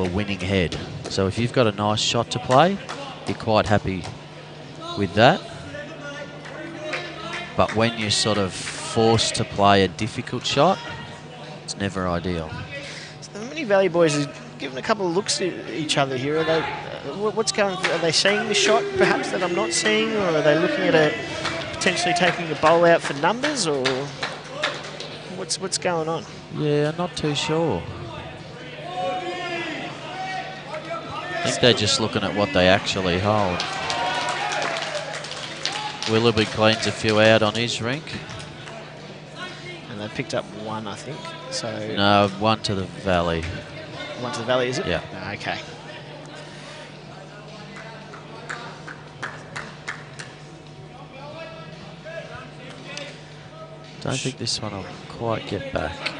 winning head. So if you've got a nice shot to play, you're quite happy with that. But when you're sort of forced to play a difficult shot, it's never ideal. So the Moonee Valley boys are giving a couple of looks at each other here. Are they, what's going? Are they seeing the shot perhaps that I'm not seeing, or are they looking at potentially taking the bowl out for numbers, or what's going on? Yeah, I'm not too sure. I think they're just looking at what they actually hold. Willoughby cleans a few out on his rink. And they picked up one, I think. So no, one to the Valley. One to the Valley, is it? Yeah. Okay. Don't think this one will quite get back.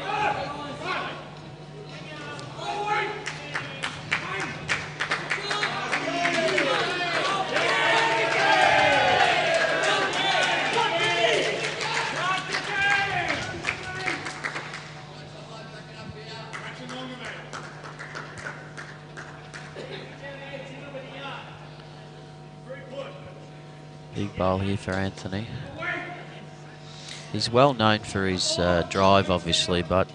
Big bowl here for Anthony. He's well known for his drive, obviously, but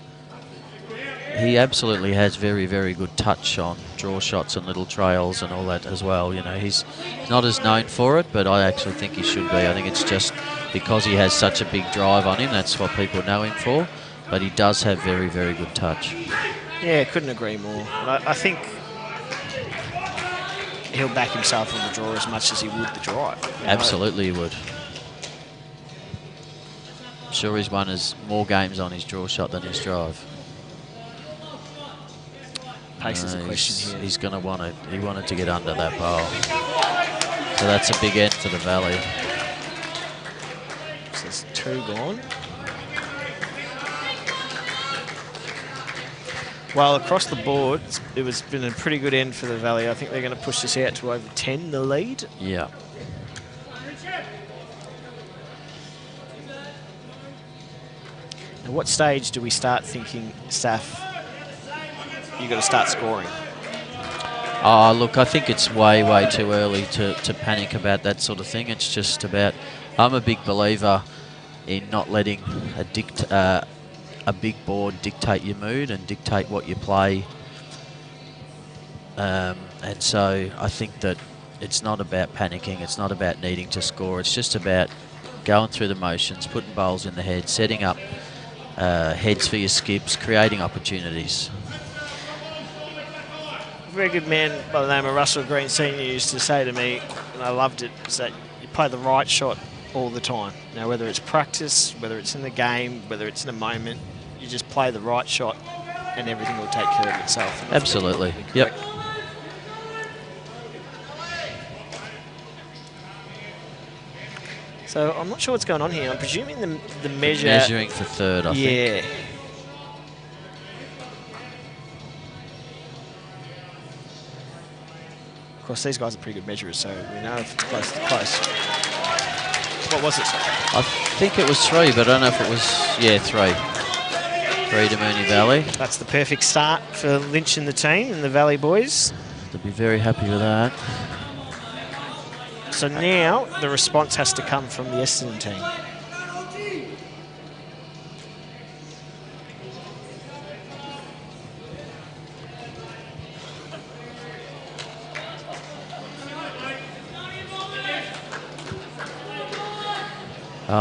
he absolutely has very, very good touch on draw shots and little trails and all that as well. You know, he's not as known for it, but I actually think he should be. I think it's just because he has such a big drive on him, that's what people know him for. But he does have very, very good touch. Yeah, couldn't agree more. I think he'll back himself on the draw as much as he would the drive. Absolutely he would. I'm sure he's won more games on his draw shot than his drive. Pace is the question here. He's going to want it. He wanted to get under that bowl. So that's a big end for the Valley. So there's two gone. Well, across the board, it's been a pretty good end for the Valley. I think they're going to push this out to over 10, the lead. Yeah. At what stage do we start thinking, Staff, you've got to start scoring? Oh, look, I think it's way, way too early to panic about that sort of thing. It's just about, I'm a big believer in not letting a big board dictate your mood and dictate what you play. And so I think that it's not about panicking. It's not about needing to score. It's just about going through the motions, putting bowls in the head, setting up heads for your skips, creating opportunities. A very good man by the name of Russell Green Sr. used to say to me, and I loved it, is that you play the right shot all the time. Now, whether it's practice, whether it's in the game, whether it's in a moment, you just play the right shot and everything will take care of itself. Absolutely. Yep. So I'm not sure what's going on here. I'm presuming the measure... Measuring for third, I think. Yeah. Of course, these guys are pretty good measurers, so we know if it's close, it's close. What was it? I think it was 3, but I don't know if it was... Yeah, 3. 3 to Moonee Valley. That's the perfect start for Lynch and the team and the Valley boys. They'll be very happy with that. So now the response has to come from the Essendon team.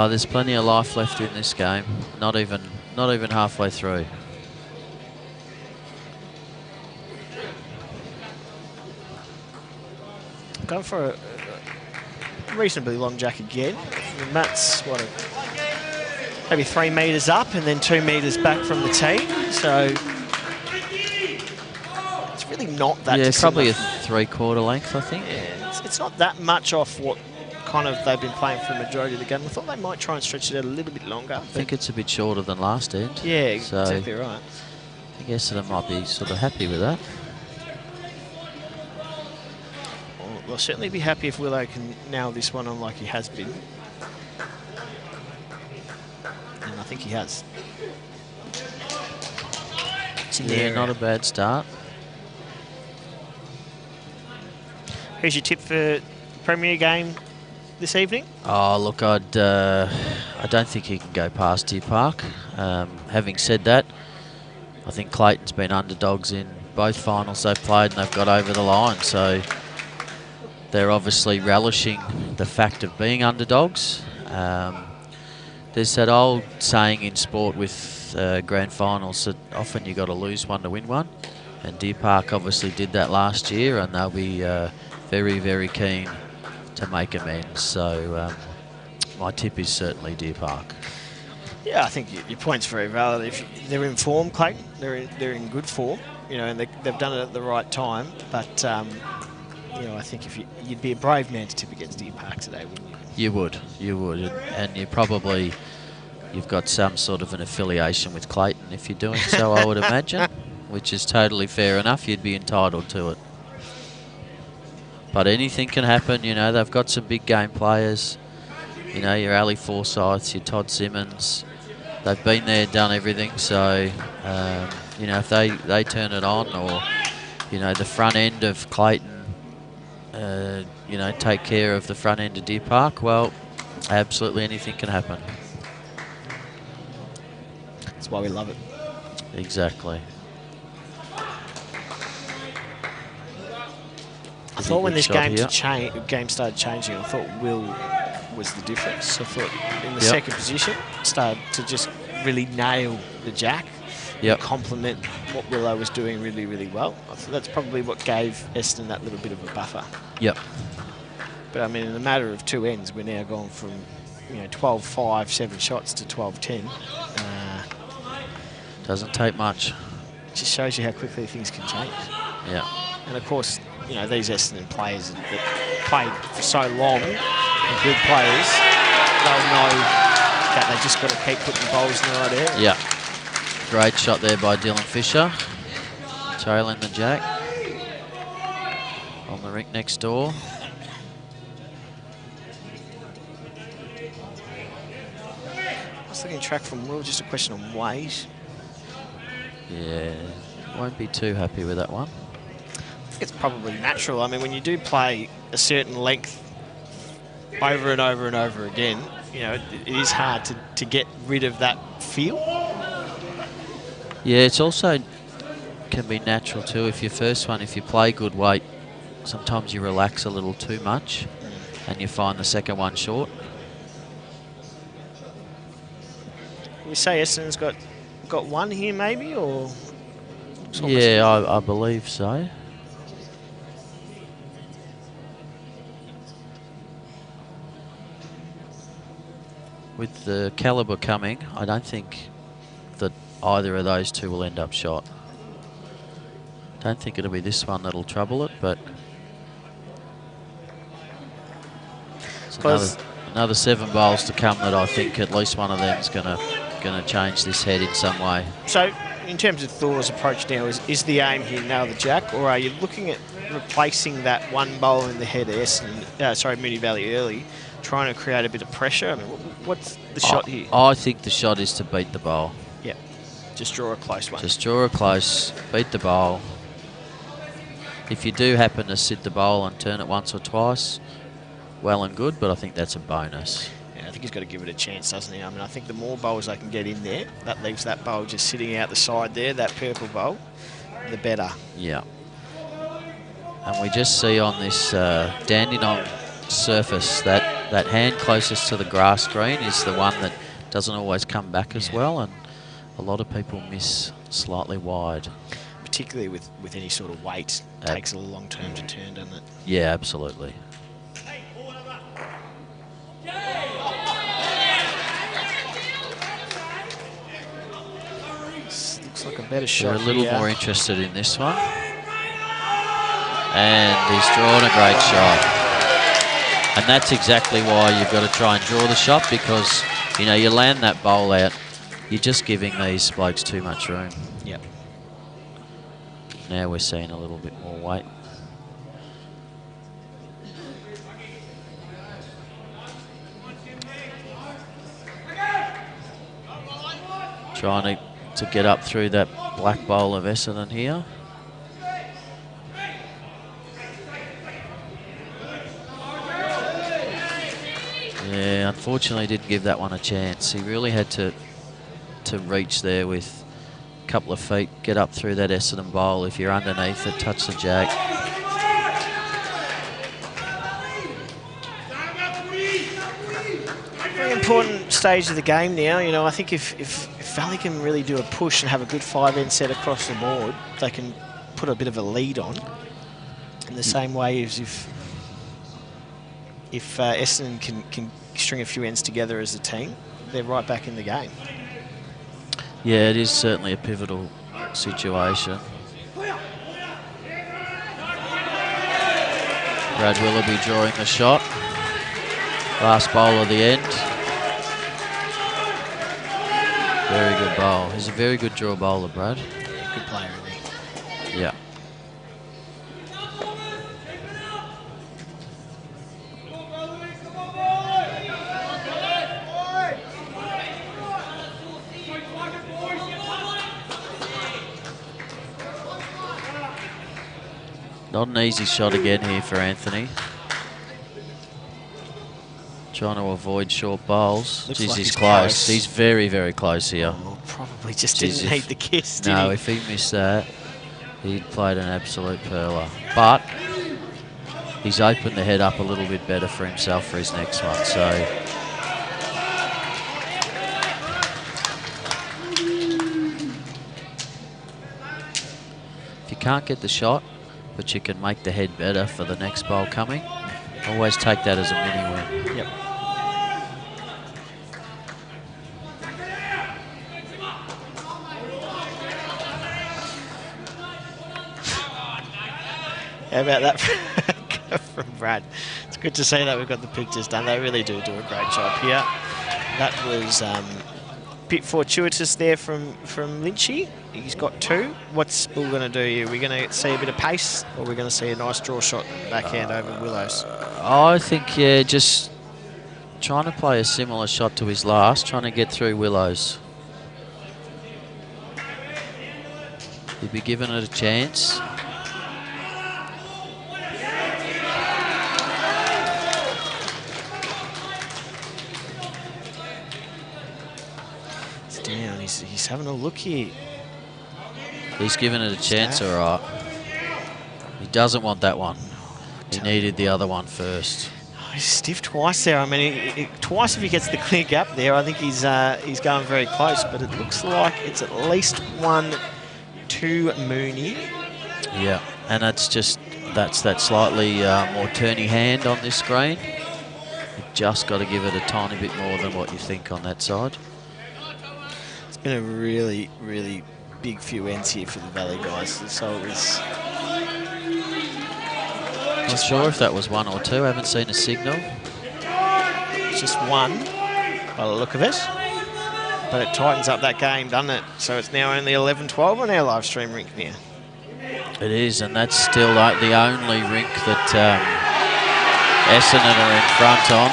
There's plenty of life left in this game. Not even halfway through. Going for a reasonably long jack again. And that's what, maybe 3 metres up and then 2 metres back from the tee. So it's really not that. Yeah, dissimilar. probably a 3/4 length, I think. Yeah, it's not that much off what kind of they've been playing for the majority of the game. I thought they might try and stretch it out a little bit longer. I think it's a bit shorter than last end. Yeah, so exactly right. I guess they might be sort of happy with that. Well, they'll certainly be happy if Willow can nail this one on like he has been. And I think he has. Yeah, not a bad start. Who's your tip for Premier game this evening? Oh, look, I don't think he can go past 𝗣𝗿𝗁. Having said that, I think Clayton's been underdogs in both finals they've played and they've got over the line. So they're obviously relishing the fact of being underdogs. There's that old saying in sport with grand finals that often you got to lose one to win one. And 𝗣𝗿𝗁 obviously did that last year, and they'll be very, very keen to make amends. So my tip is certainly 𝗣𝗍𝗁. Yeah, I think your point's very valid. If they're in form, Clayton, they're in good form, you know, and they've done it at the right time. But you know, I think if you'd be a brave man to tip against 𝗣𝗍𝗁 today, wouldn't you? You would, and you've got some sort of an affiliation with Clayton if you're doing so, I would imagine, which is totally fair enough. You'd be entitled to it. But anything can happen, you know. They've got some big game players. You know, your Ali Forsyths, your Todd Simmons. They've been there, done everything. So, you know, if they turn it on, or, you know, the front end of Clayton, you know, take care of the front end of 𝗣𝗍𝗁, well, absolutely anything can happen. That's why we love it. Exactly. I thought when this game started changing, I thought Will was the difference. I thought in the second position, started to just really nail the jack, complement what Willow was doing really, really well. I thought that's probably what gave Essendon that little bit of a buffer. Yep. But I mean, in a matter of 2 ends, we're now gone from, you know, 12-5, 7 shots to 12-10. Doesn't take much. It just shows you how quickly things can change. Yeah. And of course, you know, these Essendon players that played for so long, and good players, they'll know that they just got to keep putting bowls in the right area. Yeah. Great shot there by Dylan Fisher. Trailing the jack. On the rink next door. I was looking at track from Will, just a question on weight. Yeah, won't be too happy with that one. I think it's probably natural. I mean, when you do play a certain length over and over and over again, you know, it is hard to get rid of that feel. Yeah, it's also can be natural too. If your first one, if you play good weight, sometimes you relax a little too much and you find the second one short. We say Essendon's got one here maybe, or? Yeah, I believe so. With the calibre coming, I don't think that either of those two will end up shot. Don't think it'll be this one that'll trouble it, but it's another 7 bowls to come that I think at least one of them is going to change this head in some way. So, in terms of Thor's approach now, is the aim here now the jack, or are you looking at replacing that one bowl in the head of Moonee Valley early, trying to create a bit of pressure? I mean, what's the shot here? I think the shot is to beat the bowl. Yep. Just draw a close one. Just draw a close, beat the bowl. If you do happen to sit the bowl and turn it once or twice, well and good, but I think that's a bonus. Yeah, I think he's got to give it a chance, doesn't he? I mean, I think the more bowls they can get in there, that leaves that bowl just sitting out the side there, that purple bowl, the better. Yeah. And we just see on this Dandenong surface that hand closest to the grass green is the one that doesn't always come back as well, and a lot of people miss slightly wide. Particularly with any sort of weight, it takes a long time to turn, doesn't it? Yeah, absolutely. Looks like a better shot. They're a little more interested in this one. And he's drawn a great shot. And that's exactly why you've got to try and draw the shot, because, you know, you land that bowl out, you're just giving these blokes too much room. Yep. Now we're seeing a little bit more weight. Trying to get up through that black bowl of Essendon here. Unfortunately, didn't give that one a chance. He really had to reach there with a couple of feet, get up through that Essendon bowl. If you're underneath it, touch the jack. Very important stage of the game now. You know, I think if Valley can really do a push and have a good 5-end set across the board, they can put a bit of a lead on. In the same way as if Essendon can string a few ends together as a team, they're right back in the game. Yeah, it is certainly a pivotal situation. Brad Willoughby drawing the shot. Last bowl of the end. Very good bowl. He's a very good draw bowler, Brad. Yeah, good player, isn't he? Yeah. Not an easy shot again here for Anthony. Trying to avoid short bowls. Looks Jeez, like he's he's close. close. He's very, very close here. Oh, probably just Jeez, didn't need the kiss, did No, he? if he missed that, he'd played an absolute pearler. But he's opened the head up a little bit better for himself for his next one. So if you can't get the shot, but you can make the head better for the next bowl coming, always take that as a mini-win. Yep. How about that from Brad? It's good to see that we've got the pictures done. They really do a great job here. That was a bit fortuitous there from Lynchy. He's got 2. What's Bull going to do here? We're going to see a bit of pace, or we're going to see a nice draw shot backhand over Willows? I think, yeah, just trying to play a similar shot to his last, trying to get through Willows. He'd be given it a chance. It's down. He's having a look here. He's given it a chance, all right. He doesn't want that one. He needed the other one first. Oh, he's stiff twice there. I mean, twice if he gets the clear gap there, I think he's going very close. But it looks like it's at least 1 to Moonee. Yeah, and that's that slightly more turny hand on this screen. You've just got to give it a tiny bit more than what you think on that side. It's been a really, really big few ends here for the Valley guys. So it was... Not sure if that was 1 or 2. I haven't seen a signal. It's just 1 by the look of it. But it tightens up that game, doesn't it? So it's now only 11-12 on our live stream rink now. It is, and that's still like the only rink that Essendon are in front on.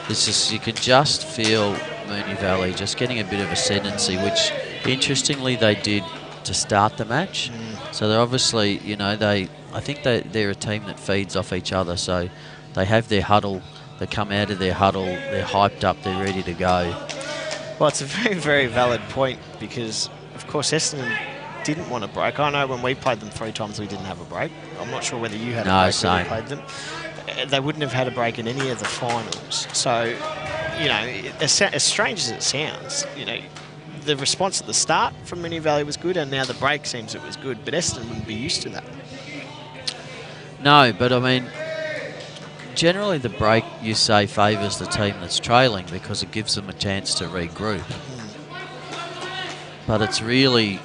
It's just, you can just feel Moonee Valley just getting a bit of ascendancy, which interestingly they did to start the match. So they're obviously, you know, I think they're a team that feeds off each other. So they have their huddle, they come out of their huddle, they're hyped up, they're ready to go. Well, it's a very, very valid point because, of course, Essendon didn't want a break. I know when we played them 3 times, we didn't have a break. I'm not sure whether you had a break when you played them. They wouldn't have had a break in any of the finals. So, you know, as strange as it sounds, you know, the response at the start from Moonee Valley was good, and now the break seems it was good. But Essendon wouldn't be used to that. No, but I mean, generally the break, you say, favours the team that's trailing because it gives them a chance to regroup. But it's really,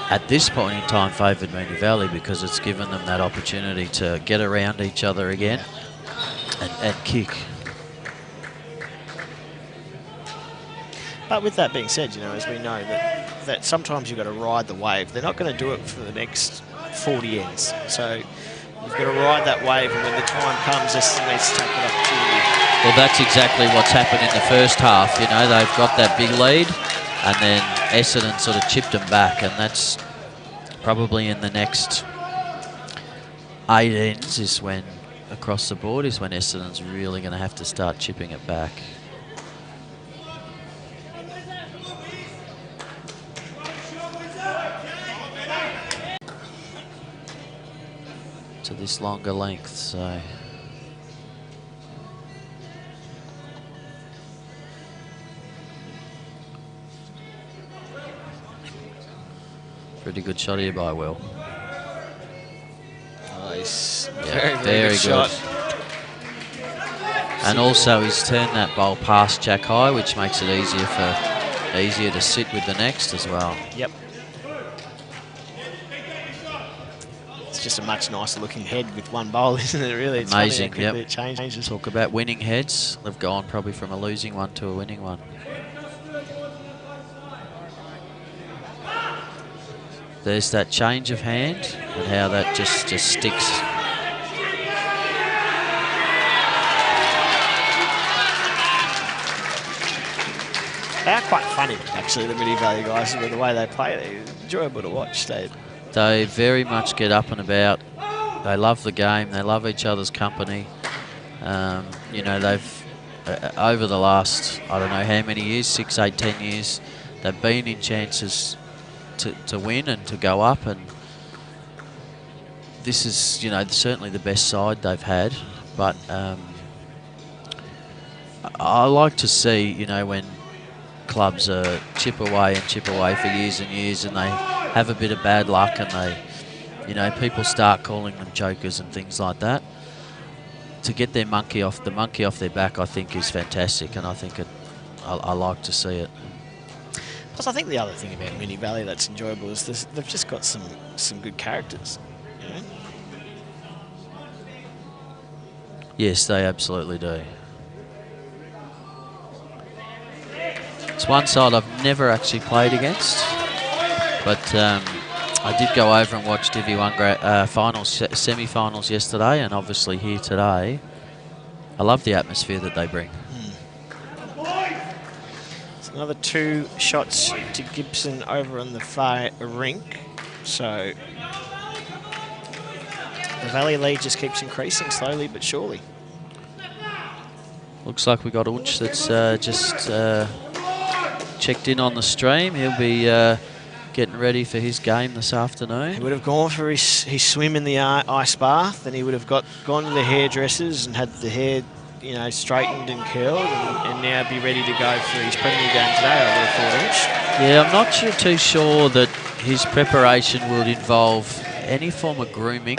at this point in time, favoured Moonee Valley because it's given them that opportunity to get around each other again and kick. But with that being said, you know, as we know, that sometimes you've got to ride the wave. They're not going to do it for the next 40 ends. So you've got to ride that wave, and when the time comes, Essendon needs to take an opportunity. Well, that's exactly what's happened in the first half. You know, they've got that big lead, and then Essendon sort of chipped them back, and that's probably in the next 8 ends is when across the board is when Essendon's really going to have to start chipping it back. To this longer length, so pretty good shot here by Will. Nice. Yeah, very good shot. And also he's turned that bowl past Jack High, which makes it easier to sit with the next as well. Yep. It's just a much nicer looking head with one bowl, isn't it? Really, it's amazing. Yep. It changes. Talk about winning heads. They've gone probably from a losing one to a winning one. There's that change of hand and how that just sticks. They're quite funny, actually, the Moonee Valley guys, with the way they play. They're enjoyable to watch. They very much get up and about. They love the game. They love each other's company. You know, they've, over the last, I don't know how many years, 6, 8, 10 years, they've been in chances to win and to go up, and this is, you know, certainly the best side they've had. But I like to see, you know, when clubs chip away for years and years, and they have a bit of bad luck, and they, you know, people start calling them jokers and things like that. To get their monkey off their back, I think is fantastic, and I think I like to see it. Plus, I think the other thing about Moonee Valley that's enjoyable is they've just got some good characters. You know? Yes, they absolutely do. It's one side I've never actually played against, but I did go over and watch 𝗣𝗿𝘁 semi-finals yesterday, and obviously here today. I love the atmosphere that they bring. Another 2 shots to Gibson over on the far rink. So the Valley lead just keeps increasing slowly but surely. Looks like we got 𝗍𝗁 that's just checked in on the stream. He'll be getting ready for his game this afternoon. He would have gone for his swim in the ice bath, then he would have gone to the hairdressers and had the hair, you know, straightened and curled, and now be ready to go for his premier game today over the 4-inch. Yeah, I'm not too sure that his preparation would involve any form of grooming.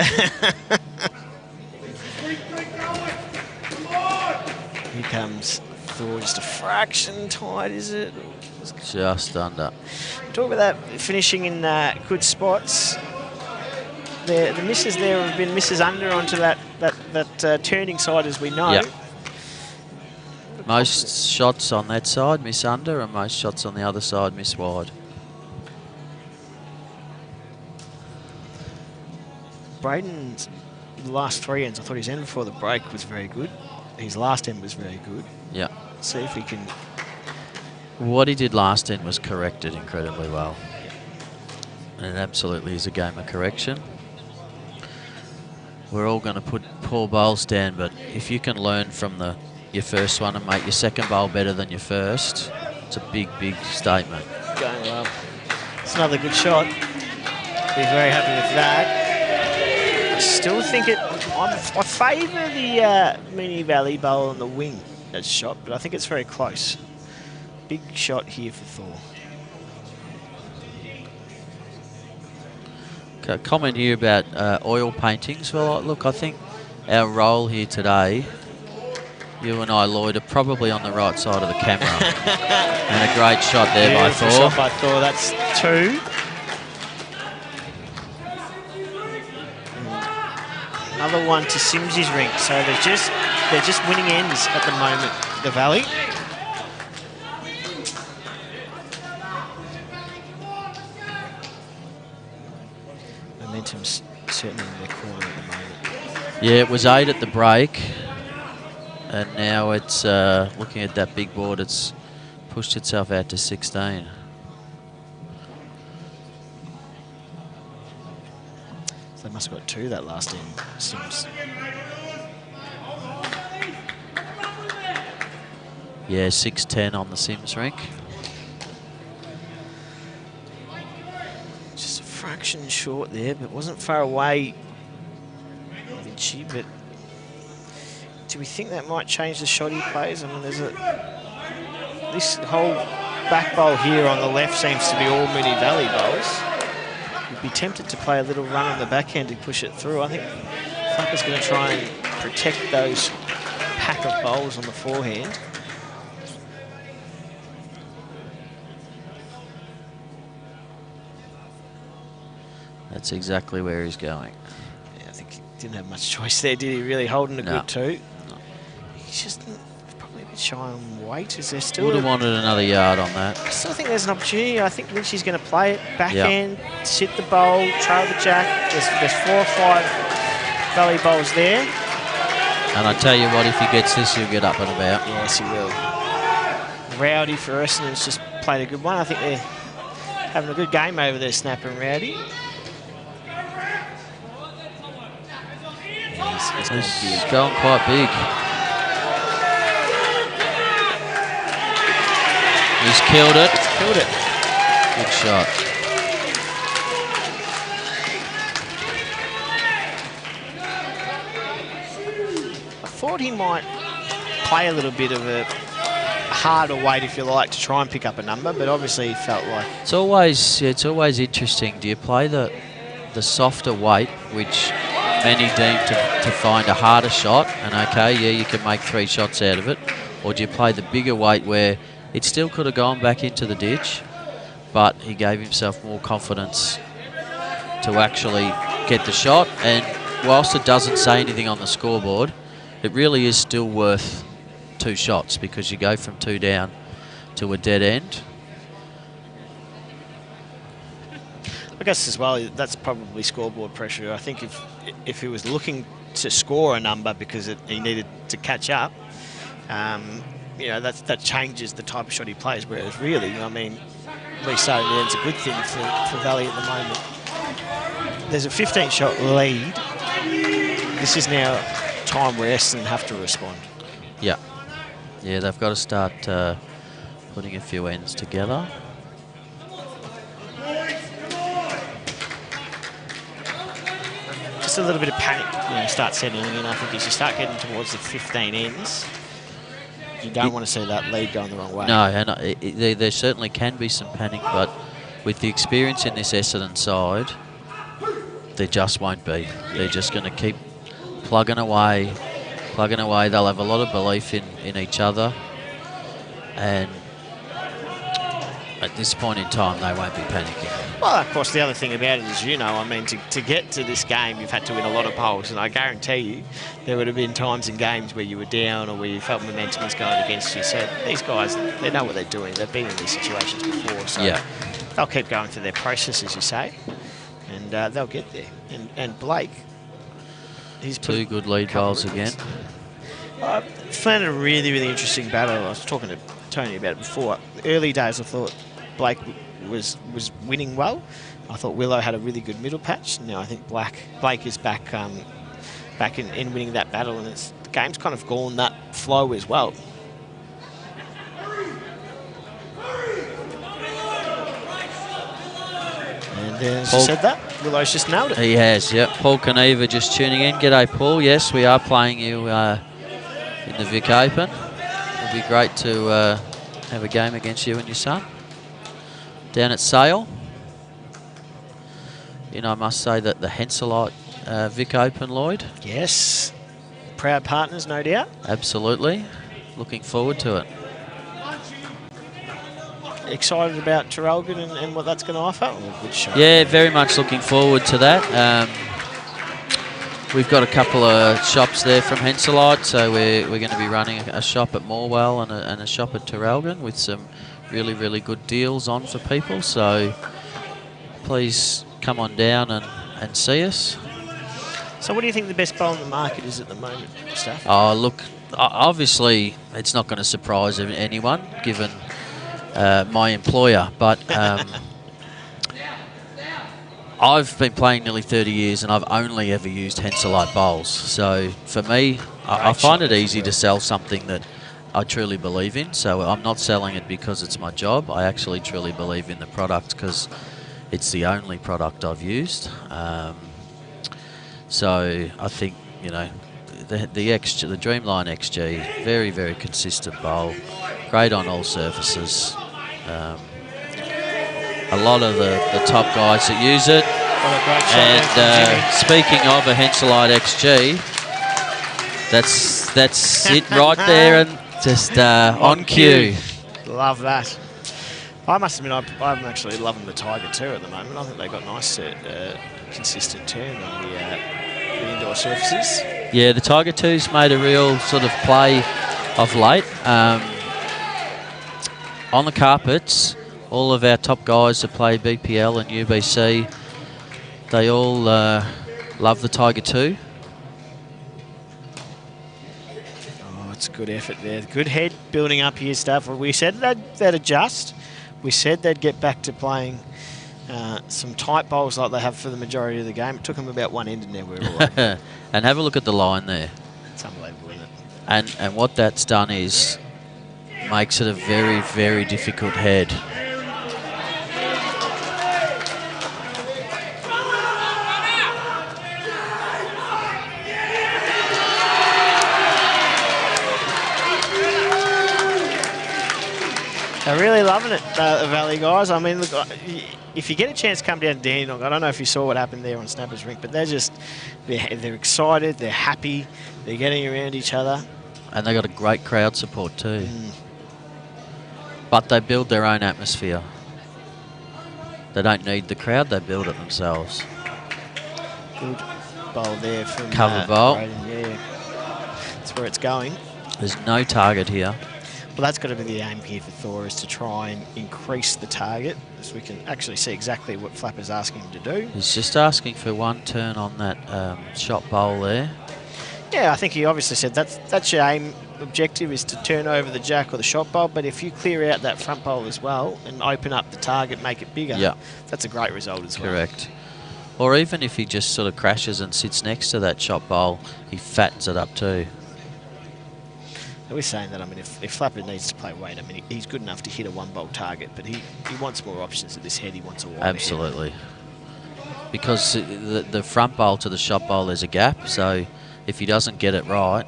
Here comes Thor, just a fraction tight, is it? Just under. Talk about that finishing in good spots. The misses there have been misses under onto that turning side, as we know. Yep. Most shots on that side miss under, and most shots on the other side miss wide. Braden's last 3 ends, I thought his end before the break was very good. His last end was very good. Yeah. See if he can... What he did last end was corrected incredibly well. And it absolutely is a game of correction. We're all going to put poor bowls down, but if you can learn from your first one and make your second bowl better than your first, it's a big, big statement. Going well. It's another good shot. Be very happy with that. I still think I favour the Moonee Valley bowl on the wing as shot, but I think it's very close. Big shot here for Thor. Okay, comment here about oil paintings. Well, look, I think our role here today, you and I, Lloyd, are probably on the right side of the camera. And a great shot there by Thor. Shot by Thor. That's 2. Another one to Sims's rink. So they're just winning ends at the moment, the Valley. Momentum's certainly in their corner at the moment. Yeah, it was 8 at the break, and now it's looking at that big board. It's pushed itself out to 16. So they must have got 2 that last end, Sims. Yeah, 6'10" on the Sims rink. Just a fraction short there, but wasn't far away. 𝗣𝗿𝘁, but do we think that might change the shot he plays? I mean, this whole back bowl here on the left seems to be all Moonee Valley bowls. You'd be tempted to play a little run on the backhand to push it through. I think Flapper's going to try and protect those pack of bowls on the forehand. That's exactly where he's going. Yeah, I think he didn't have much choice there, did he? Really holding a good two. No. He's just probably a bit shy on weight. Is there still? Would have wanted another yard on that. I still think there's an opportunity. I think Lynch's going to play it backhand, sit the bowl, trail the jack. There's 4 or 5 Valley bowls there. And I tell you what, if he gets this, he'll get up and about. Yes, he will. Rowdy for Essendon's just played a good one. I think they're having a good game over there, Snapper and Rowdy. He's going quite big. He's killed it. Killed it. Good shot. I thought he might play a little bit of a harder weight, if you like, to try and pick up a number, but obviously he felt like... It's always interesting. Do you play the softer weight, which many deem to find a harder shot, and okay, yeah, you can make 3 shots out of it, or do you play the bigger weight where it still could have gone back into the ditch, but he gave himself more confidence to actually get the shot, and whilst it doesn't say anything on the scoreboard, it really is still worth 2 shots because you go from 2 down to a dead end. I guess as well, that's probably scoreboard pressure. I think if he was looking to score a number because he needed to catch up, you know, that changes the type of shot he plays. Whereas really, I mean, restarting the end's a good thing for Valley at the moment. There's a 15-shot lead. This is now time where Essendon have to respond. Yeah. Yeah, they've got to start putting a few ends together. Just a little bit of panic, you know, start settling in. I think as you start getting towards the 15 ends, you don't want to see that lead going the wrong way. No, and there certainly can be some panic, but with the experience in this Essendon side, there just won't be. They're just going to keep plugging away. They'll have a lot of belief in each other, and at this point in time, they won't be panicking. Well, of course, the other thing about it is, you know, I mean, to get to this game, you've had to win a lot of poles, and I guarantee you there would have been times in games where you were down or where you felt momentum was going against you. So these guys, they know what they're doing. They've been in these situations before, so yeah, they'll keep going through their process, as you say, and they'll get there. And Blake, he's 2 good lead bowls again. I found it a really, really interesting battle. I was talking to Tony about it before. Early days, I thought Blake was winning well. I thought Willow had a really good middle patch. Now I think Blake is back in winning that battle, and the game's kind of gone that flow as well. And as you said that, Willow's just nailed it. He has, yep. Paul Caneva just tuning in. G'day, Paul. Yes, we are playing you in the Vic Open. It'll be great to have a game against you and your son down at Sale. You know, I must say that the 𝗍𝗁𝗁 Vic Open, Lloyd. Yes. Proud partners, no doubt. Absolutely. Looking forward to it. Excited about Traralgon and what that's going to offer? Oh, good shot. Yeah, very much looking forward to that. We've got a couple of shops there from 𝗍𝗁𝗁, so we're going to be running a shop at Morwell and a shop at Traralgon with some really, really good deals on for people. So please come on down and see us. So what do you think the best bowl in the market is at the moment, Steph? Oh, look, obviously it's not going to surprise anyone given my employer, but I've been playing nearly 30 years and I've only ever used 𝗍𝗁𝗁𝗁 bowls. So for me, I find it easy to sell something that I truly believe in. So I'm not selling it because it's my job. I actually truly believe in the product because it's the only product I've used. So I think, you know, the Dreamline XG, very, very consistent bowl, great on all surfaces. A lot of the top guys that use it. What a great shot. And speaking of a henselite XG, that's it right there, and just on cue. Love that. I must admit, I'm actually loving the Tiger 2 at the moment. I think they've got nice, consistent turn on the indoor surfaces. Yeah, the Tiger 2's made a real sort of play of late. On the carpets, all of our top guys that play BPL and UBC, they all love the Tiger 2. Oh, it's a good effort there. Good head building up here, stuff. We said they'd adjust. We said they'd get back to playing some tight bowls like they have for the majority of the game. It took them about one end and there we were all right. And have a look at the line there. It's unbelievable, isn't it? And what that's done is makes it a very, very difficult head. They're really loving it, the Valley guys. I mean, look, if you get a chance to come down to Dandenong, I don't know if you saw what happened there on Snappers Rink, but they're excited, they're happy, they're getting around each other. And they got a great crowd support too. But they build their own atmosphere. They don't need the crowd, they build it themselves. Good bowl there from cover bowl. Yeah, that's where it's going. There's no target here. Well, that's got to be the aim here for Thor, is to try and increase the target, so we can actually see exactly what Flapper's asking him to do. He's just asking for one turn on that shot bowl there. Yeah, I think he obviously said that's your aim. Objective is to turn over the jack or the shot bowl, but if you clear out that front bowl as well and open up the target, make it bigger, that's a great result as well. Correct. Or even if he just sort of crashes and sits next to that shot bowl, he fattens it up too. We're saying that, I mean, if Flapper needs to play weight, I mean, he's good enough to hit a one-bowl target, but he wants more options at this head. He wants a wide Absolutely. Head. Because the front bowl to the shot bowl, there's a gap, so if he doesn't get it right...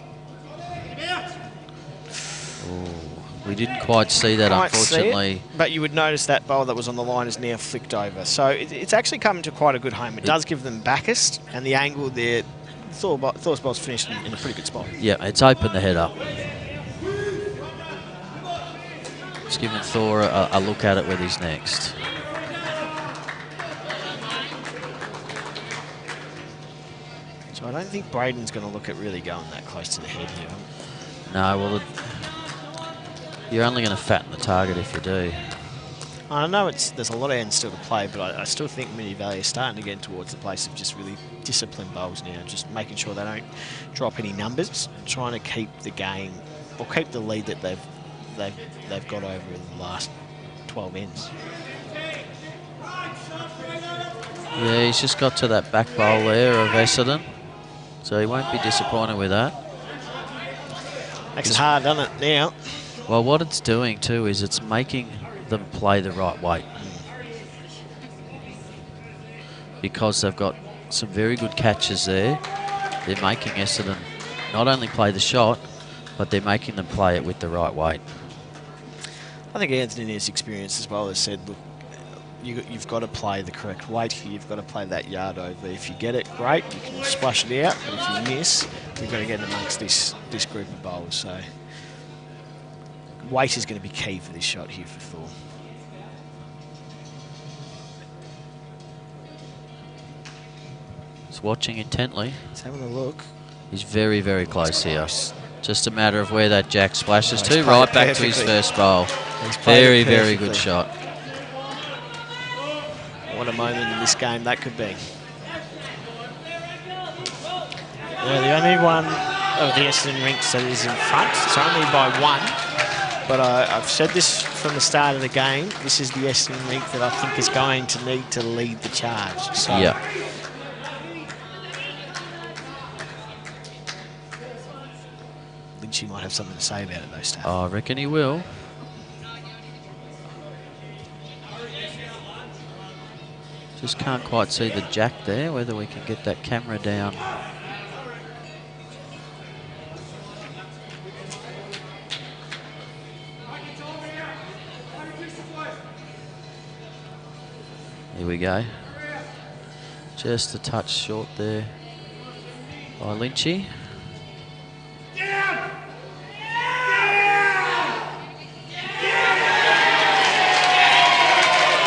we didn't quite see that, unfortunately. But you would notice that bowl that was on the line is now flicked over. So it's actually coming to quite a good home. It does give them backest, and the angle there, Thor's bowl's finished in a pretty good spot. Yeah, it's opened the head up. It's giving Thor a look at it with his next. So I don't think Braden's going to look at really going that close to the head here. No, well, you're only going to fatten the target if you do. I know there's a lot of ends still to play, but I still think Moonee Valley is starting to get towards the place of just really disciplined bowls now, just making sure they don't drop any numbers, trying to keep the game, or keep the lead that they've got over in the last 12 ends. Yeah, he's just got to that back bowl there of Essendon, so he won't be disappointed with that. Makes it hard, doesn't it, now? Well, what it's doing too is it's making them play the right weight. Because they've got some very good catches there. They're making Essendon not only play the shot, but they're making them play it with the right weight. I think Anthony, in his experience as well, has said, look, you've got to play the correct weight here. You've got to play that yard over. If you get it, great, you can splash it out. But if you miss, you've got to get amongst this group of bowlers. So weight is going to be key for this shot here for Thor. He's watching intently. He's having a look. He's very, very close here. Just a matter of where that jack splashes to, right back to his first bowl. Very, very good shot. What a moment in this game that could be. Yeah, the only one of the Essendon rinks that is in front. It's only by one. But I've said this from the start of the game. This is the Essendon rink that I think is going to need to lead the charge. So yeah. The Lynchy might have something to say about it, though, Staff. Oh, I reckon he will. Just can't quite see the jack there, whether we can get that camera down. Here we go. Just a touch short there by Lynchy.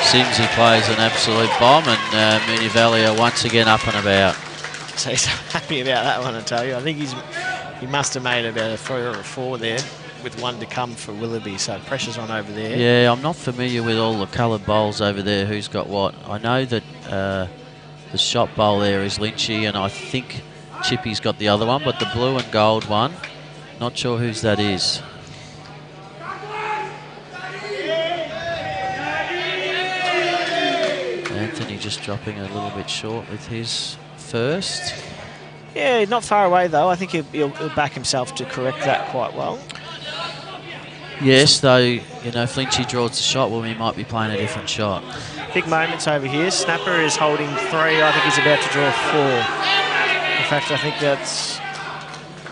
Simsy plays an absolute bomb, and Moonee Valley are once again up and about. So he's happy about that one, I tell you. I think he must have made about a 3 or a 4 there, with one to come for Willoughby, so pressure's on over there. Yeah, I'm not familiar with all the coloured bowls over there, who's got what. I know that the shot bowl there is Lynchy, and I think Chippy's got the other one, but the blue and gold one, not sure whose that is. Anthony just dropping a little bit short with his first. Yeah, not far away though. I think he'll back himself to correct that quite well. Yes, though, you know, if Lynchy draws the shot, well, he might be playing a different shot. Big moments over here. Snapper is holding 3. I think he's about to draw 4. In fact, I think that's...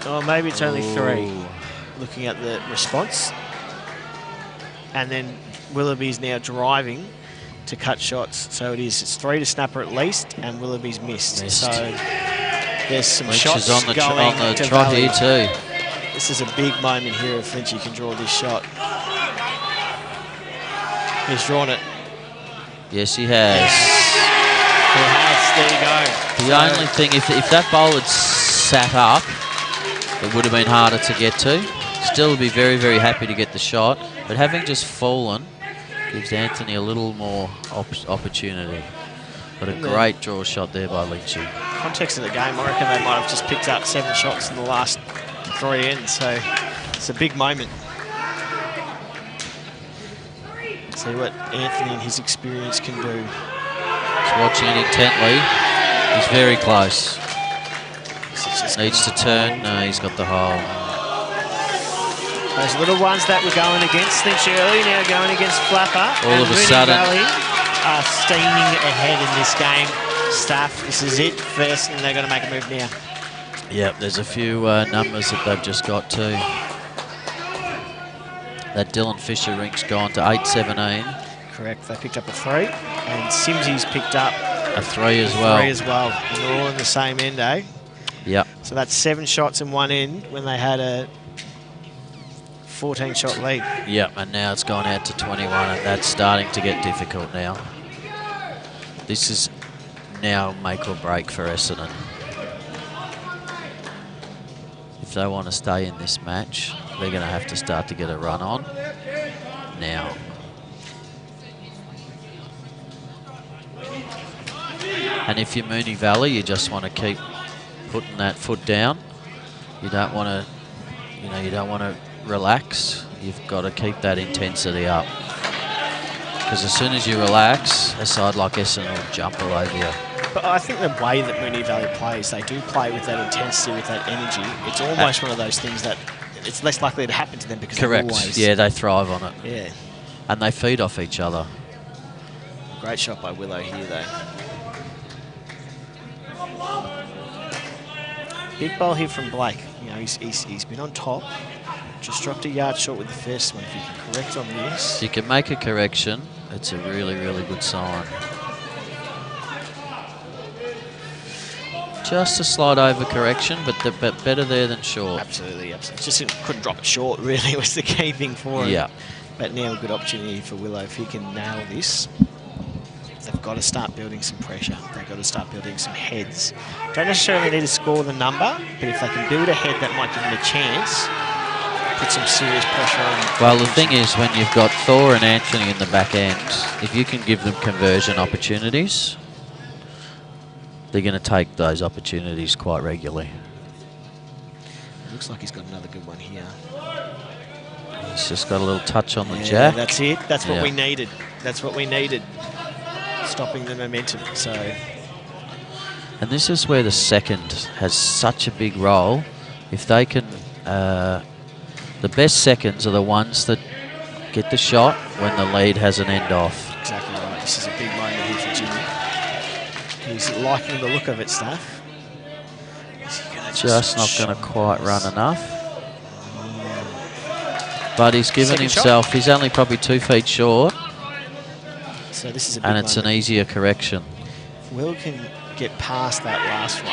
Oh, maybe it's only 3. Looking at the response. And then Willoughby's now driving to cut shots. So it's 3 to Snapper at least, and Willoughby's missed. So there's some Lynch shots is on the going to trot Valley. here too. This is a big moment here if Lynchy can draw this shot. He's drawn it. Yes, he has. He has. There you go. The only thing, if that bowl had sat up, it would have been harder to get to. Still would be very, very happy to get the shot, but having just fallen gives Anthony a little more opportunity. But a great draw shot there by Lynchy. Context of the game, I reckon they might have just picked up 7 shots in the last 3 ends, so it's a big moment. See what Anthony and his experience can do. He's watching it intently. He's very close. Needs to turn. No, he's got the hole. Those little ones that were going against Lynchy early, now going against Flapper. All of a sudden, Valley are steaming ahead in this game. Staff, this is it first, and they're going to make a move now. Yep, there's a few numbers that they've just got too. That Dylan Fisher rink's gone to 8-17. Correct, they picked up a 3, and Simsy's picked up a 3 as well. 3 as well, and they're all in the same end, eh? Yep. So that's 7 shots in one end when they had a 14-shot lead. Yep, and now it's gone out to 21, and that's starting to get difficult now. This is now make or break for Essendon. If they want to stay in this match, they're going to have to start to get a run on now. And if you're Moonee Valley, you just want to keep putting that foot down. You don't want to, you know, you don't want to relax. You've got to keep that intensity up. Because as soon as you relax, a side like Essendon will jump all over you. But I think the way that Moonee Valley plays, they do play with that intensity, with that energy. It's almost one of those things that it's less likely to happen to them because correct. Always, yeah, they thrive on it. Yeah. And they feed off each other. Great shot by Willow here, though. Big bowl here from Blake. You know, he's been on top. Just dropped a yard short with the first one. If you can correct on this. If you can make a correction, it's a really, really good sign. Just a slight over correction, but better there than short. Absolutely, absolutely. Just couldn't drop it short, really, was the key thing for him. Yeah. But now a good opportunity for Willow. If he can nail this, they've got to start building some pressure. They've got to start building some heads. Don't necessarily need to score the number, but if they can build a head that might give them a chance, put some serious pressure on. Well, the thing is, when you've got Thor and Anthony in the back end, if you can give them conversion opportunities, they're going to take those opportunities quite regularly. Looks like he's got another good one here. He's just got a little touch on the jack. That's it. That's what we needed. That's what we needed. Stopping the momentum. So. And this is where the second has such a big role. If they can Yeah. The best seconds are the ones that get the shot when the lead has an end off. Exactly right. This is a big moment here for Jimmy. He's liking the look of it, Steph. Just not going to quite run enough. But he's given himself, he's only probably 2 feet short. So this is a big and it's moment. an easier correction. If Will can get past that last one.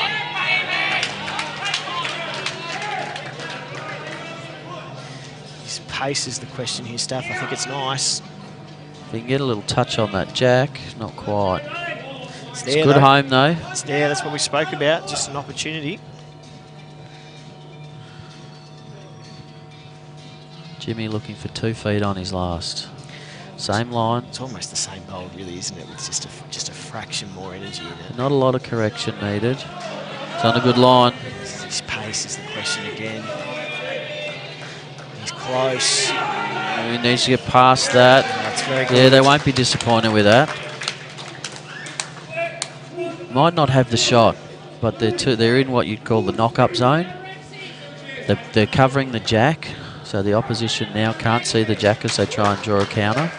His pace is the question here, Steph. I think it's nice. If he can get a little touch on that jack, not quite. It's It's good home though. It's there, that's what we spoke about, just an opportunity. Jimmy looking for 2 feet on his last. Same line. It's almost the same bowl, really, isn't it? With just a fraction more energy in it. Not a lot of correction needed. It's on a good line. His pace is the question again. He's close. He needs to get past that. That's very good. Yeah, they won't be disappointed with that. Might not have the shot, but they're in what you'd call the knock-up zone. They're covering the jack, so the opposition now can't see the jack as they try and draw a counter.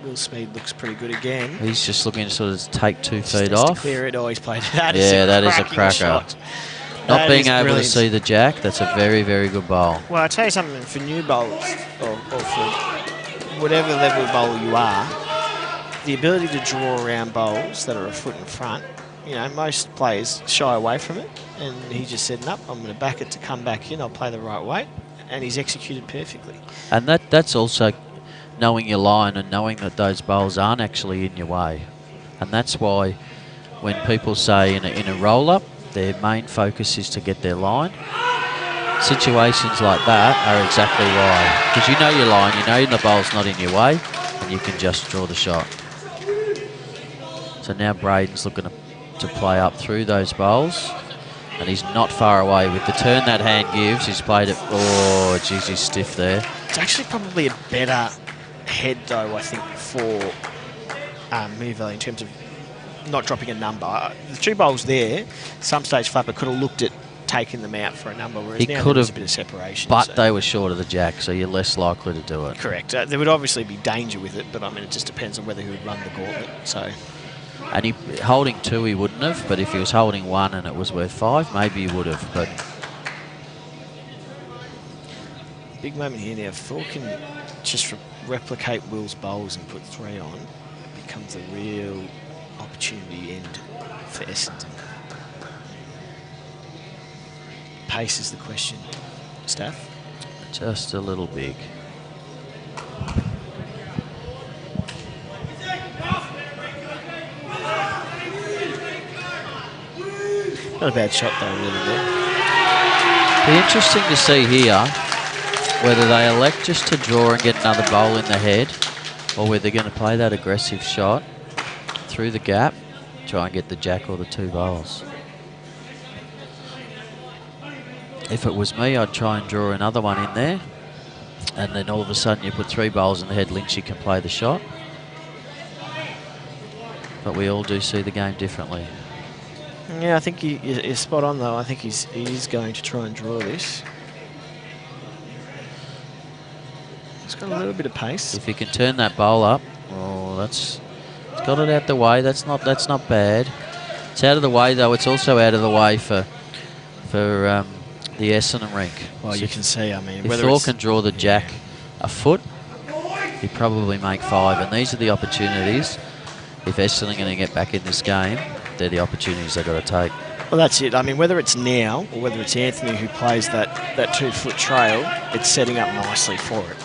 Will's speed looks pretty good again. He's just looking to sort of take 2 feet Just to off. clear it. Oh, he's played it. Yeah, that is a cracker. Shot. Not That being is able brilliant. to see the jack, that's a very, very good bowl. Well, I tell you something, for new bowlers, or for whatever level of bowler you are, the ability to draw around bowls that are a foot in front, you know, most players shy away from it, and he just said, nope, I'm going to back it to come back in, I'll play the right way, and he's executed perfectly. And that's also knowing your line and knowing that those bowls aren't actually in your way. And that's why when people say in a roll-up, their main focus is to get their line. Situations like that are exactly why. Because you know your line, you know the bowl's not in your way, and you can just draw the shot. So now Braden's looking to play up through those bowls, and he's not far away. With the turn that hand gives, he's played it. Oh, geez, he's stiff there. It's actually probably a better head, though, I think, for 𝗣𝗿𝘁 in terms of not dropping a number. The 2 bowls there, some stage Flapper could have looked at taking them out for a number, whereas He now could there's have, a bit of separation. but so. they were short of the jack, so you're less likely to do it. Correct. There would obviously be danger with it, but I mean, it just depends on whether he would run the gauntlet. So, And holding 2, he wouldn't have, but if he was holding 1 and it was worth 5, maybe he would have. But big moment here now. If Thor can just replicate Will's bowls and put 3 on, it becomes a real opportunity end for Essendon. Pace is the question. Steph? just a little big. Not a bad shot though, really good. Be interesting to see here whether they elect just to draw and get another bowl in the head, or whether they're going to play that aggressive shot through the gap, try and get the jack or the 2 bowls. If it was me, I'd try and draw another one in there, and then all of a sudden you put 3 bowls in the head, Lynchy can play the shot. But we all do see the game differently. Yeah, I think you're spot on though. I think he is going to try and draw this. It's got a little bit of pace. If he can turn that bowl up, oh, it's got it out the way. That's not bad. It's out of the way though. It's also out of the way for the Essendon rink. Well, So you can see. I mean, if whether Thor can draw the jack a foot, he'd probably make 5. And these are the opportunities. If Essendon are going to get back in this game, they're the opportunities they've got to take. Well, that's it. I mean, whether it's now or whether it's Anthony who plays that 2-foot trail, it's setting up nicely for it.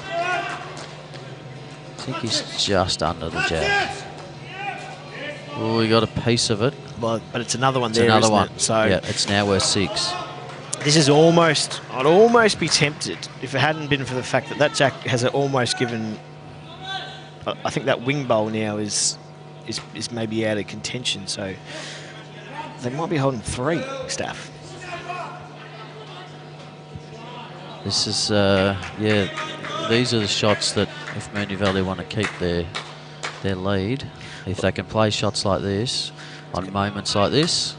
I think he's just under the jack. Oh, he got a piece of it. Well, but it's another one It's there, another isn't one. it? So yeah, it's now worth 6. this is almost. I'd almost be tempted if it hadn't been for the fact that jack has almost given. I think that wing bowl now is maybe out of contention. So they might be holding 3, Staff. This is, yeah, these are the shots that if Moonee Valley want to keep their lead, if they can play shots like this, on moments like this.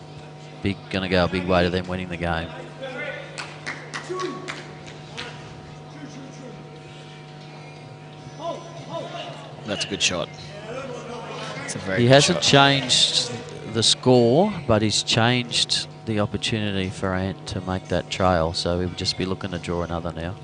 going to go a big way to them winning the game. That's a good shot. It's a very He good hasn't shot. changed the score, but he's changed the opportunity for Ant to make that trail. So he would just be looking to draw another now.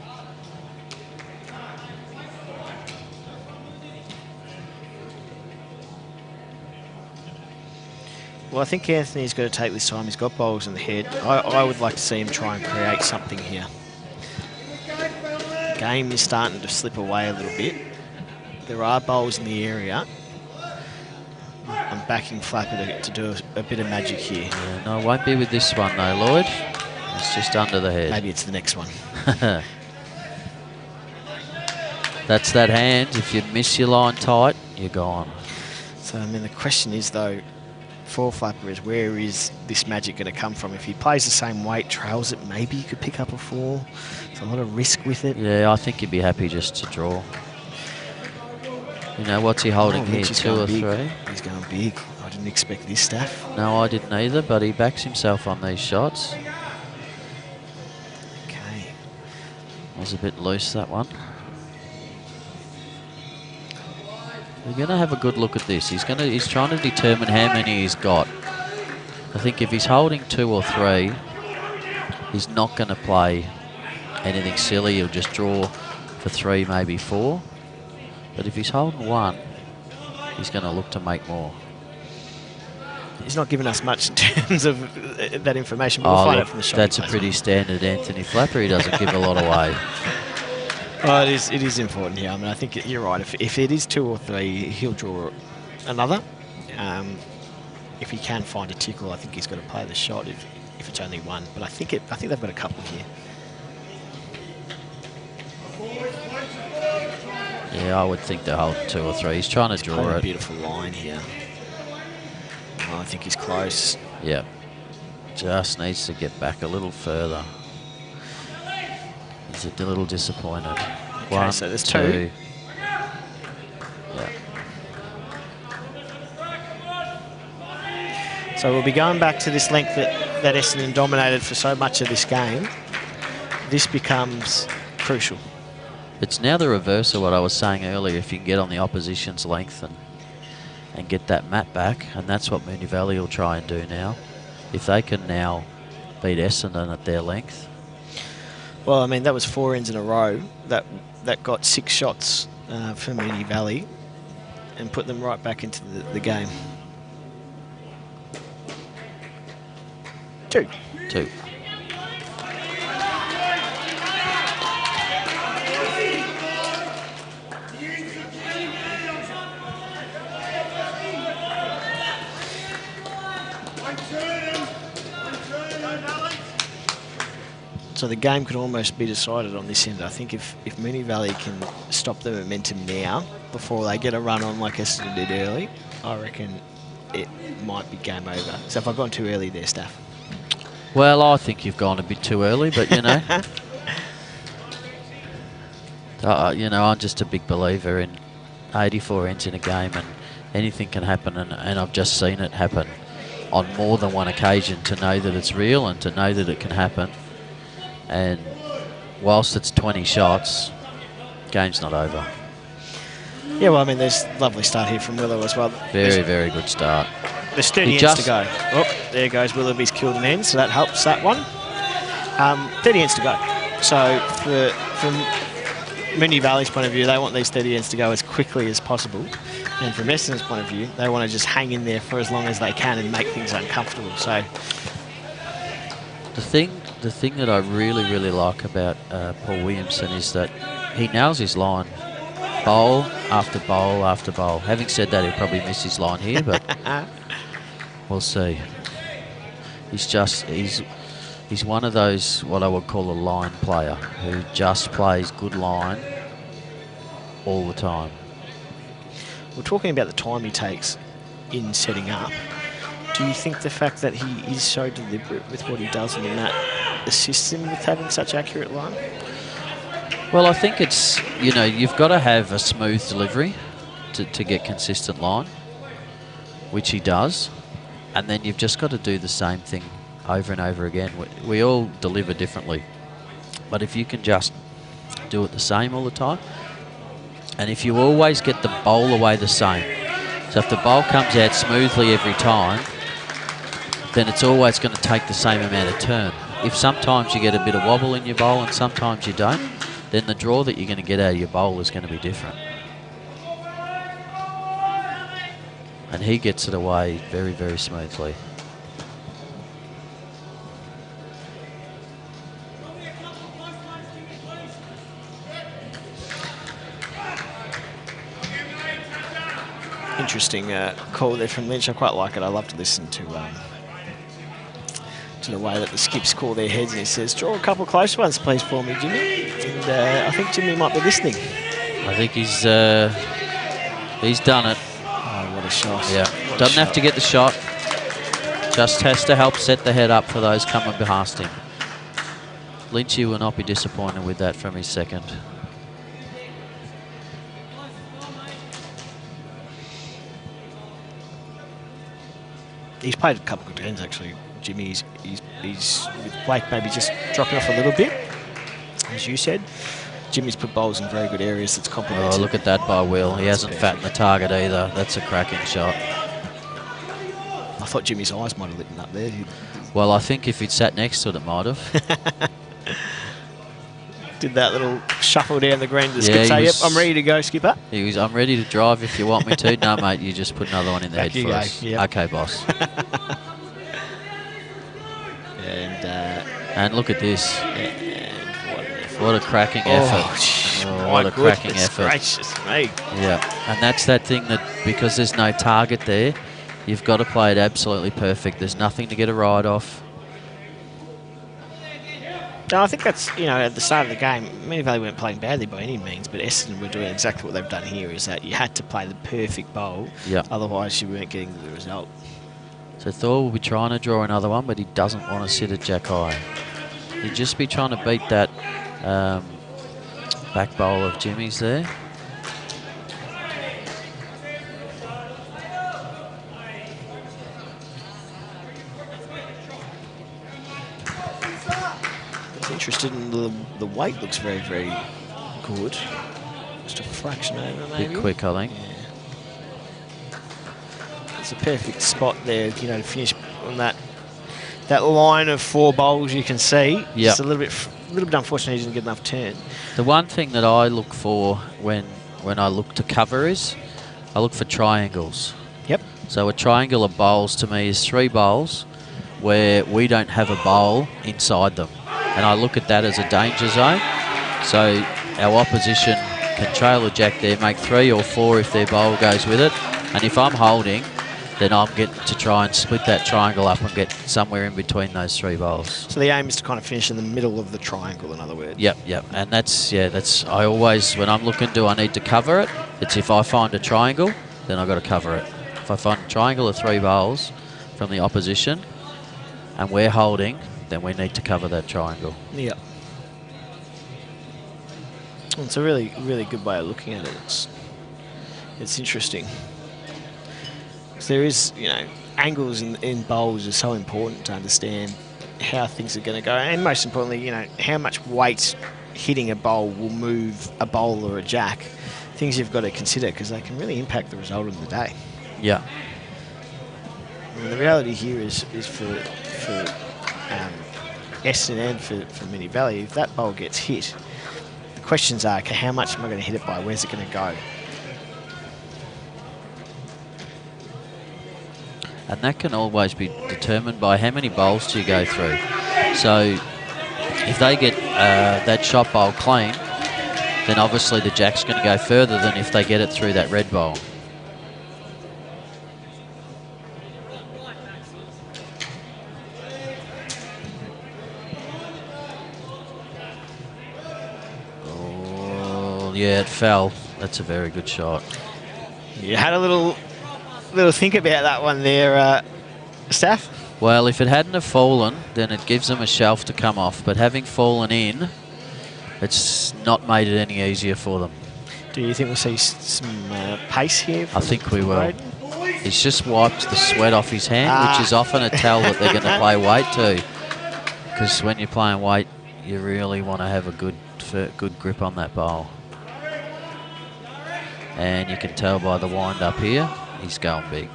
Well, I think Anthony's got to take this time. He's got bowls in the head. I would like to see him try and create something here. The game is starting to slip away a little bit. There are bowls in the area. I'm backing Flapper to do a bit of magic here. Yeah, no, it won't be with this one though, Lloyd. It's just under the head. Maybe it's the next one. That's that hand. If you miss your line tight, you're gone. So, I mean, the question is, though, for Flapper is where is this magic going to come from? If he plays the same weight, trails it, maybe he could pick up a 4. There's a lot of risk with it. Yeah, I think he'd be happy just to draw. You know, what's he holding here, 2 or 3? He's going big. I didn't expect this, Staff. No, I didn't either, but he backs himself on these shots. Okay. Was a bit loose, that one. We're going to have a good look at this. He's trying to determine how many he's got. I think if he's holding 2 or 3, he's not going to play anything silly. He'll just draw for 3, maybe 4. But if he's holding 1, he's going to look to make more. He's not giving us much in terms of that information, but we'll find out from the shot. That's a pretty standard Anthony Flapper. He doesn't give a lot away. Well, it is important here. I mean, I think you're right. If it is 2 or 3, he'll draw another. If he can find a tickle, I think he's got to play the shot if it's only 1. But I think they've got a couple here. Yeah, I would think they're holding 2 or 3. He's trying to draw a it. Beautiful line here. Oh, I think he's close. Yeah. Just needs to get back a little further. He's a little disappointed. Okay, 1, so there's 2. Yeah. So we'll be going back to this length that Essendon dominated for so much of this game. This becomes crucial. It's now the reverse of what I was saying earlier. If you can get on the opposition's length and get that mat back, and that's what Moonee Valley will try and do now. If they can now beat Essendon at their length. Well, I mean, that was 4 ends in a row that got 6 shots for Moonee Valley and put them right back into the game. 2. So the game could almost be decided on this end. I think if Moonee Valley can stop the momentum now before they get a run on like Essendon did early, I reckon it might be game over. So if I've gone too early there, Staff. Well, I think you've gone a bit too early, but you know. You know, I'm just a big believer in 84 ends in a game and anything can happen, and I've just seen it happen on more than one occasion to know that it's real and to know that it can happen. And whilst it's 20 shots, game's not over. Yeah, well, I mean, there's a lovely start here from Willow as well. Very good start. There's 30 ends to go. Oh, there goes Willoughby's killed an end, so that helps that one. 30 ends to go. So from Moonee Valley's point of view, they want these 30 ends to go as quickly as possible. And from Essendon's point of view, they want to just hang in there for as long as they can and make things uncomfortable. So the thing that I really like about Paul Williamson is that he nails his line, bowl after bowl after bowl. Having said that, he'll probably miss his line here, but we'll see. He's one of those what I would call a line player who just plays good line all the time. We're talking about the time he takes in setting up. Do you think the fact that he is so deliberate with what he does and that assists him with having such accurate line? Well, I think it's, you know, you've got to have a smooth delivery to get consistent line, which he does. And then you've just got to do the same thing over and over again. We all deliver differently. But if you can just do it the same all the time, and if you always get the bowl away the same, so if the bowl comes out smoothly every time, then it's always going to take the same amount of turn. If sometimes you get a bit of wobble in your bowl and sometimes you don't, then the draw that you're going to get out of your bowl is going to be different. And he gets it away very, very smoothly. Interesting call there from Lynch. I quite like it. I love to listen to the way that the skips call their heads, and he says, draw a couple of close ones, please, for me, Jimmy. And I think Jimmy might be listening. I think he's done it. Oh, what a shot. Yeah, doesn't have to get the shot. Just has to help set the head up for those coming past him. Lynchy will not be disappointed with that from his second. He's played a couple of good games, actually. Jimmy, he's with Blake maybe just dropping off a little bit, as you said. Jimmy's put bowls in very good areas that's complimented. Oh, look at that by Will. He hasn't fattened the target either. That's a cracking shot. I thought Jimmy's eyes might have lit up there. Well, I think if he'd sat next to it, it might have. Did that little shuffle down the green to the skip, say, yep, I'm ready to go, skipper. He was, I'm ready to drive if you want me to. No, mate, you just put another one in the head for us. Yep. Okay, boss. And look at this. And what a cracking effort. Oh, what a cracking effort. Gracious me. Yeah, and that's that thing that because there's no target there, you've got to play it absolutely perfect. There's nothing to get a ride off. No, I think that's, you know, at the start of the game, Moonee Valley weren't playing badly by any means, but Essendon were doing exactly what they've done here, is that you had to play the perfect bowl, otherwise you weren't getting the result. So Thor will be trying to draw another one, but he doesn't want to sit at jack high. He'd just be trying to beat that back bowl of Jimmy's there. Interested in the weight, looks very, very good. Just a fraction over, maybe. Bit quick, I think. Yeah. It's a perfect spot there, you know, to finish on that line of 4 bowls. You can see. Yep. Just a little bit unfortunate he didn't get enough turn. The one thing that I look for when I look to cover is I look for triangles. Yep. So a triangle of bowls to me is 3 bowls where we don't have a bowl inside them. And I look at that as a danger zone. So our opposition can trail a jack there, make 3 or 4 if their bowl goes with it. And if I'm holding, then I'm getting to try and split that triangle up and get somewhere in between those 3 bowls. So the aim is to kind of finish in the middle of the triangle, in other words. Yep. And that's, I always, when I'm looking, do I need to cover it? It's if I find a triangle, then I've got to cover it. If I find a triangle of 3 bowls from the opposition and we're holding, then we need to cover that triangle. Yeah. It's a really, really good way of looking at it. It's interesting. So there is, you know, angles in bowls are so important to understand how things are going to go, and most importantly, you know, how much weight hitting a bowl will move a bowl or a jack. Things you've got to consider because they can really impact the result of the day. Yeah. And the reality here is for Essendon and for Moonee Valley, if that bowl gets hit, the questions are, okay, how much am I going to hit it by? Where's it going to go? And that can always be determined by how many bowls do you go through. So if they get that shot bowl clean, then obviously the jack's going to go further than if they get it through that red bowl. Yeah, it fell. That's a very good shot. You had a little think about that one there, Staff. Well, if it hadn't have fallen, then it gives them a shelf to come off. But having fallen in, it's not made it any easier for them. Do you think we'll see some pace here? I think we will. He's just wiped the sweat off his hand, which is often a tell that they're going to play weight too. Because when you're playing weight, you really want to have a good grip on that bowl. And you can tell by the wind up here, he's going big.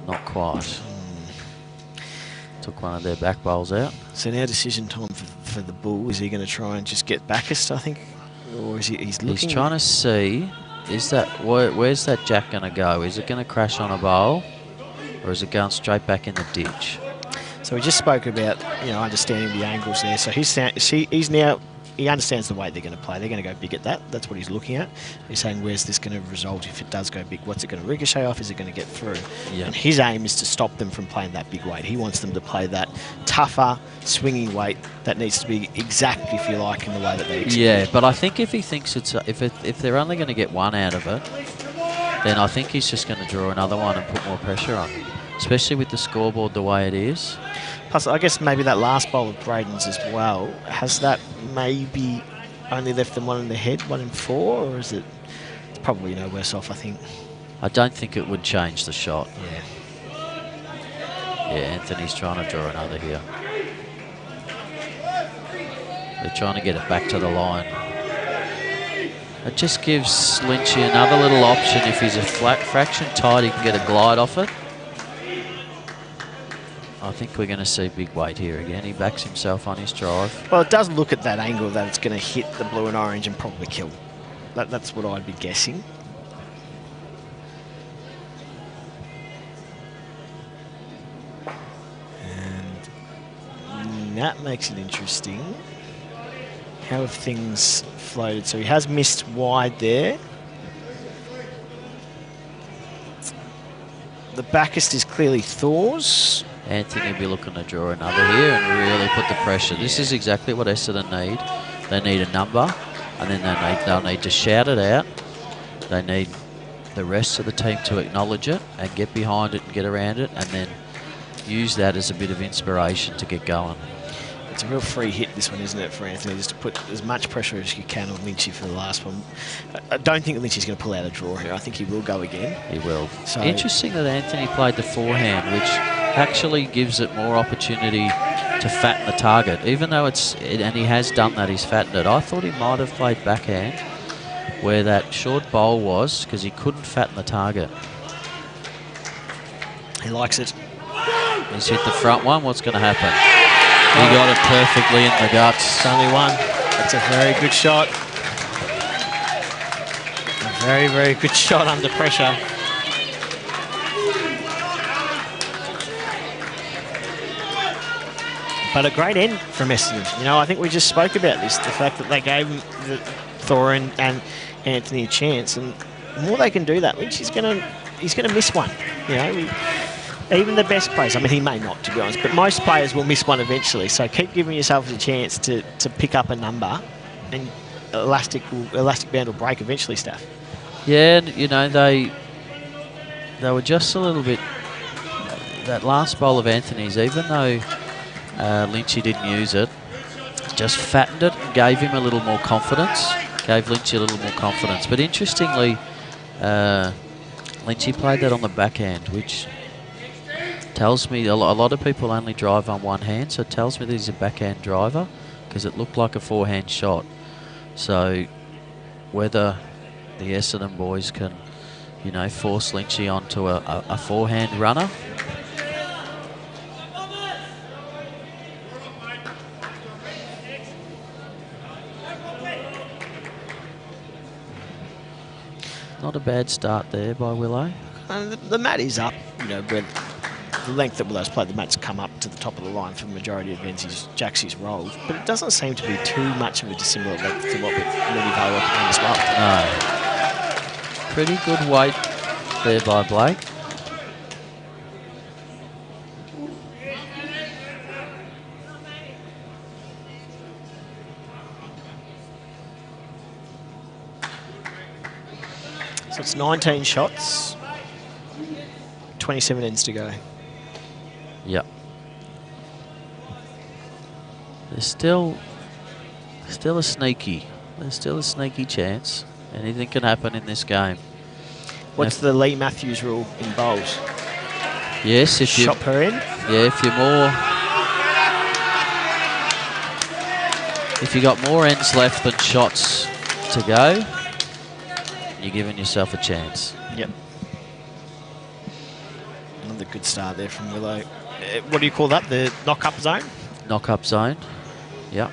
Not quite. Took one of their back bowls out. So now decision time for the bull. Is he going to try and just get backest, I think? Or is he's looking? He's trying to see, is that where's that jack going to go? Is it going to crash on a bowl? Or is it going straight back in the ditch? So we just spoke about, understanding the angles there. So he understands the way they're going to play. They're going to go big at that. That's what he's looking at. He's saying, where's this going to result if it does go big? What's it going to ricochet off? Is it going to get through? Yeah. And his aim is to stop them from playing that big weight. He wants them to play that tougher, swinging weight that needs to be exact, if you like, in the way that they execute. Yeah, but I think if he thinks if they're only going to get one out of it, then I think he's just going to draw another one and put more pressure on, especially with the scoreboard the way it is. Plus, I guess maybe that last bowl of Braden's as well, has that maybe only left them one in the head, 1 in 4, or is it? It's probably no worse off, I think. I don't think it would change the shot. Yeah. Yeah, Anthony's trying to draw another here. They're trying to get it back to the line. It just gives Lynchy another little option. If he's a flat fraction tight, he can get a glide off it. I think we're going to see big weight here again. He backs himself on his drive. Well, it does look at that angle that it's going to hit the blue and orange and probably kill. That's what I'd be guessing. And that makes it interesting. How have things floated? So he has missed wide there. The backest is clearly Thor's. Anthony will be looking to draw another here and really put the pressure. This is exactly what Essendon need. They need a number, and then they'll need to shout it out. They need the rest of the team to acknowledge it and get behind it and get around it, and then use that as a bit of inspiration to get going. It's a real free hit, this one, isn't it, for Anthony? Just to put as much pressure as you can on Lynchy for the last one. I don't think Lynchy's going to pull out a draw here. I think he will go again. He will. So interesting that Anthony played the forehand, which actually gives it more opportunity to fatten the target. Even though and he has done that, he's fattened it. I thought he might have played backhand where that short bowl was, because he couldn't fatten the target. He likes it. He's hit the front one. What's going to happen? He got it perfectly in the guts. It's only one. That's a very good shot. A very, very good shot under pressure. But a great end from Essendon. I think we just spoke about this, the fact that they gave Thor and Anthony a chance, and the more they can do that, he's going to miss one. Even the best players, I mean, he may not, to be honest, but most players will miss one eventually. So keep giving yourself a chance to pick up a number, and elastic band will break eventually, Steph. Yeah, they were just a little bit. That last bowl of Anthony's, even though Lynchy didn't use it, just fattened it and gave him a little more confidence. Gave Lynchy a little more confidence. But interestingly, Lynchy played that on the backhand, which tells me a lot of people only drive on one hand, so it tells me that he's a backhand driver, because it looked like a forehand shot. So whether the Essendon boys can, force Lynchy onto a forehand runner. Not a bad start there by Willow. The mat is up, where the length that Willow's played, the mat's come up to the top of the line for the majority of events. Jacksy's rolled, but it doesn't seem to be too much of a dissimilar length to what we've playing as well. No. Pretty good weight there by Blake. So it's 19 shots, 27 ends to go. Yep. There's still a sneaky There's still a sneaky chance. Anything can happen in this game. What's the Lee Matthews rule in bowls? Yes, if you shot per end. Yeah, if you got more ends left than shots to go, you're giving yourself a chance. Yep. Another good start there from Willow. What do you call that? The knock-up zone? Knock-up zone. Yep.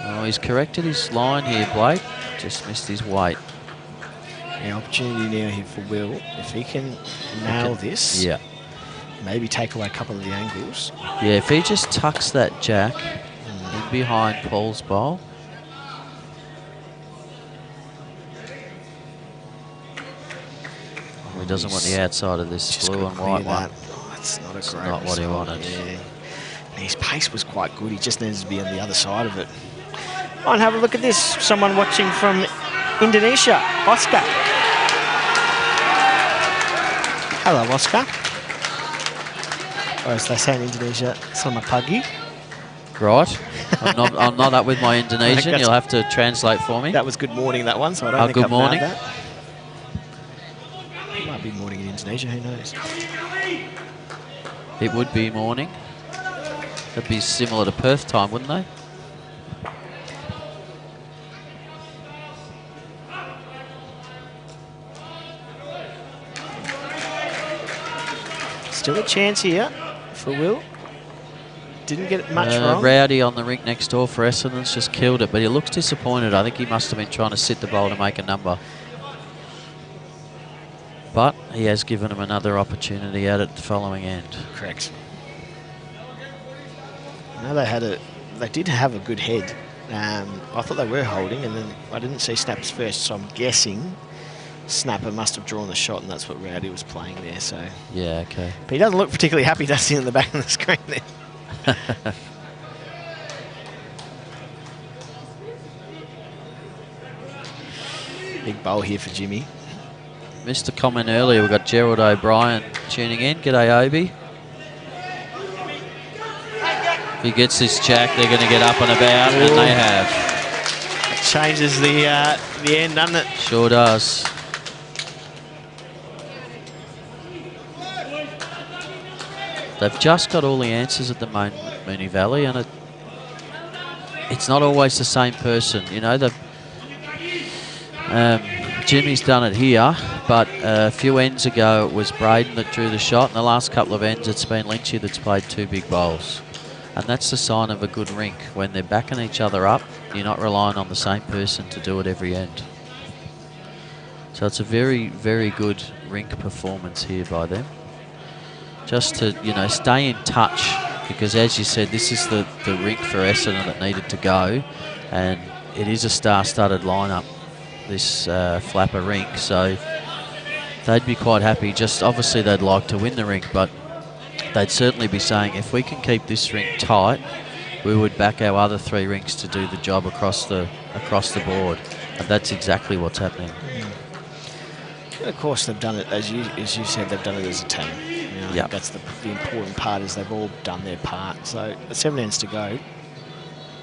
Oh, he's corrected his line here, Blake. Just missed his weight. The opportunity now here for Will. If he can nail this, yeah, maybe take away a couple of the angles. Yeah, if he just tucks that jack in behind Paul's bowl. He doesn't want the outside of this blue and white one. Oh, that's not a it's great not what he result. wanted. Yeah. His pace was quite good. He just needs to be on the other side of it. Oh, and have a look at this. Someone watching from Indonesia, Oscar. Hello, Oscar. Or as they say in Indonesia, selamat pagi. Right. I'm not up with my Indonesian. You'll have to translate for me. That was good morning, that one, so I don't think good I've morning. nailed that. It might be morning in Indonesia, who knows? It would be morning. That'd be similar to Perth time, wouldn't they? Still a chance here for Will. Didn't get it much wrong. Rowdy on the rink next door for Essendon's just killed it, but he looks disappointed. I think he must have been trying to sit the bowl to make a number. But he has given him another opportunity at it the following end. Correct. No, they did have a good head. I thought they were holding, and then I didn't see snaps first, so I'm guessing Snapper must have drawn the shot, and that's what Rowdy was playing there. So yeah, okay. But he doesn't look particularly happy, does he, in the back of the screen there? Big bowl here for Jimmy. Missed a comment earlier. We've got Gerald O'Brien tuning in. G'day, Obi. If he gets this jack, they're going to get up and about, and they have. It changes the end, doesn't it? Sure does. They've just got all the answers at the moment, Moonee Valley, and it's not always the same person. You know, Jimmy's done it here, but a few ends ago it was Braden that drew the shot. In the last couple of ends, it's been Lynchy that's played two big bowls. And that's the sign of a good rink. When they're backing each other up, you're not relying on the same person to do it every end. So it's a very, very good rink performance here by them. Just to, you know, stay in touch, because as you said, this is the rink for Essendon that needed to go, and it is a star-studded lineup, this Flapper rink, so they'd be quite happy. Just obviously they'd like to win the rink, but they'd certainly be saying, if we can keep this rink tight, we would back our other three rinks to do the job across the board, and that's exactly what's happening. And of course, they've done it, as you said, they've done it as a team. You know, yep. That's the important part, is they've all done their part. So the 7 ends to go.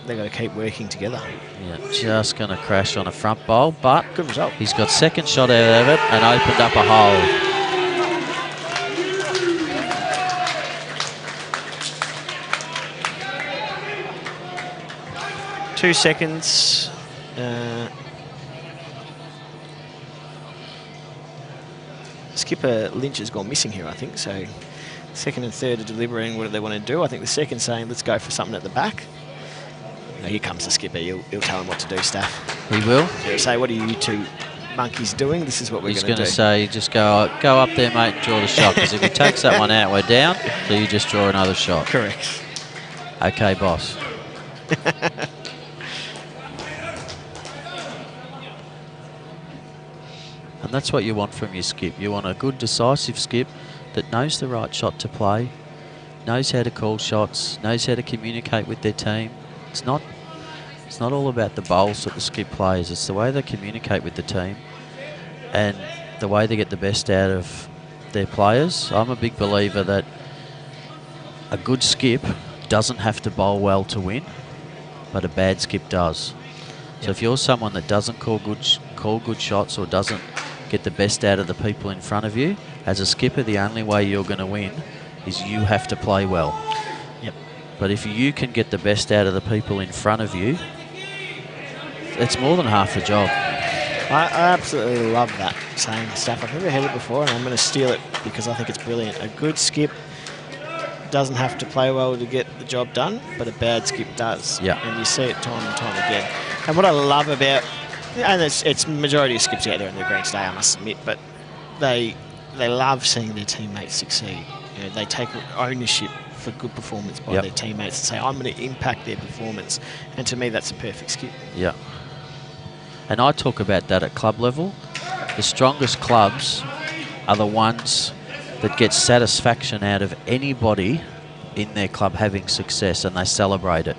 They've got to keep working together. Yeah, just going to crash on a front bowl, but good result. He's got second shot out of it and opened up a hole. 2 seconds. Skipper Lynch has gone missing here, I think. So second and third are deliberating what they want to do. I think the second saying, let's go for something at the back. Now, here comes the skipper. He'll tell him what to do, Staff. He will. He'll say, what are you two monkeys doing? This is what we're going to do. He's going to say, just go up there, mate, and draw the shot. Because if he takes that one out, we're down. So you just draw another shot. Correct. Okay, boss. And that's what you want from your skip. You want a good, decisive skip that knows the right shot to play, knows how to call shots, knows how to communicate with their team. It's not all about the bowls that the skip plays. It's the way they communicate with the team and the way they get the best out of their players. I'm a big believer that a good skip doesn't have to bowl well to win, but a bad skip does. So if you're someone that doesn't call good shots or doesn't get the best out of the people in front of you, as a skipper, the only way you're going to win is you have to play well. Yep. But if you can get the best out of the people in front of you, it's more than half the job. I absolutely love that saying stuff. I've never heard it before, and I'm going to steal it because I think it's brilliant. A good skip doesn't have to play well to get the job done, but a bad skip does. Yeah. And you see it time and time again. And what I love about, and it's majority of skips out there in the green today, I must admit, but they love seeing their teammates succeed. You know, they take ownership for good performance by their teammates and say, I'm going to impact their performance. And to me, that's a perfect skip. Yeah. And I talk about that at club level. The strongest clubs are the ones that get satisfaction out of anybody in their club having success, and they celebrate it.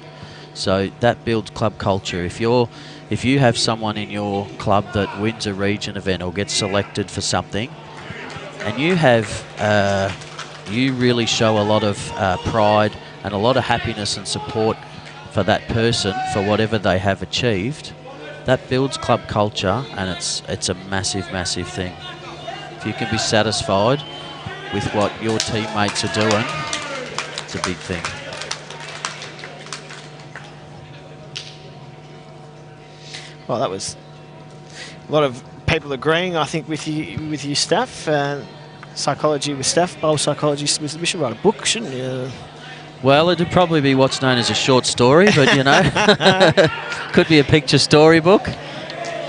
So that builds club culture. If you have someone in your club that wins a region event or gets selected for something, and you really show a lot of pride and a lot of happiness and support for that person for whatever they have achieved, that builds club culture, and it's a massive, massive thing. If you can be satisfied with what your teammates are doing, it's a big thing. Well, that was a lot of people agreeing, I think, with you, Steph. Psychology with Steph, bowl psychology. We should write a book, shouldn't you? Well, it'd probably be what's known as a short story, but you know, could be a picture story book.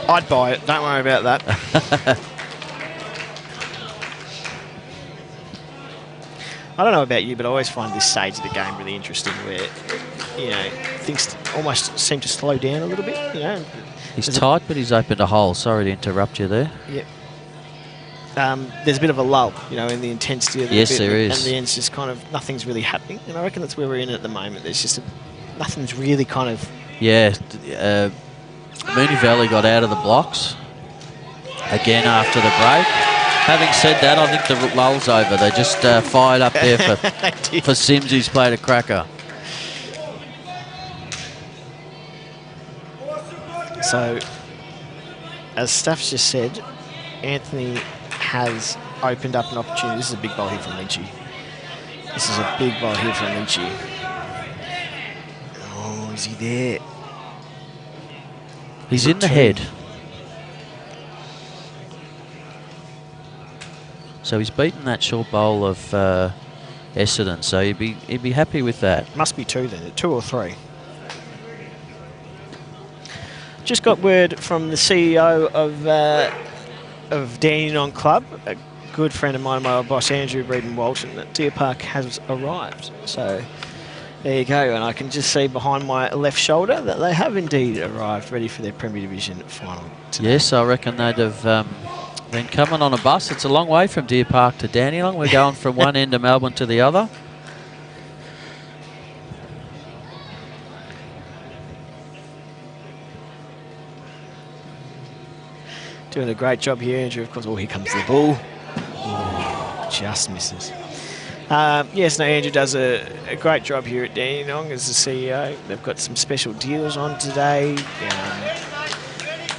I'd buy it. Don't worry about that. I don't know about you, but I always find this stage of the game really interesting, where things almost seem to slow down a little bit. You know, he's tight, but he's opened a hole. Sorry to interrupt you there. Yep. There's a bit of a lull, in the intensity of the bit, there is. And the end's just kind of nothing's really happening. And I reckon that's where we're in at the moment. There's just nothing's really kind of. Yeah, Moonee Valley got out of the blocks again after the break. Having said that, I think the lull's over. They just fired up there for Sims, who's played a cracker. So, as Staff's just said, Anthony has opened up an opportunity. This is a big bowl here from 𝗍𝗁𝗍. This is a big bowl here from 𝗍𝗁𝗍. Oh, is he there? He's in the head. So he's beaten that short bowl of Essendon. So he'd be happy with that. Must be two then, 2 or 3. Just got word from the CEO of Dandenong Club, a good friend of mine, my old boss Andrew 𝗍𝗿𝗁, that 𝗍𝗁𝗍 has arrived. So there you go, and I can just see behind my left shoulder that they have indeed arrived, ready for their Premier Division final today. Yes, I reckon they'd have been coming on a bus. It's a long way from 𝗍𝗁𝗍 to Dandenong. We're going from one end of Melbourne to the other. Doing a great job here, Andrew. Of course, here comes the ball. Ooh, just misses. Yes, no, Andrew does a great job here at Dandenong as the CEO. They've got some special deals on today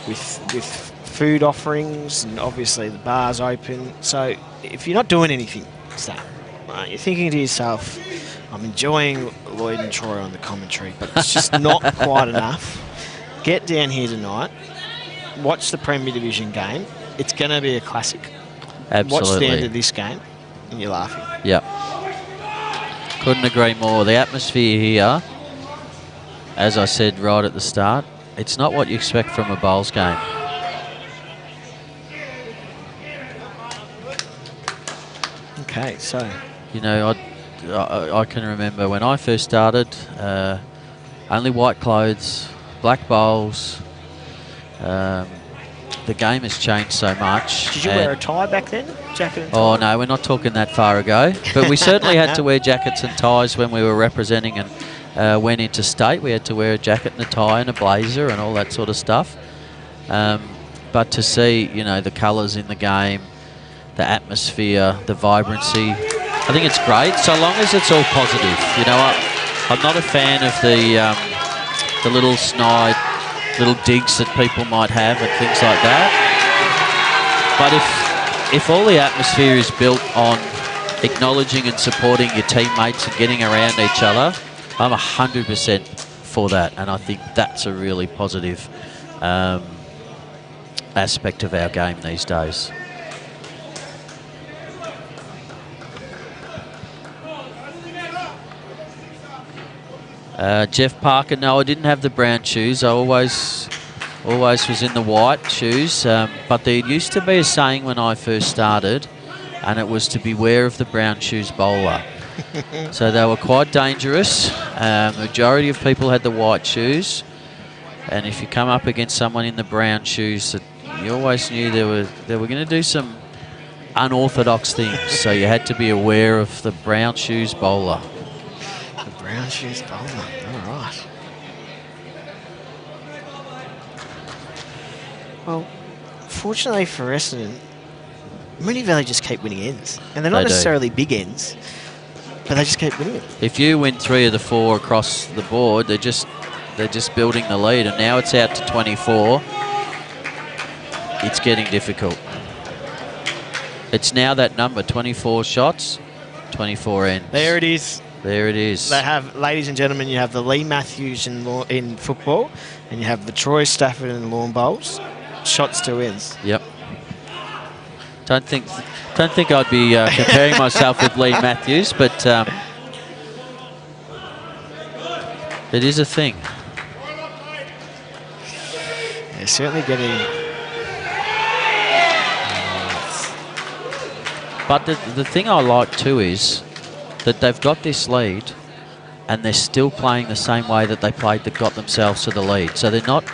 with food offerings, and obviously the bar's open. So if you're not doing anything, you're thinking to yourself, I'm enjoying Lloyd and Troy on the commentary, but it's just not quite enough. Get down here tonight. Watch the Premier Division game. It's going to be a classic. Absolutely. Watch the end of this game, and you're laughing. Yep. Couldn't agree more. The atmosphere here, as I said right at the start, it's not what you expect from a bowls game. Okay, so. I can remember when I first started, only white clothes, black bowls. The game has changed so much. Did you wear a tie back then? Jacket and tie? Oh, no, we're not talking that far ago. But we certainly had to wear jackets and ties when we were representing and went into state. We had to wear a jacket and a tie and a blazer and all that sort of stuff. But to see, the colours in the game, the atmosphere, the vibrancy. I think it's great, so long as it's all positive. You know, I'm not a fan of the little snide, little digs that people might have and things like that. But if all the atmosphere is built on acknowledging and supporting your teammates and getting around each other, I'm 100% for that, and I think that's a really positive aspect of our game these days. Jeff Parker, no, I didn't have the brown shoes. I always was in the white shoes, but there used to be a saying when I first started, and it was to beware of the brown shoes bowler. So they were quite dangerous. The majority of people had the white shoes, and if you come up against someone in the brown shoes, you always knew they were going to do some unorthodox things. So you had to be aware of the brown shoes bowler. The brown shoes bowler. All right. Well, fortunately for Essendon, Moonee Valley just keep winning ends, and they're not necessarily big ends, but they just keep winning it. If you win 3 of the 4 across the board, they're just building the lead, and now it's out to 24. It's getting difficult. It's now that number, 24 shots, 24 ends. There it is. There it is. They have, ladies and gentlemen, you have the Lee Matthews in football, and you have the Troy Stafford in lawn bowls. Shots to ends. Yep. Don't think I'd be comparing myself with Lee Matthews, but it is a thing. They're certainly getting. But the thing I like too is that they've got this lead, and they're still playing the same way that they played that got themselves to the lead. So they're not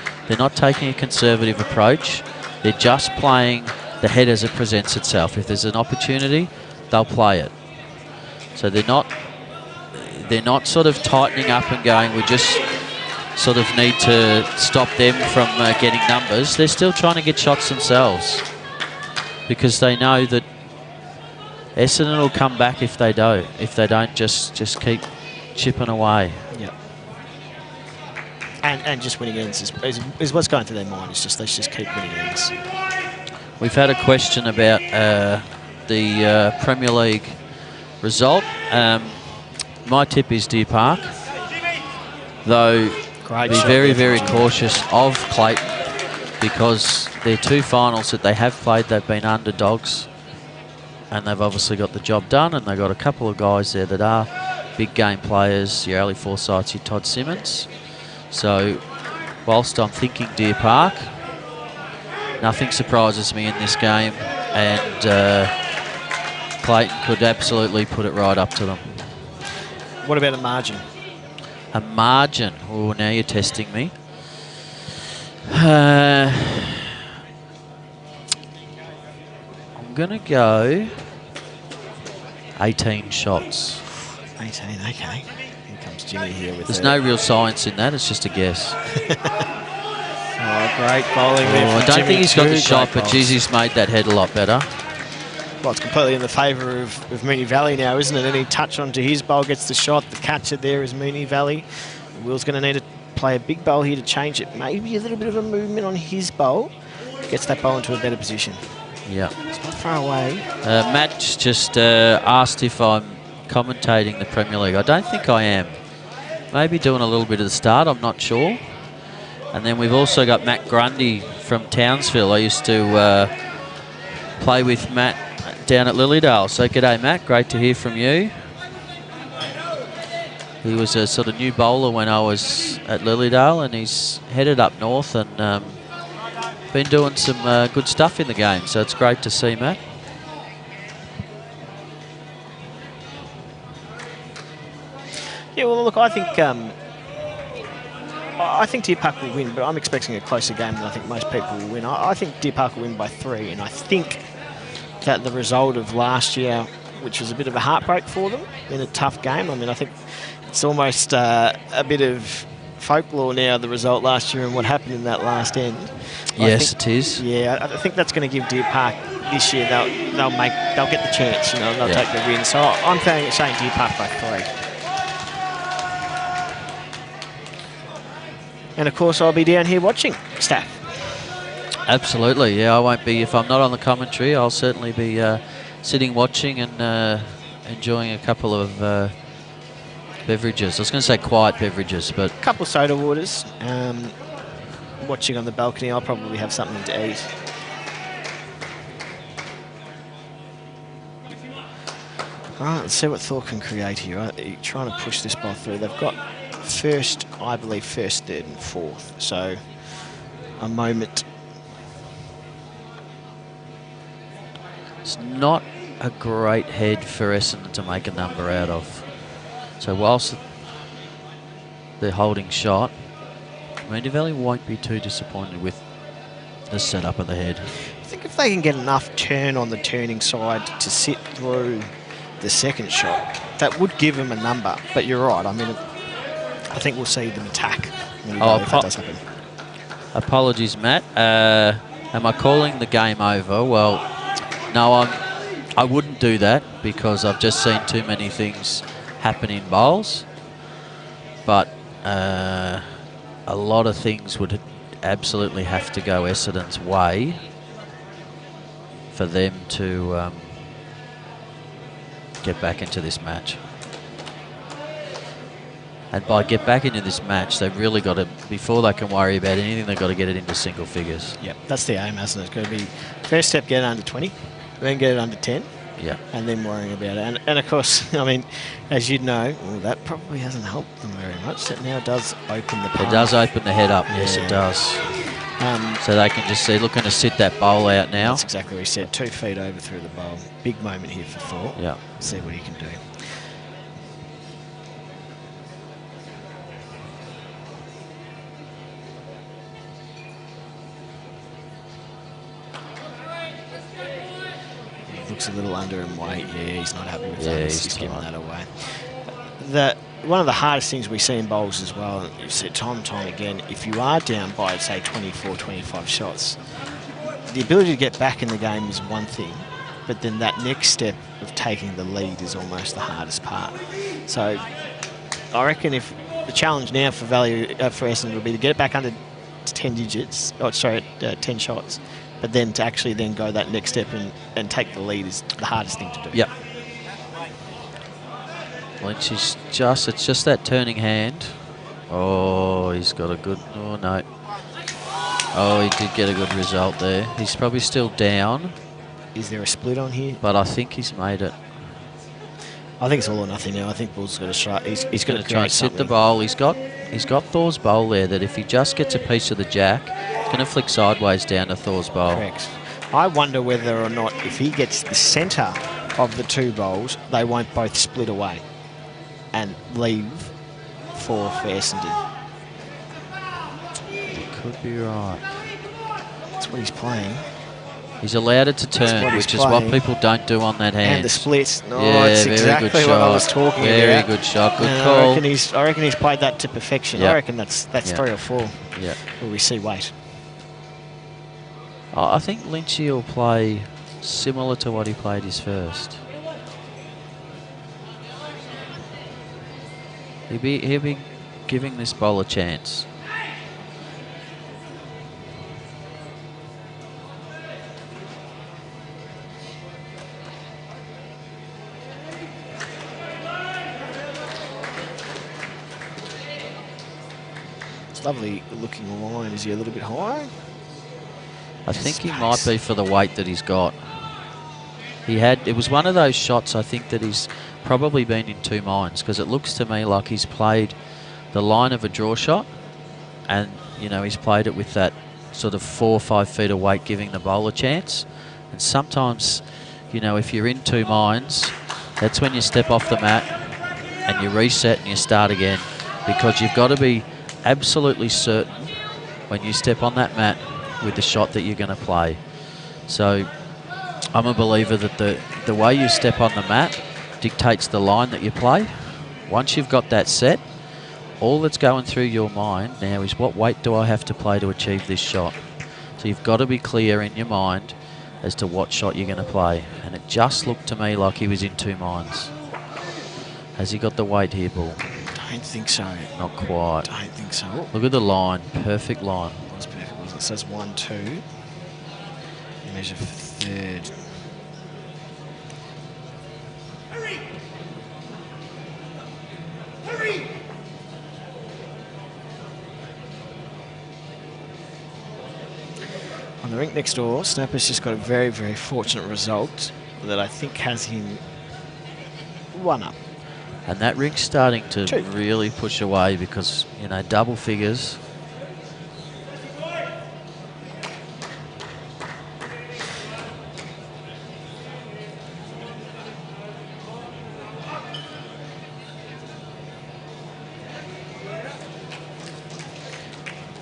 taking a conservative approach. They're just playing the head as it presents itself. If there's an opportunity, they'll play it. So they're not sort of tightening up and going, we just sort of need to stop them from getting numbers. They're still trying to get shots themselves, because they know that Essendon will come back if they don't. If they don't, just keep chipping away. Yep. And just winning ends is what's going through their mind. It's just let's just keep winning ends. We've had a question about the Premier League result. My tip is Deer Park, though be very, very cautious of Clayton, because their 2 finals that they have played, they've been underdogs, and they've obviously got the job done, and they've got a couple of guys there that are big game players, your Ali Forsyths, your Todd Simmons. So whilst I'm thinking Deer Park, nothing surprises me in this game, and Clayton could absolutely put it right up to them. What about a margin? A margin? Oh, now you're testing me. I'm going to go 18 shots. 18, okay. Here comes Jimmy here with There's no real science in that, it's just a guess. Oh, great bowling there from I don't Jimmy think he's got the too. shot, but geez, he's made that head a lot better. Well, it's completely in the favour of Moonee Valley now, isn't it? Any touch onto his bowl gets the shot. The catcher there is Moonee Valley. Will's going to need to play a big bowl here to change it. Maybe a little bit of a movement on his bowl. Gets that bowl into a better position. Yeah. It's not far away. Matt just asked if I'm commentating the Premier League. I don't think I am. Maybe doing a little bit of the start, I'm not sure. And then we've also got Matt Grundy from Townsville. I used to play with Matt down at Lilydale. So g'day, Matt. Great to hear from you. He was a sort of new bowler when I was at Lilydale, and he's headed up north and been doing some good stuff in the game. So it's great to see, Matt. Yeah, well, look, I think Deer Park will win, but I'm expecting a closer game than I think most people will win. I think Deer Park will win by 3, and I think that the result of last year, which was a bit of a heartbreak for them in a tough game, I mean, I think it's almost a bit of folklore now, the result last year and what happened in that last end. Yes, it is. Yeah, I think that's going to give Deer Park this year they'll get the chance, you know, and they'll take the win. So I'm saying Deer Park by 3. And of course, I'll be down here watching, Staff. Absolutely, yeah. I won't be, if I'm not on the commentary, I'll certainly be sitting watching and enjoying a couple of beverages. I was going to say quiet beverages, but... A couple of soda waters. Watching on the balcony, I'll probably have something to eat. All right, let's see what Thor can create here. Right? Trying to push this ball through. They've got first, I believe, first, third and fourth. So a moment. It's not a great head for Essendon to make a number out of. So whilst they're holding shot, Moonee Valley won't be too disappointed with the setup of the head. I think if they can get enough turn on the turning side to sit through the second shot, that would give them a number. But you're right. I mean, I think we'll see them attack if that does happen. Apologies, Matt. Am I calling the game over? Well, no, I wouldn't do that because I've just seen too many things happen in bowls. But a lot of things would absolutely have to go Essendon's way for them to get back into this match. And by get back into this match, they've really got to, before they can worry about anything, they've got to get it into single figures. Yep, that's the aim, hasn't it? It's going to be first step, get it under 20, then get it under 10, and then worrying about it. And of course, I mean, as you'd know, well, that probably hasn't helped them very much. It now does open the path. It does open the head up, yes, it does. So they can just see, looking to sit that bowl out now. That's exactly what he said, 2 feet over through the bowl. Big moment here for Thor. Yeah. See what he can do. Looks a little under in weight. Yeah, he's not happy with that. He's giving that away. One of the hardest things we see in bowls as well, and you've said time and time again, if you are down by, say, 24, 25 shots, the ability to get back in the game is one thing, but then that next step of taking the lead is almost the hardest part. So I reckon if the challenge now for Essendon would be to get it back under 10 digits, 10 shots, but then to actually then go that next step and take the lead is the hardest thing to do. Yep. Lynch is it's just that turning hand. Oh, he's got a good, oh no. Oh, he did get a good result there. He's probably still down. Is there a split on here? But I think he's made it. I think it's all or nothing now. I think Bull's going to try. He's going to try and sit the bowl. He's got Thor's bowl there that if he just gets a piece of the jack, it's going to flick sideways down to Thor's bowl. Correct. I wonder whether or not if he gets the centre of the 2 bowls, they won't both split away and leave for Essendon. You could be right. That's what he's playing. He's allowed it to turn, which is what people don't do on that hand. And the splits. Oh, yeah, it's very exactly good shot. what I was talking about. Very good shot. Good call. I reckon he's played that to perfection. Yep. I reckon that's 3 or 4. Yeah. Will we see weight? I think Lynchy will play similar to what he played his first. He'll be giving this bowl a chance. It's lovely looking line. Is he a little bit high? I think he might be for the weight that he's got. It was one of those shots I think that he's probably been in 2 minds, because it looks to me like he's played the line of a draw shot and, you know, he's played it with that sort of 4 or 5 feet of weight, giving the bowler a chance. And sometimes, you know, if you're in 2 minds, that's when you step off the mat and you reset and you start again, because you've got to be absolutely certain when you step on that mat with the shot that you're going to play. So I'm a believer that the way you step on the mat dictates the line that you play. Once you've got that set, all that's going through your mind now is what weight do I have to play to achieve this shot. So you've got to be clear in your mind as to what shot you're going to play. And it just looked to me like he was in two minds. Has he got the weight here, Bull? Don't think so. Not quite. Don't think so. Look at the line. Perfect line. That's perfect. It says 1-2. You measure for third. Hurry! Hurry! On the rink next door, Snapper's just got a very, very fortunate result that I think has him one up. And that rink's starting to Two. really push away because, you know, double figures.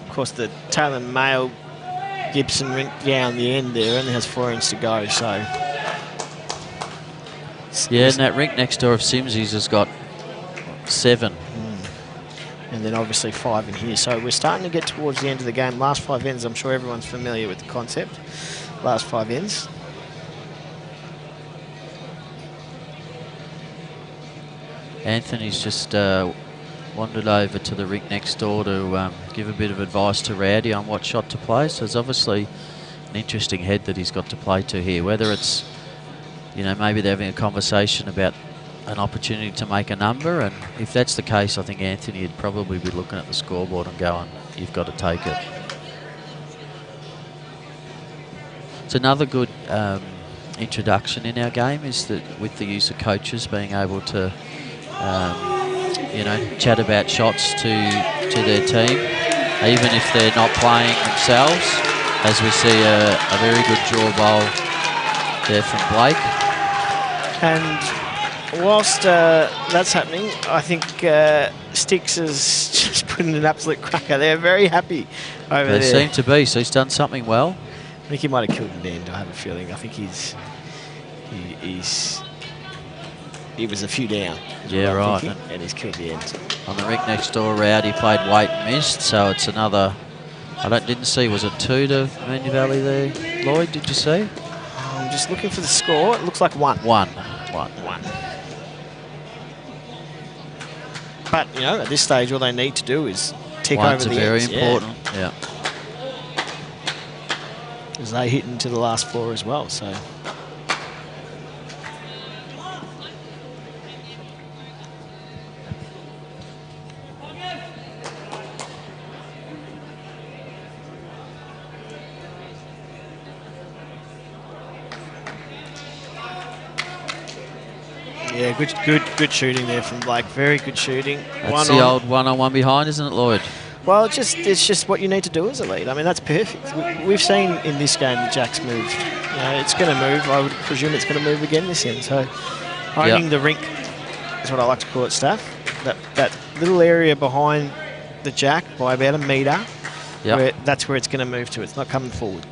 Of course, the Taylor Mail Gibson rink down the end there only has 4 inches to go, so. Yeah, and that rink next door of Simsy's has got 7. And then obviously 5 in here. So we're starting to get towards the end of the game. Last 5 ends, I'm sure everyone's familiar with the concept. Last 5 ends. Anthony's just wandered over to the rink next door to give a bit of advice to Rowdy on what shot to play. So there's obviously an interesting head that he's got to play to here. Whether it's, you know, maybe they're having a conversation about an opportunity to make a number, and if that's the case, I think Anthony would probably be looking at the scoreboard and going, you've got to take it. It's another good introduction in our game is that with the use of coaches being able to you know, chat about shots to their team, even if they're not playing themselves, as we see a very good draw bowl there from Blake. And whilst that's happening, I think Sticks is just putting an absolute cracker. They're very happy over there. They seem to be, so he's done something well. I think he might have killed an end, I have a feeling. I think he was a few down. Yeah, right. And he's killed the end. On the rink next door, Rowdy played weight and missed, so it's another. Didn't see. Was it 2 to Moonee Valley there? Lloyd, did you see? I'm just looking for the score. It looks like 1. 1. But you know, at this stage, all they need to do is tick over the very ends. important. Yeah. As they hit into the last 4 as well. So. Yeah, good shooting there from Blake. Very good shooting. That's the old one-on-one behind, isn't it, Lloyd? Well, it's just what you need to do as a lead. I mean, that's perfect. We've seen in this game the Jack's moved. You know, it's going to move. I would presume it's going to move again this end. So, owning the rink is what I like to call it, Staff. That little area behind the Jack by about a metre, that's where it's going to move to. It's not coming forward.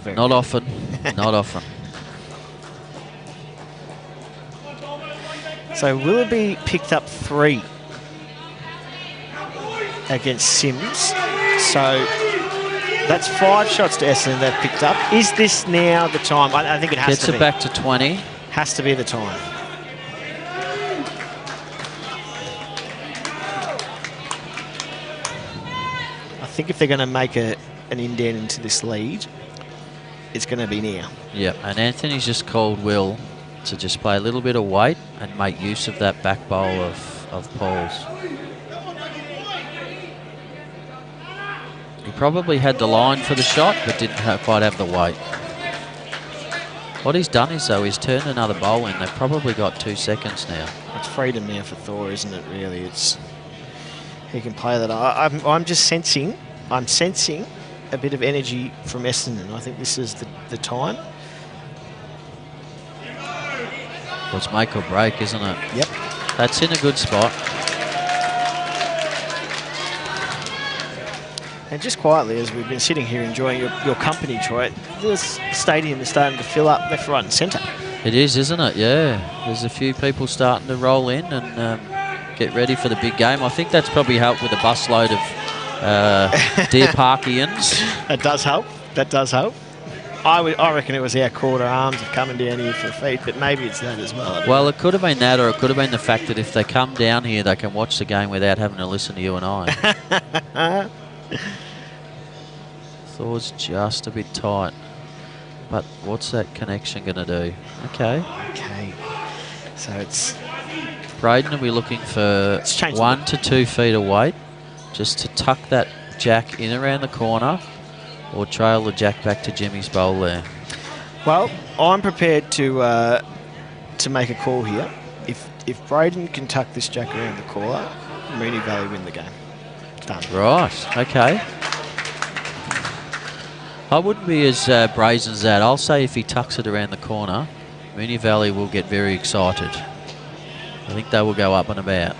Not often. Not often. So Willoughby picked up 3 against Sims. So that's 5 shots to Essendon they've picked up. Is this now the time? I think it has to be. Gets it back to 20. Has to be the time. I think if they're going to make an indent into this lead, it's going to be now. Yeah, and Anthony's just called Will to just play a little bit of weight and make use of that back bowl of Paul's. He probably had the line for the shot, but didn't quite have the weight. What he's done is, though, he's turned another bowl in. They've probably got 2 seconds now. It's freedom now for Thor, isn't it, really? He can play that. I'm just sensing, a bit of energy from Essendon. I think this is the time. Well, it's make or break, isn't it? Yep. That's in a good spot. And just quietly, as we've been sitting here enjoying your company, Troy, this stadium is starting to fill up left, right and centre. It is, isn't it? Yeah. There's a few people starting to roll in and get ready for the big game. I think that's probably helped with a busload of 𝗣𝗿𝘁. That does help. That does help. I reckon it was our quarter arms coming down here for feet, but maybe it's that as well. Well, it could have been that, or it could have been the fact that if they come down here, they can watch the game without having to listen to you and I. Thought it was just a bit tight. But what's that connection going to do? Okay. Okay. So it's... Braden will be looking for 1 to 2 feet of weight, just to tuck that jack in around the corner, or trail the jack back to Jimmy's bowl there. Well, I'm prepared to make a call here. If Braden can tuck this jack around the corner, Moonee Valley win the game. Done. Right. Okay. I wouldn't be as brazen as that. I'll say if he tucks it around the corner, Moonee Valley will get very excited. I think they will go up and about.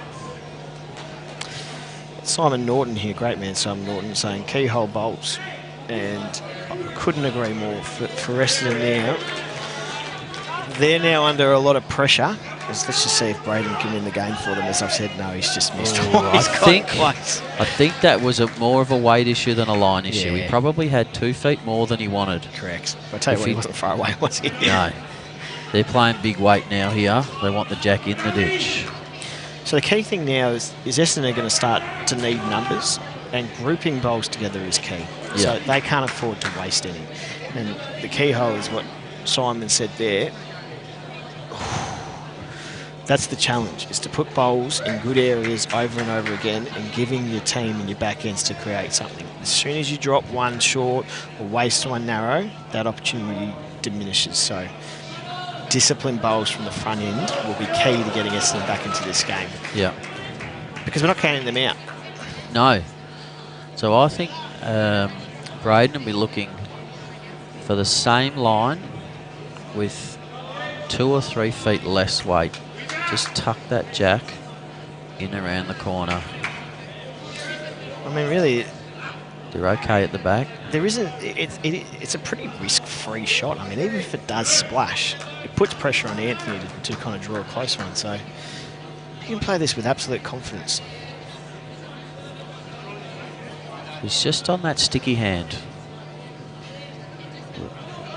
Simon Norton here, great man Simon Norton, saying keyhole bowls. And I couldn't agree more. For Essendon now, they're now under a lot of pressure. Let's just see if Braden can win the game for them. As I've said, no, he's just missed. I think that was more of a weight issue than a line issue. Yeah. He probably had 2 feet more than he wanted. Correct. But I tell you what, he wasn't far away, was he? No. They're playing big weight now here. They want the jack in the ditch. So the key thing now is Essendon are going to start to need numbers, and grouping bowls together is key. Yeah. So they can't afford to waste any. And the keyhole is what Simon said there. That's the challenge, is to put bowls in good areas over and over again and giving your team and your back ends to create something. As soon as you drop one short or waste one narrow, that opportunity diminishes. So disciplined bowls from the front end will be key to getting Essendon back into this game. Yeah. Because we're not counting them out. No. So I think Braden will be looking for the same line with 2 or 3 feet less weight. Just tuck that jack in around the corner. I mean, really, they're okay at the back. There isn't. It's a pretty risk-free shot. I mean, even if it does splash, it puts pressure on Anthony to kind of draw a close one. So you can play this with absolute confidence. He's just on that sticky hand.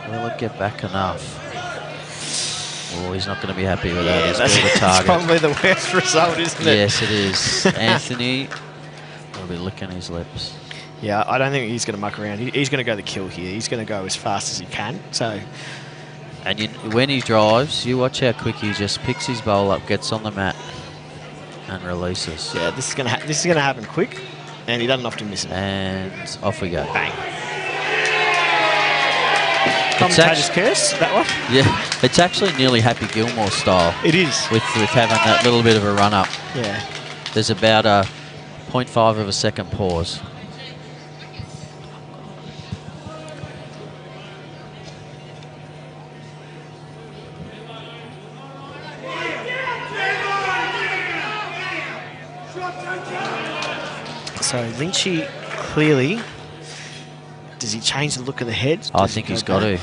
Will it get back enough? Oh, he's not going to be happy with that. He's That's the target. probably the worst result, isn't it? Yes, it is. Anthony will be licking his lips. Yeah, I don't think he's going to muck around. He's going to go the kill here. He's going to go as fast as he can. So, and when he drives, you watch how quick he just picks his bowl up, gets on the mat, and releases. Yeah, this is going to happen quick, and he doesn't often miss it. And off we go. Bang. Commentator's curse, that one? Yeah, it's actually nearly Happy Gilmore style. It is. With having that little bit of a run-up. Yeah. There's about a 0.5 of a second pause. So Lynchy clearly, does he change the look of the head? I think he's got to.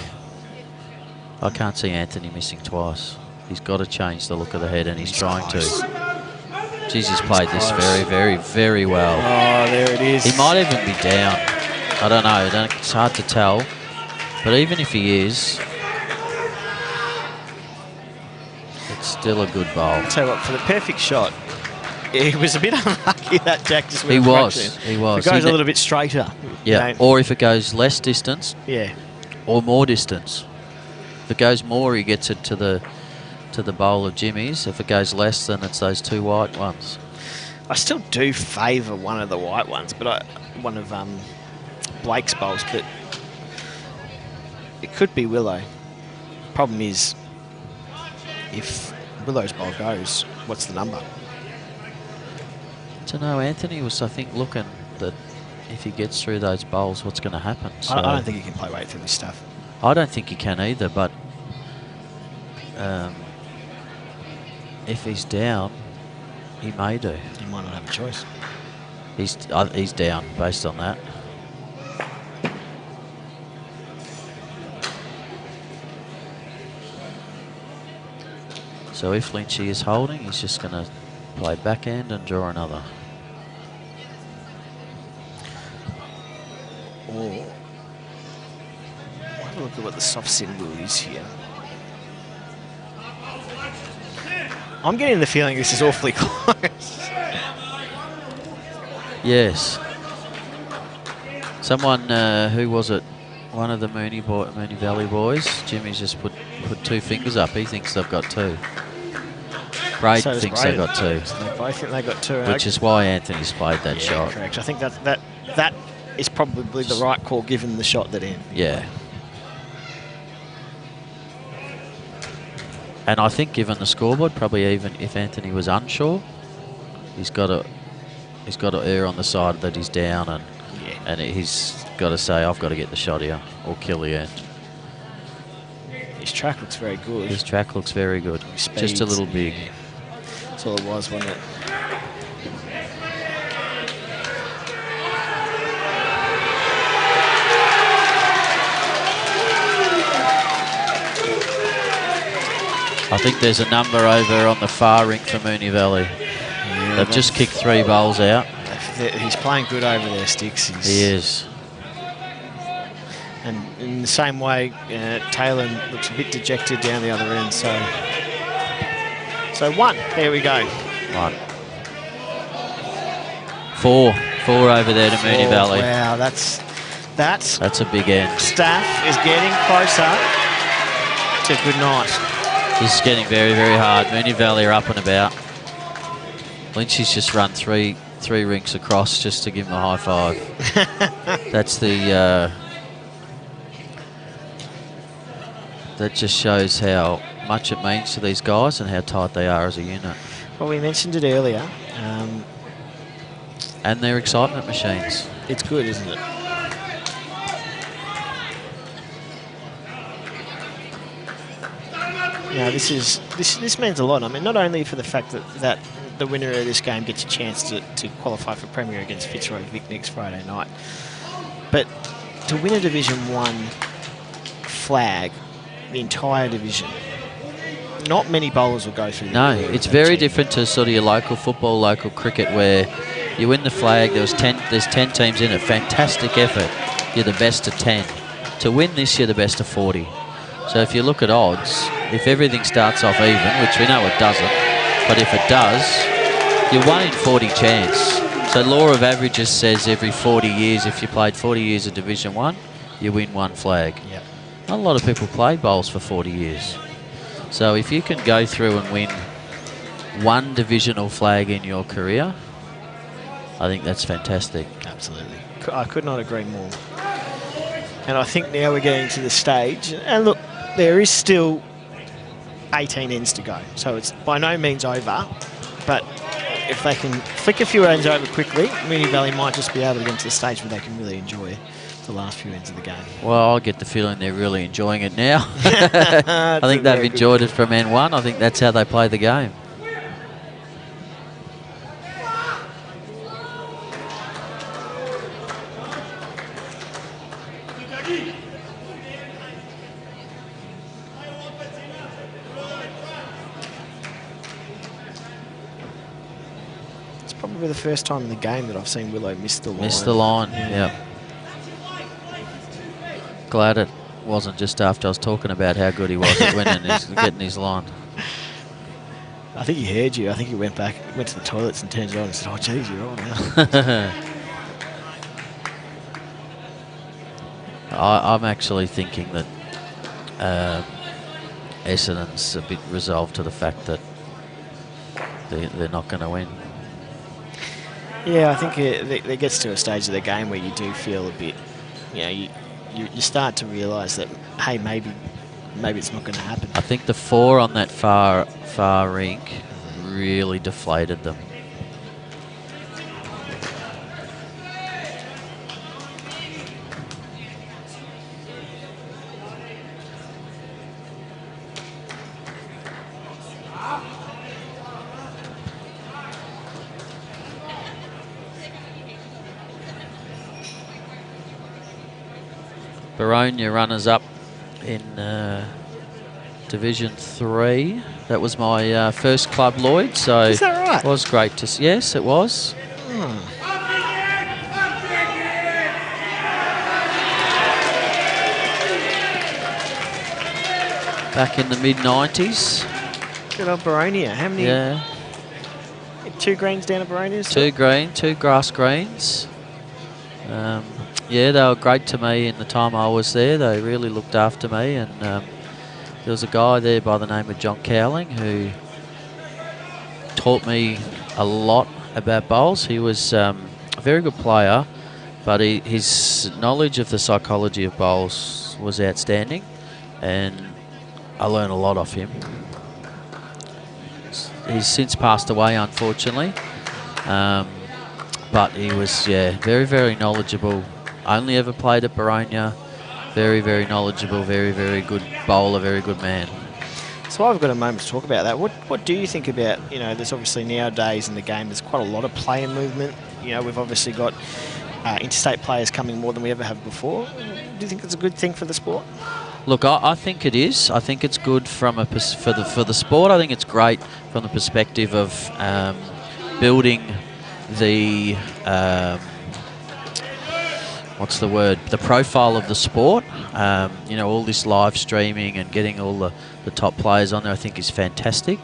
I can't see Anthony missing twice. He's got to change the look of the head, and he's trying to. Jeez, he's played this very, very, very well. Oh, there it is. He might even be down. I don't know. It's hard to tell. But even if he is, it's still a good bowl. I'll tell you what, for the perfect shot, he was a bit unlucky that Jack just went. He was. If it goes a little bit straighter. Yeah. You know. Or if it goes less distance. Yeah. Or more distance. If it goes more, he gets it to the bowl of Jimmy's. If it goes less, then it's those 2 white ones. I still do favour one of the white ones, but one of Blake's bowls, but it could be Willow. Problem is, if Willow's bowl goes, what's the number? I don't know. Anthony was, I think, looking that if he gets through those bowls, what's going to happen. So I don't think he can play weight through this stuff. I don't think he can either, but if he's down, he may do. He might not have a choice. He's down based on that. So if Lynchy is holding, he's just going to play backhand and draw another. Or Have a look at what the soft symbol is here. I'm getting the feeling this is awfully close. Yes. Someone, who was it? One of the Moonee Valley boys. Jimmy's just put 2 fingers up. He thinks they've got 2. Braid thinks they've got 2. So they both think they got 2. Which is why Anthony's played that shot. Correct. I think that is probably the right call given the shot that in. Yeah. And I think given the scoreboard, probably even if Anthony was unsure, he's got to err on the side that he's down, and he's got to say, I've got to get the shot here or kill the end. His track looks very good. His track looks very good. Just a little big. Yeah. That's all it was, wasn't it? I think there's a number over on the far rink for Moonee Valley. Yeah, they've just kicked 3 bowls out. He's playing good over there, Sticks. He is. And in the same way, Taylor looks a bit dejected down the other end. So 1. There we go. 1. 4 over there to Moonee Valley. Wow, that's a big end. Staff is getting closer to good night. This is getting very, very hard. Moonee Valley are up and about. Lynchy's just run three rinks across just to give him a high five. That's the... that just shows how much it means to these guys and how tight they are as a unit. Well, we mentioned it earlier. And they're excitement machines. It's good, isn't it? Yeah, this means a lot. I mean, not only for the fact that the winner of this game gets a chance to qualify for Premier against Fitzroy Vic next Friday night, but to win a Division 1 flag, the entire division, not many bowlers will go through. No, it's very different to sort of your local football, local cricket, where you win the flag. There's 10 teams in it. Fantastic effort. You're the best of 10. To win this, you're the best of 40. So if you look at odds, if everything starts off even, which we know it doesn't, but if it does, you're 1 in 40 chance. So law of averages says every 40 years, if you played 40 years of Division 1, you win 1 flag. Yep. Not a lot of people play bowls for 40 years. So if you can go through and win 1 divisional flag in your career, I think that's fantastic. Absolutely. I could not agree more. And I think now we're getting to the stage, and look, there is still 18 ends to go. So it's by no means over, but if they can flick a few ends over quickly, Moonee Valley might just be able to get to the stage where they can really enjoy the last few ends of the game. Well, I get the feeling they're really enjoying it now. I think they've enjoyed it from N1. I think that's how they play the game. It's probably the first time in the game that I've seen Willow miss the line. Miss the line, yeah. Glad it wasn't just after I was talking about how good he was at winning getting his line. I think he heard you. I think he went back, went to the toilets and turned it on and said, oh, geez, you're on now. I'm actually thinking that Essendon's a bit resolved to the fact that they're not going to win. Yeah, I think it gets to a stage of the game where you do feel a bit, you start to realise that, hey, maybe it's not going to happen. I think the 4 on that far rink really deflated them. 𝗣𝗿𝘁, your runners-up in Division 3. That was my first club, Lloyd. So is that right? It was great to see. Yes, it was. back in the mid-90s. Good on 𝗣𝗿𝘁. How many? Yeah. 2 greens down at 𝗣𝗿𝘁? 2 green, 2 grass greens. Yeah, they were great to me in the time I was there. They really looked after me, and there was a guy there by the name of John Cowling who taught me a lot about bowls. He was a very good player, but his knowledge of the psychology of bowls was outstanding, and I learned a lot off him. He's since passed away, unfortunately, but he was, yeah, very, very knowledgeable. Only ever played at 𝗣𝗿𝘁. Very, very knowledgeable, very, very good bowler, very good man. So I've got a moment to talk about that. What do you think about, there's obviously nowadays in the game, there's quite a lot of player movement. We've obviously got interstate players coming more than we ever have before. Do you think it's a good thing for the sport? Look, I think it is. I think it's good for the sport. I think it's great from the perspective of building the the profile of the sport. All this live streaming and getting all the top players on there, I think is fantastic.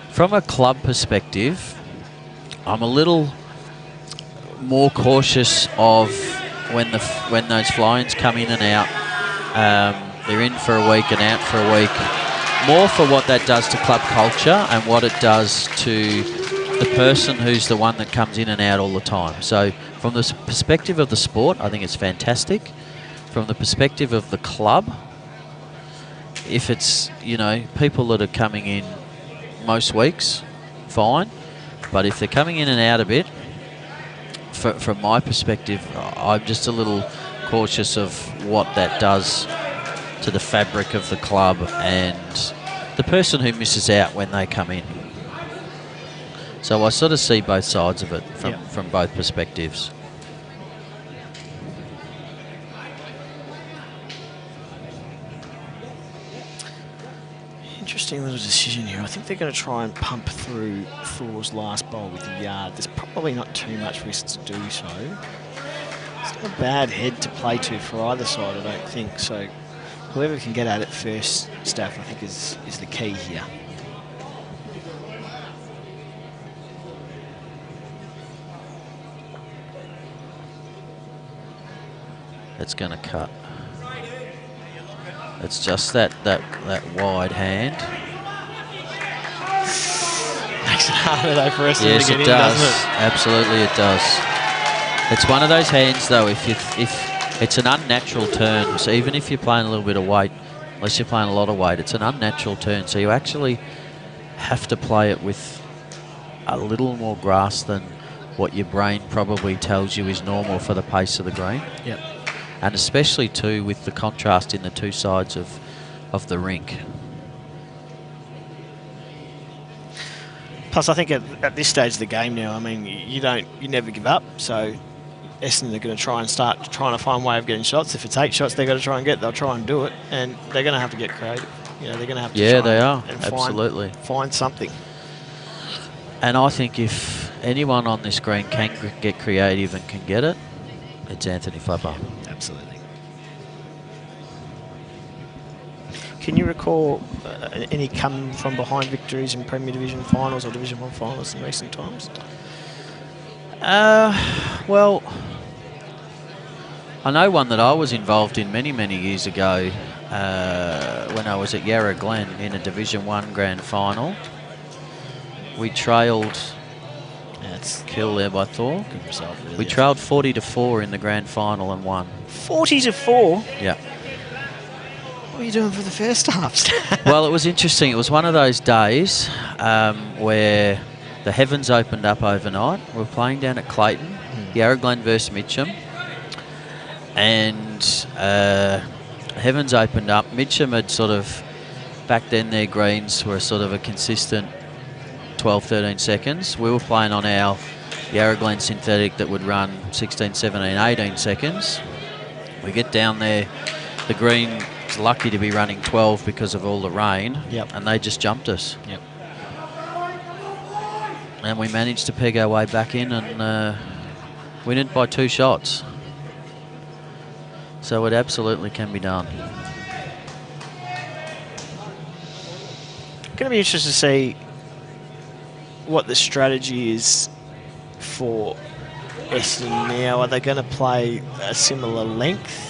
From a club perspective, I'm a little more cautious of when those fly-ins come in and out. They're in for a week and out for a week. More for what that does to club culture and what it does to the person who's the one that comes in and out all the time. So from the perspective of the sport, I think it's fantastic. From the perspective of the club, if it's, people that are coming in most weeks, fine. But if they're coming in and out a bit, from my perspective, I'm just a little cautious of what that does to the fabric of the club and the person who misses out when they come in. So I sort of see both sides of it from both perspectives. Interesting little decision here. I think they're going to try and pump through Thor's last bowl with a yard. There's probably not too much risk to do so. It's not a bad head to play to for either side, I don't think. So whoever can get at it first, Staff, I think is the key here. It's going to cut. It's just that wide hand. Makes it harder though for us to yes, get it in, does. doesn't it? Absolutely, it does. It's one of those hands though. If it's an unnatural turn, so even if you're playing a little bit of weight, unless you're playing a lot of weight, it's an unnatural turn. So you actually have to play it with a little more grass than what your brain probably tells you is normal for the pace of the green. Yep. And especially too with the contrast in the two sides of the rink. Plus, I think at this stage of the game now, I mean, you never give up. So Essendon are going to try to find a way of getting shots. If it's 8 shots they've got to try and get, they'll try and do it, and they're going to have to get creative. They're going to have to. Yeah, try they are. and Absolutely. Find something. And I think if anyone on this green can get creative and can get it, it's Anthony Flapper. Absolutely. Can you recall any come from behind victories in Premier Division finals or Division 1 finals in recent times? Well, I know one that I was involved in many, many years ago when I was at Yarra Glen in a Division 1 grand final. We trailed... That's kill there by Thor. Good result, really. We trailed 40-4 in the grand final and won. 40-4? Yeah. What were you doing for the first half? Well, it was interesting. It was one of those days where the heavens opened up overnight. We were playing down at Clayton, Yarra Glen versus Mitcham. And heavens opened up. Mitcham had sort of, back then their greens were sort of a consistent 12, 13 seconds. We were playing on our Yarra Glen synthetic that would run 16, 17, 18 seconds. We get down there, the green is lucky to be running 12 because of all the rain, and they just jumped us. Yep. And we managed to peg our way back in and win it by 2 shots. So it absolutely can be done. to be interested to see what the strategy is for Essendon now. Are they going to play a similar length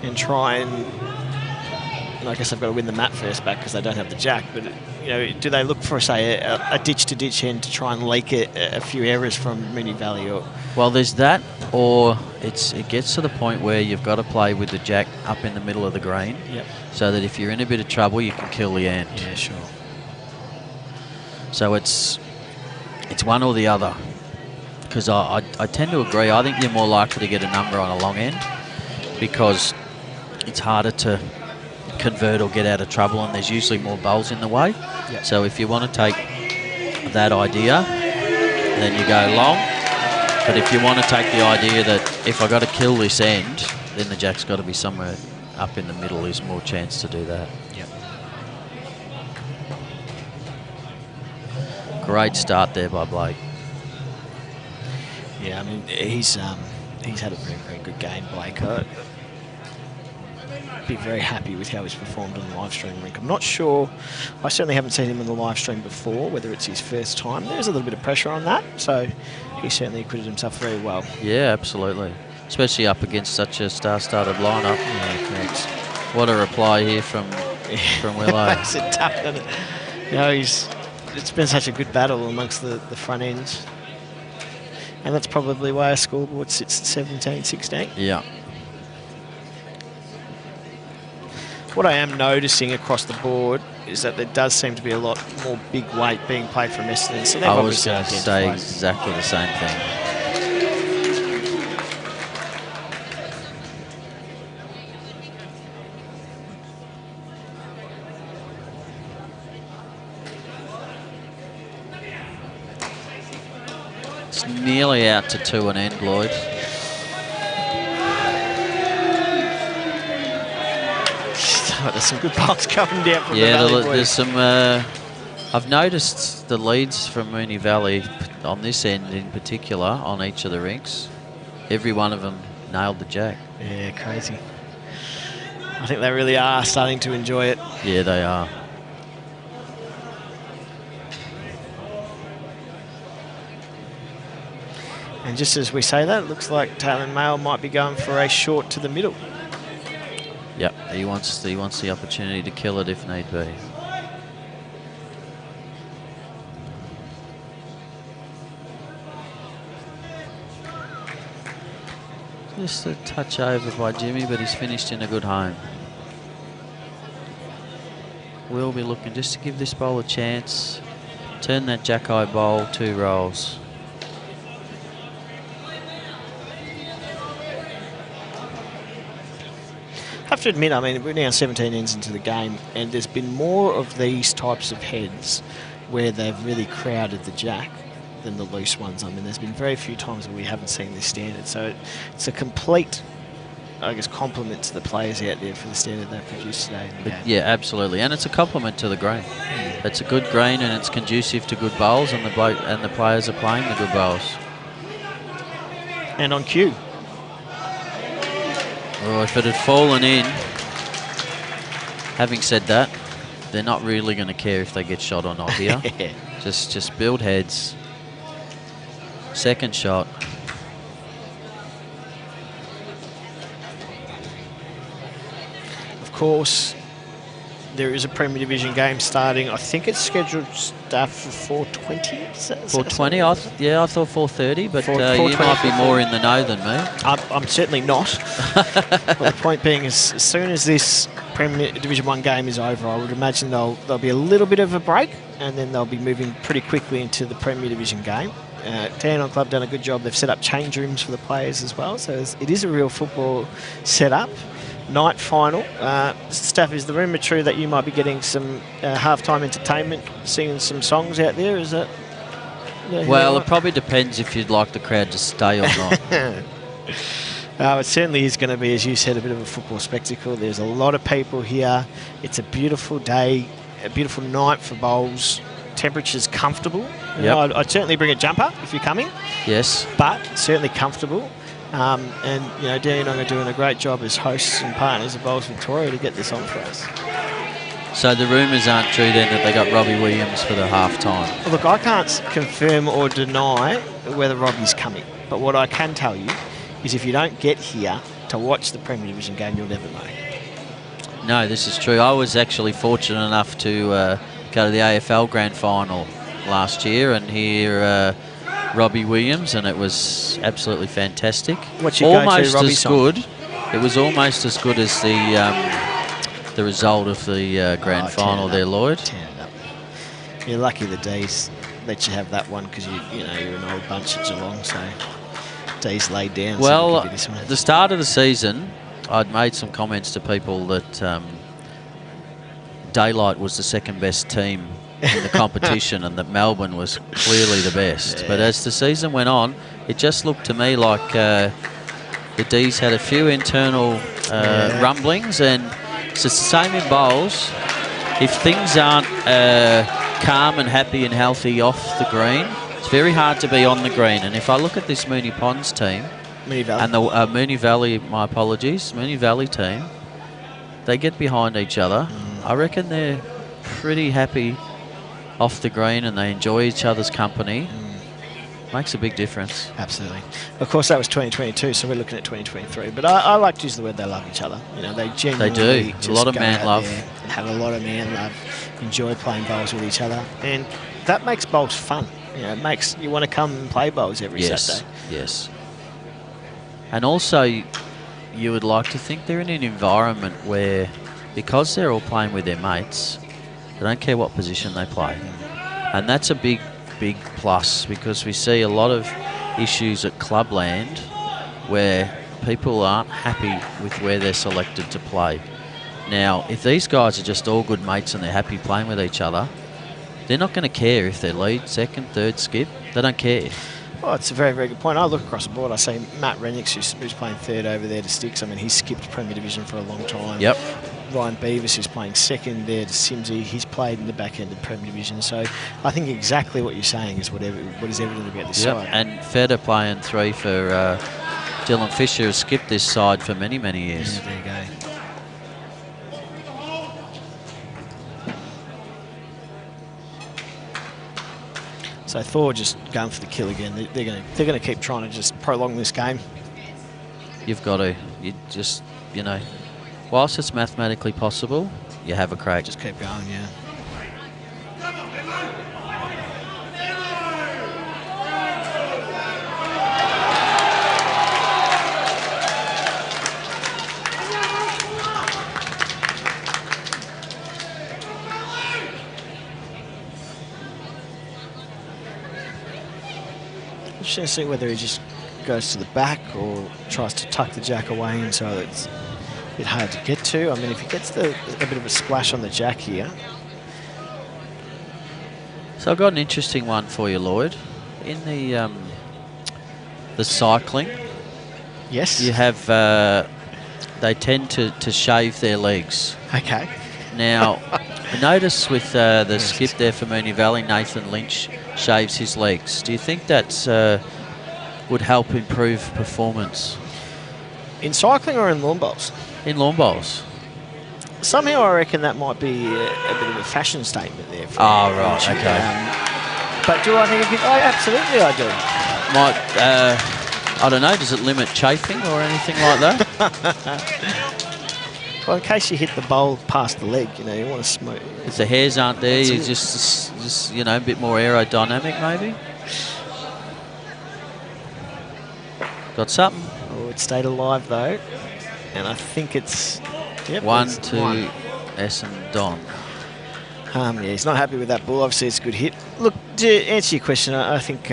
and try and I guess they've got to win the mat first back because they don't have the jack, but do they look for, say, a ditch-to-ditch end to try and leak a few errors from Moonee Valley? Or well, there's that, or it gets to the point where you've got to play with the jack up in the middle of the green, so that if you're in a bit of trouble, you can kill the end. Yeah, sure. So it's one or the other, because I tend to agree. I think you're more likely to get a number on a long end because it's harder to convert or get out of trouble, and there's usually more bowls in the way. So if you want to take that idea, then you go long. But if you want to take the idea that if I got to kill this end, then the jack's got to be somewhere up in the middle, there's more chance to do that. Great start there by Blake. Yeah, I mean, he's had a very, very good game, Blake. Be very happy with how he's performed on the live stream rink. I'm not sure, I certainly haven't seen him on the live stream before, whether it's his first time. There's a little bit of pressure on that, so he certainly acquitted himself very well. Yeah, absolutely. Especially up against such a star-studded lineup. Yeah, correct. What a reply here from Willow. Makes it tough, doesn't it? It's been such a good battle amongst the front ends. And that's probably why our scoreboard sits at 17-16. Yeah. What I am noticing across the board is that there does seem to be a lot more big weight being played from Essendon. So I was going to say exactly the same thing. It's nearly out to 2 and end, Lloyd. There's some good balls coming down from the Valley. There's some. I've noticed the leads from Moonee Valley on this end in particular on each of the rinks. Every one of them nailed the jack. Yeah, crazy. I think they really are starting to enjoy it. Yeah, they are. And just as we say that, it looks like Taylor Mail might be going for a short to the middle. Yep, he wants the opportunity to kill it if need be. Just a touch over by Jimmy, but he's finished in a good home. We'll be looking just to give this bowl a chance. Turn that jack-eye bowl 2 rolls. I have to admit, I mean, we're now 17 ends into the game, and there's been more of these types of heads where they've really crowded the jack than the loose ones. I mean, there's been very few times where we haven't seen this standard. So it's a complete, I guess, compliment to the players out there for the standard they've produced today in the game. Yeah, absolutely. And it's a compliment to the green. It's a good green, and it's conducive to good bowls, and the players are playing the good bowls. And on cue. Oh, if it had fallen in, having said that, they're not really going to care if they get shot or not here. Just build heads. Second shot. Of course, there is a Premier Division game starting. I think it's scheduled for 4:20. 4:20? Yeah, I thought 4:30, but you might be more in the know than me. I'm certainly not. But the point being is, as soon as this Premier Division 1 game is over, I would imagine there'll be a little bit of a break, and then they'll be moving pretty quickly into the Premier Division game. Dandenong Club done a good job. They've set up change rooms for the players as well, so it is a real football setup. Night final. Staff, is the rumour true that you might be getting some half-time entertainment, singing some songs out there? Is that? Well, it probably depends if you'd like the crowd to stay or not. It certainly is going to be, as you said, a bit of a football spectacle. There's a lot of people here. It's a beautiful day, a beautiful night for bowls. Temperature's comfortable. I'd certainly bring a jumper if you're coming. Yes. But certainly comfortable. And Dandenong are doing a great job as hosts and partners of Bowls Victoria to get this on for us. So the rumours aren't true then that they got Robbie Williams for the half-time? Look, I can't confirm or deny whether Robbie's coming. But what I can tell you is if you don't get here to watch the Premier Division game, you'll never know. No, this is true. I was actually fortunate enough to go to the AFL Grand Final last year and hear Robbie Williams, and it was absolutely fantastic. What's your almost go-to Robbie as song? good. It was almost as good as the result of the Grand Final there, Lloyd. Turn it up. You're lucky the D's let you have that one because you know you're an old bunch at Geelong, so D's laid down. Well, so this one. the start of the season, I'd made some comments to people that Daylight was the second best team in the competition and that Melbourne was clearly the best. Yeah. But as the season went on, it just looked to me like the D's had a few internal rumblings, and it's the same in bowls. If things aren't calm and happy and healthy off the green, it's very hard to be on the green. And if I look at this Moonee Ponds team, Moonee Valley. and the Moonee Valley, my apologies, Moonee Valley team, they get behind each other. I reckon they're pretty happy off the green and they enjoy each other's company. Makes a big difference. Absolutely. Of course, that was 2022, so we're looking at 2023. But I like to use the word they love each other. You know, they genuinely do. A lot of go man out love. there and have a lot of man love. Enjoy playing bowls with each other, and that makes bowls fun. You know, it makes you want to come and play bowls every Saturday. Yes. And also, you would like to think they're in an environment where, because they're all playing with their mates, they don't care what position they play. And that's a big plus, because we see a lot of issues at clubland where people aren't happy with where they're selected to play. Now, if these guys are just all good mates and they're happy playing with each other, they're not going to care if they're lead, second, third, skip. They don't care. Well, it's a very, very good point. I look across the board. I see Matt Rennicks, who's playing third over there to Sticks. I mean, he's skipped Premier Division for a long time. Yep. Ryan _𝗍𝗿𝗓, who's playing second there to Simsy. He's played in the back end of Premier Division. So I think exactly what you're saying is what is evident about this side. And 𝗍𝗿𝗓 playing 3 for Dylan Fisher has skipped this side for many, many years. Yeah, there you go. So Thor just going for the kill again. They're going to keep trying to just prolong this game. You've got to. You just, you know, whilst it's mathematically possible, you have a crack. Just keep going, yeah. Just going to see whether he just goes to the back or tries to tuck the jack away in so that it's a bit hard to get to. I mean, if he gets a bit of a splash on the jack here. So I've got an interesting one for you, Lloyd. In the cycling, Yes. you have they tend to shave their legs. Okay. Now, notice with the skip there for Moonee Valley, Nathan Lynch shaves his legs. Do you think that would help improve performance? In cycling or in lawn bowls? In lawn bowls. Somehow I reckon that might be a bit of a fashion statement there. For Oh, right, Lynch. okay. But do I think it could? Oh, absolutely I do. Might, I don't know, does it limit chafing or anything like that? Well, in case you hit the bowl past the leg, you know, you want to smooth. If the hairs aren't there, That's you it. just, you know, a bit more aerodynamic maybe? Got something? Oh, it stayed alive though, and I think it's yep, 1 it's to one. Essendon. Yeah, he's not happy with that ball. Obviously, it's a good hit. Look, to answer your question, I think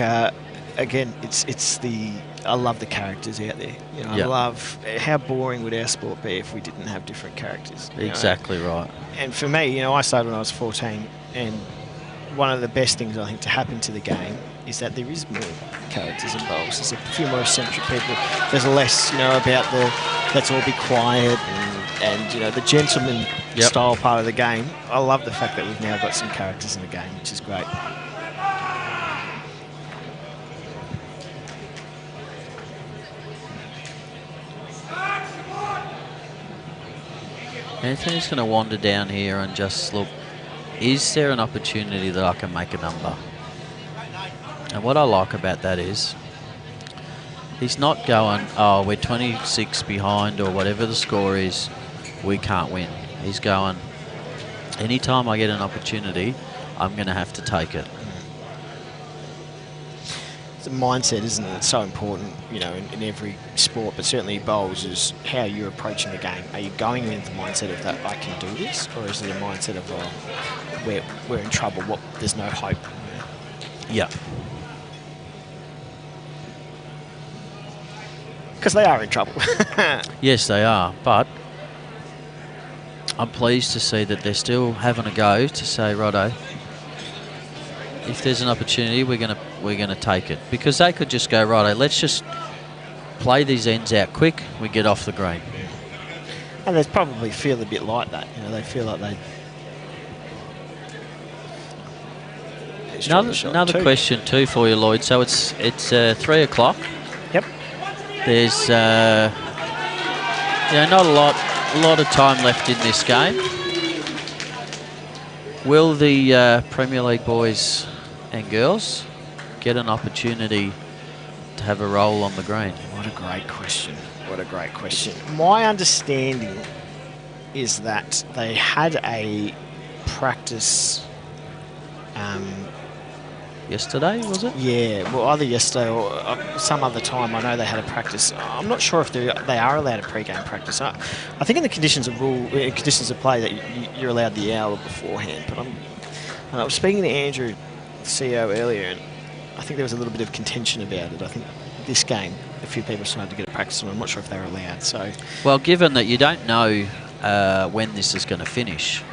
again, it's the I love the characters out there. You know, Yep. I love how boring would our sport be if we didn't have different characters. You know? Exactly right. And for me, you know, I started when I was 14, and one of the best things I think to happen to the game is that there is more characters and bowls. There's a few more eccentric people. There's less, you know, about the let's all be quiet and you know, the gentleman Yep. style part of the game. I love the fact that we've now got some characters in the game, which is great. Anthony's going to wander down here and just look, is there an opportunity that I can make a number? And what I like about that is he's not going, oh, we're 26 behind or whatever the score is, we can't win. He's going, anytime I get an opportunity, I'm going to have to take it. It's a mindset, isn't it? It's so important, you know, in every sport, but certainly bowls is how you're approaching the game. Are you going in with the mindset of that I can do this, or is it a mindset of we're in trouble, there's no hope? Yeah. Because they are in trouble. Yes, they are, but I'm pleased to see that they're still having a go to say, righto, if there's an opportunity, we're gonna take it, because they could just go, righto, let's just play these ends out quick, we get off the green. And they probably feel a bit like that, you know, they feel like they. Another question too for you, Lloyd. So it's 3 o'clock. Yep. There's not a lot of time left in this game. Will the Premier League boys and girls get an opportunity to have a role on the green? What a great question. What a great question. My understanding is that they had a practice yesterday, was it? Yeah, well, either yesterday or some other time. I know they had a practice. I'm not sure if they are allowed a pre-game practice. I think in the conditions of play that you're allowed the hour beforehand. But I was speaking to Andrew, the CEO, earlier, and I think there was a little bit of contention about it. I think this game, a few people started to get a practice on. I'm not sure if they were allowed. So, well, given that you don't know when this is going to finish,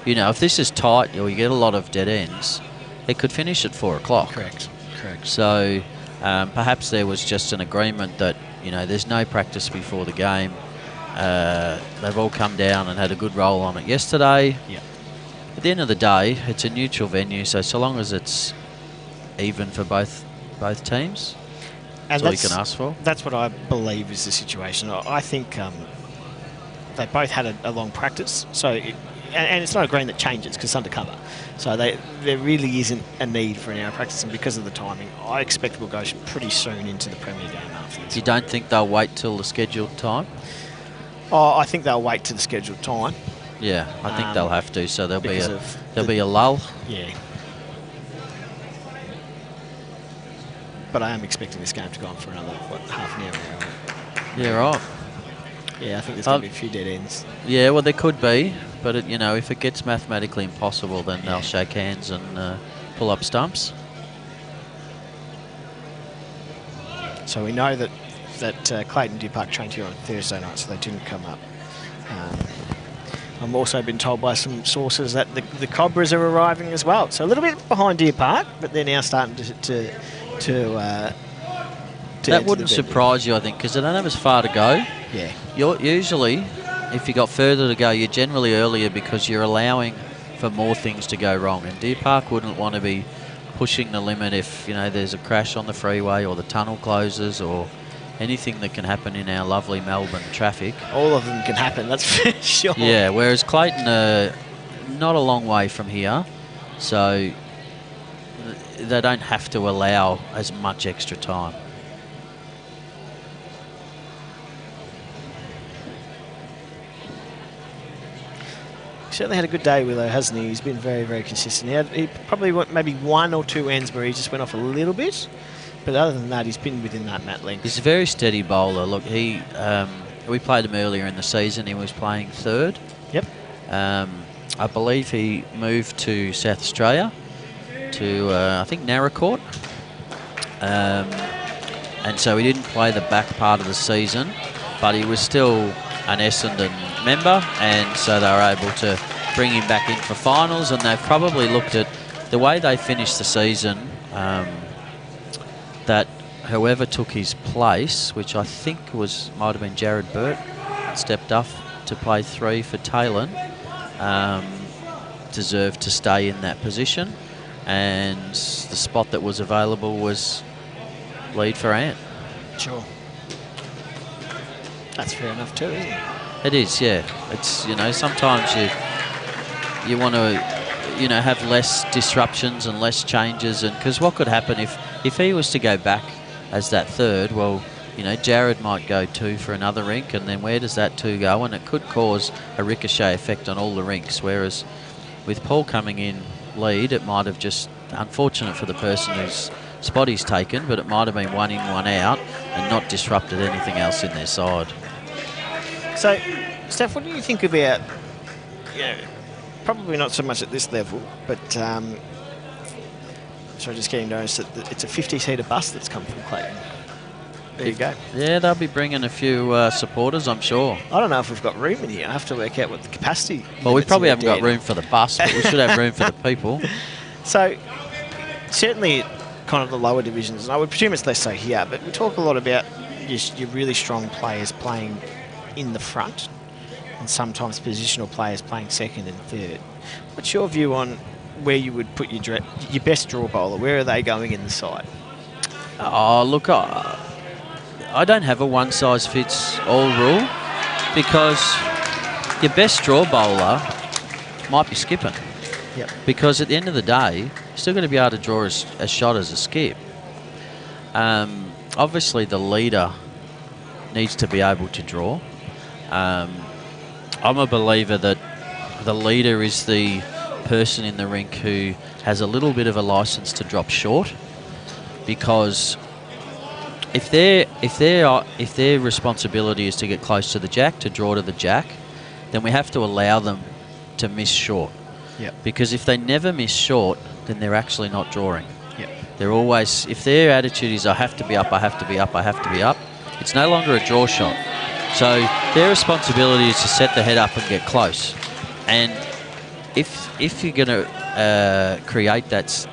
you know, if this is tight or you get a lot of dead ends, it could finish at 4 o'clock. Correct. So perhaps there was just an agreement that, you know, there's no practice before the game. They've all come down and had a good roll on it yesterday. Yeah. At the end of the day, it's a neutral venue, so long as it's even for both teams, that's all you can ask for. That's what I believe is the situation. I think they both had a long practice, so and it's not a green that changes because it's undercover. So there really isn't a need for an hour practice, and because of the timing, I expect we'll go pretty soon into the Premier game after this. You don't think they'll wait till the scheduled time? Oh, I think they'll wait to the scheduled time. Yeah, I think they'll have to. So there'll be a lull. Yeah. But I am expecting this game to go on for another half an hour. Yeah, right. Yeah, I think there's going to be a few dead ends. Yeah, well, there could be, but if it gets mathematically impossible, then they'll shake hands and pull up stumps. So we know that Clayton Deer Park trained here on Thursday night, so they didn't come up. I've also been told by some sources that the Cobras are arriving as well. So a little bit behind Deer Park, but they're now starting to that wouldn't surprise you, I think, because they don't have as far to go. Yeah. You're usually, if you got further to go, you're generally earlier because you're allowing for more things to go wrong. And Deer Park wouldn't want to be pushing the limit if, there's a crash on the freeway or the tunnel closes or anything that can happen in our lovely Melbourne traffic. All of them can happen, that's for sure. Yeah, whereas Clayton are not a long way from here, so they don't have to allow as much extra time. Certainly had a good day, Willow, hasn't he? He's been very, very consistent. He probably went maybe one or two ends where he just went off a little bit, but other than that, he's been within that mat length. He's a very steady bowler. Look, we played him earlier in the season. He was playing third. Yep. I believe he moved to South Australia, to I think Narracourt, and so he didn't play the back part of the season, but he was still an Essendon member, and so they were able to bring him back in for finals. And they've probably looked at the way they finished the season, that whoever took his place, which I think might have been 𝗣𝗿𝘁, stepped up to play 3 for Talon, deserved to stay in that position, and the spot that was available was lead for Ant. Sure. That's fair enough too, isn't it? It is, yeah. It's, you know, sometimes you want to, you know, have less disruptions and less changes, and because what could happen if he was to go back as that third, well, you know, Jared might go 2 for another rink, and then where does that 2 go? And it could cause a ricochet effect on all the rinks, whereas with Paul coming in lead, it might have just, unfortunate for the person whose spot he's taken, but it might have been 1 in, 1 out and not disrupted anything else in their side. So, Steph, what do you think about, you know, probably not so much at this level, but so just getting noticed that it's a 50-seater bus that's come from Clayton. There you go. Yeah, they'll be bringing a few supporters, I'm sure. I don't know if we've got room in here. I have to work out what the capacity. Well, we probably haven't got room for the bus, but we should have room for the people. So, certainly kind of the lower divisions, and I would presume it's less so here, but we talk a lot about your really strong players playing in the front and sometimes positional players playing second and third. What's your view on where you would put your best draw bowler? Where are they going in the side? Oh, look, I don't have a one-size-fits-all rule, because your best draw bowler might be skipping. Yep. Because at the end of the day, you're still going to be able to draw a shot as a skip. Obviously, the leader needs to be able to draw. I'm a believer that the leader is the person in the rink who has a little bit of a license to drop short, because if their responsibility is to get close to the jack, to draw to the jack, then we have to allow them to miss short. Yep. Because if they never miss short, then they're actually not drawing. Yep. They're always, if their attitude is I have to be up, I have to be up, I have to be up, it's no longer a draw shot. So their responsibility is to set the head up and get close. And if you're going to create that,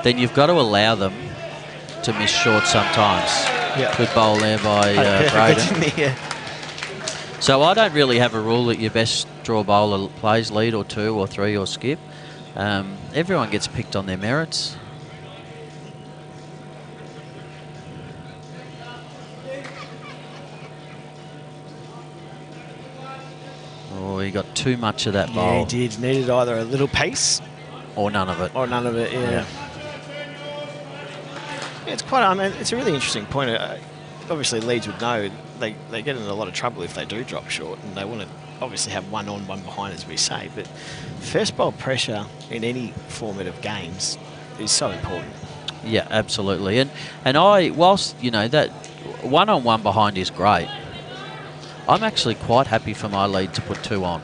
then you've got to allow them to miss short sometimes. Yep. Good bowl there by Braden. So I don't really have a rule that your best draw bowler plays lead or 2 or 3 or skip. Everyone gets picked on their merits. Oh, he got too much of that bowl. Yeah, he did. Needed either a little pace or none of it. Or none of it, yeah. It's quite. I mean, it's a really interesting point. Obviously, Leeds would know they get in a lot of trouble if they do drop short, and they want to obviously have 1 on, 1 behind, as we say. But first bowl pressure in any format of games is so important. Yeah, absolutely. And I, whilst you know that 1 on, 1 behind is great, I'm actually quite happy for my lead to put 2 on.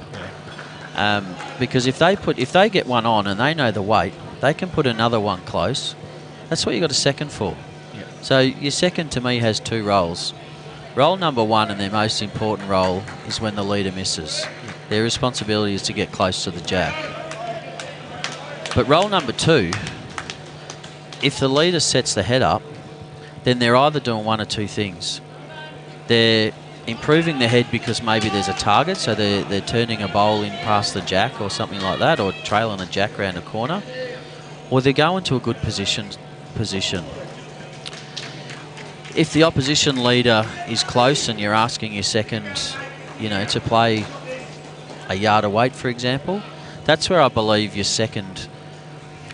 Because if they get 1 on and they know the weight, they can put another 1 close. That's what you got a second for. Yep. So your second to me has 2 roles. Role number 1 and their most important role is when the leader misses. Yep. Their responsibility is to get close to the jack. But role number 2, if the leader sets the head up, then they're either doing 1 or 2 things. They're improving the head because maybe there's a target, so they're turning a bowl in past the jack or something like that, or trailing a jack around a corner, or they're going to a good position. If the opposition leader is close and you're asking your second, you know, to play a yard of weight, for example, that's where I believe your second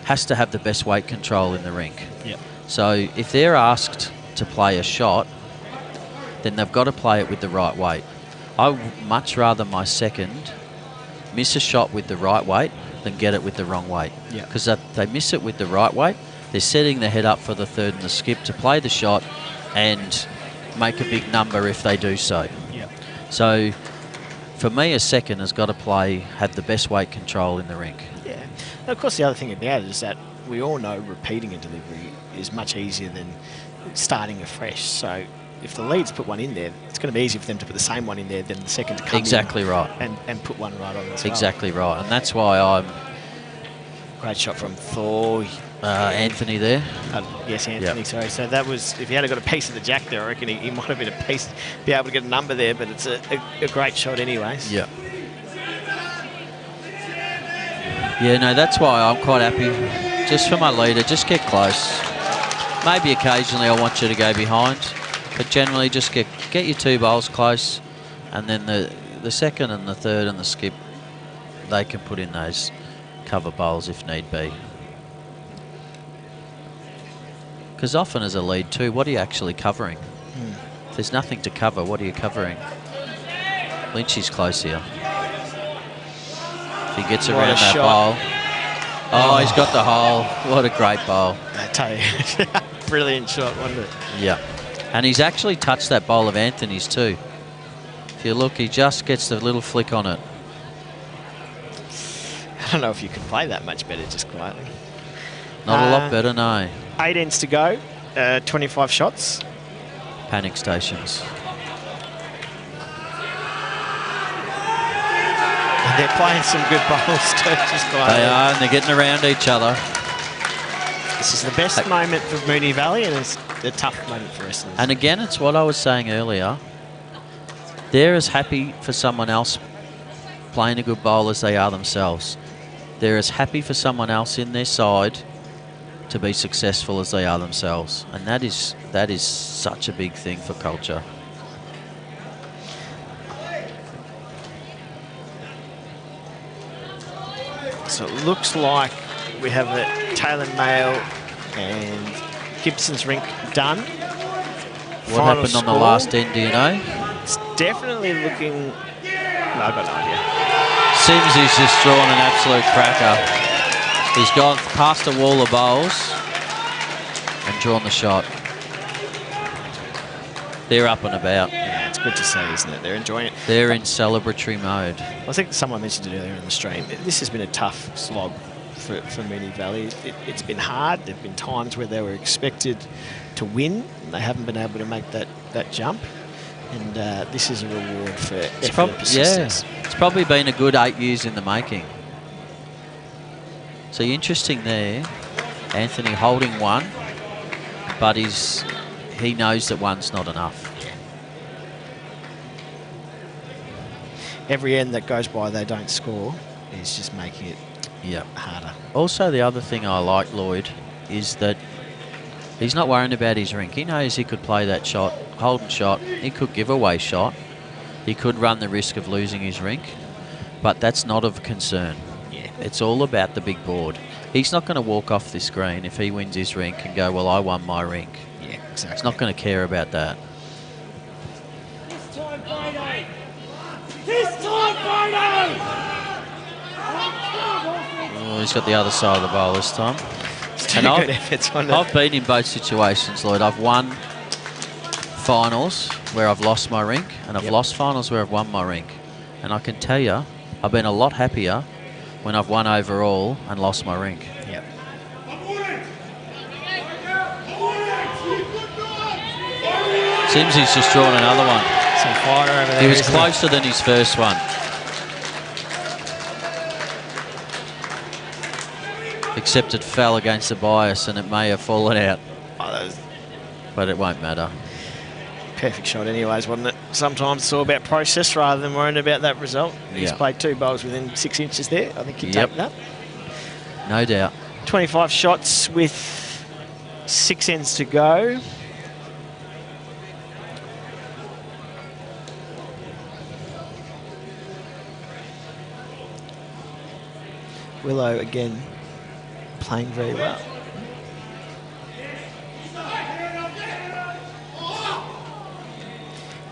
has to have the best weight control in the rink. Yep. So if they're asked to play a shot, then they've got to play it with the right weight. I would much rather my second miss a shot with the right weight than get it with the wrong weight. Because if they miss it with the right weight, they're setting the head up for the third and the skip to play the shot and make a big number if they do so. Yep. So for me, a second has got to have the best weight control in the rink. Yeah. And of course, the other thing about it is that we all know repeating a delivery is much easier than starting afresh. So if the leads put 1 in there, it's going to be easier for them to put the same 1 in there than the second to come exactly in right. and put 1 right on as well. Exactly right. And that's why I'm... Great shot from Thor. Anthony there. Yes, Anthony, sorry. So that was, if he had got a piece of the jack there, I reckon he might have been be able to get a number there, but it's a great shot anyways. Yeah. Yeah, no, that's why I'm quite happy. Just for my leader, just get close. Maybe occasionally I want you to go behind, but generally just get your 2 bowls close, and then the the second and the third and the skip, they can put in those cover bowls if need be. Because often as a lead too, what are you actually covering? If there's nothing to cover, what are you covering? Lynch is close here. If he gets around that bowl. Oh, he's got the hole. What a great bowl. I tell you, brilliant shot, wasn't it? Yeah. And he's actually touched that bowl of Anthony's too. If you look, he just gets the little flick on it. I don't know if you can play that much better just quietly. Not a lot better, no. 8 ends to go, 25 shots. Panic stations. And they're playing some good bowls too, just quietly. They are, and they're getting around each other. This is the best moment for Moonee Valley, and it's a tough moment for Essendon. And again, it's what I was saying earlier. They're as happy for someone else playing a good bowl as they are themselves. They're as happy for someone else in their side to be successful as they are themselves. And that is such a big thing for culture. So it looks like we have a Taylor Mail and Gibson's rink done. What happened on the last end, do you know? It's definitely looking... No, I've got no idea. Simsy's just drawn an absolute cracker. He's gone past a wall of bowls and drawn the shot. They're up and about. Yeah, it's good to see, isn't it? They're enjoying it. They're in celebratory mode. I think someone mentioned it earlier in the stream. This has been a tough slog for Moonee Valley. It's been hard. There have been times where they were expected to win, and they haven't been able to make that jump. And this is a reward for effort and persistence. Yeah, it's probably been a good 8 years in the making. So interesting there, Anthony holding one, but he knows that one's not enough. Every end that goes by they don't score is just making it harder. Also, the other thing I like, Lloyd, is that he's not worrying about his rink. He knows he could play that shot, Holden shot. He could give away shot. He could run the risk of losing his rink, but that's not of concern. Yeah. It's all about the big board. He's not going to walk off this green if he wins his rink and go, well, I won my rink. Yeah, exactly. He's not going to care about that. This time, Friday! This time, Friday! Oh, he's got the other side of the bowl this time. And I've been in both situations, Lloyd. I've won finals where I've lost my rink, and I've lost finals where I've won my rink. And I can tell you, I've been a lot happier when I've won overall and lost my rink. Yep. Simsy's just drawn another one. Some fire over there. He was closer than his first one. Except it fell against the bias and it may have fallen out. But it won't matter. Perfect shot anyways, wasn't it? Sometimes it's all about process rather than worrying about that result. He's played 2 bowls within 6 inches there. I think he'd take that. No doubt. 25 shots with 6 ends to go. Willow again playing very well.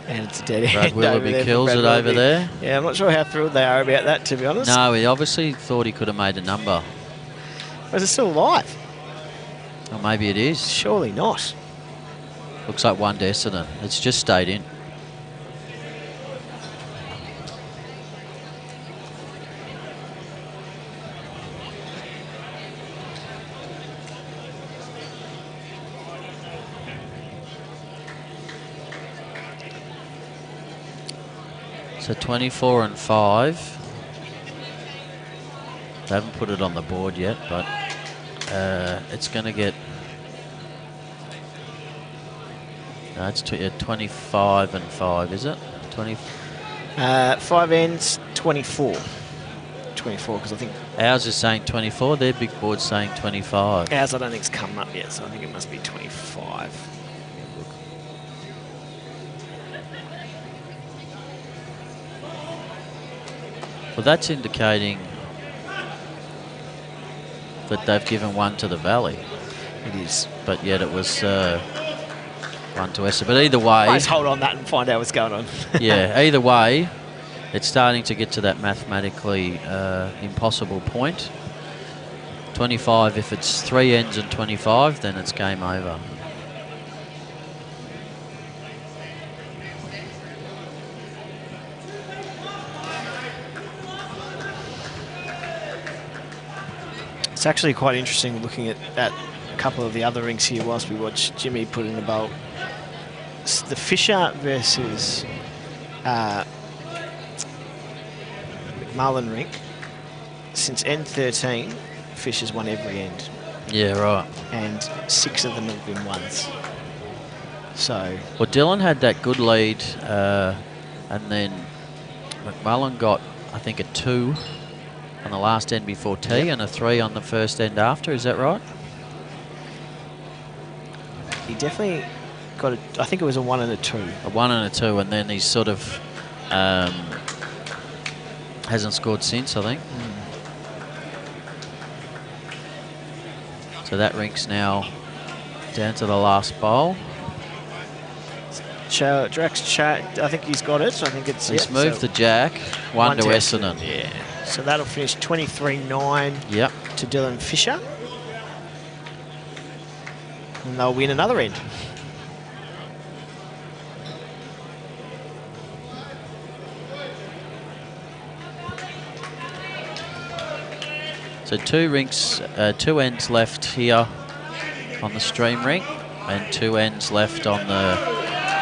And it's a dead end. Willoughby kills it over there. Yeah, I'm not sure how thrilled they are about that, to be honest. No, he obviously thought he could have made a number. But it's still alive. Or maybe it is. Surely not. Looks like one to Essendon. It's just stayed in. So 24 and 5. They haven't put it on the board yet, but it's going to get... No, it's 25 and 5, is it? 5 ends, 24. 24, because I think... Ours is saying 24, their big board's saying 25. Ours I don't think's come up yet, so I think it must be 25. Well, that's indicating that they've given one to the Valley. It is. But yet it was one to Essendon. But either way... Let's hold on that and find out what's going on. Yeah, either way, it's starting to get to that mathematically impossible point. 25, if it's 3 ends and 25, then it's game over. It's actually quite interesting looking at a couple of the other rinks here whilst we watch Jimmy put in a bowl. The Fisher versus McMullen rink, since end 13, Fisher's won every end. Yeah, right. And 6 of them have been ones. So... Well, Dylan had that good lead, and then McMullen got, I think, a 2 on the last end before tee, and a 3 on the first end after. Is that right? He definitely got a, I think it was a 1 and a 2. A 1 and a 2, and then he's sort of hasn't scored since, I think. So that rink's now down to the last bowl. Drax, I think he's got it. I think it's... He's moved the jack, 1 to Essendon. Yeah. So that'll finish 23-9 yep. to Dylan Fisher. And they'll win another end. So 2 rinks, 2 ends left here on the stream rink, and 2 ends left on the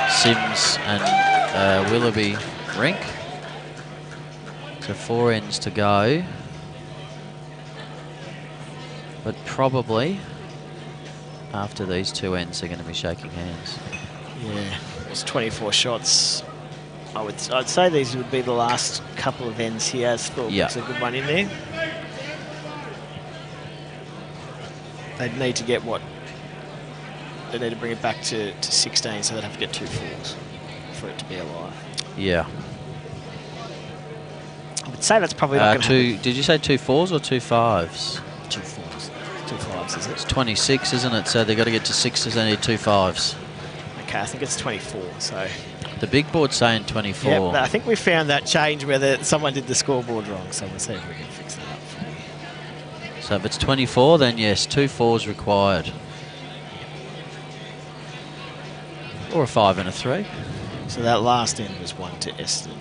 Sims and Willoughby rink. So 4 ends to go, but probably after these 2 ends they're going to be shaking hands. Yeah, it's 24 shots. I'd say these would be the last couple of ends he has. There's a good one in there. They'd need to get what? They need to bring it back to 16, so they'd have to get 2 4s for it to be alive. Yeah. I would say that's probably not going to happen. Did you say 2 4s or 2 5s? 2 4s. 2 5s, is it? It's 26, isn't it? So they've got to get to 6, they need 2 5s. Okay, I think it's 24, so... The big board's saying 24. Yeah, I think we found that change where someone did the scoreboard wrong, so we'll see if we can fix that up. So if it's 24, then yes, 2 4s required. Or a 5 and a 3. So that last end was 1 to Essendon.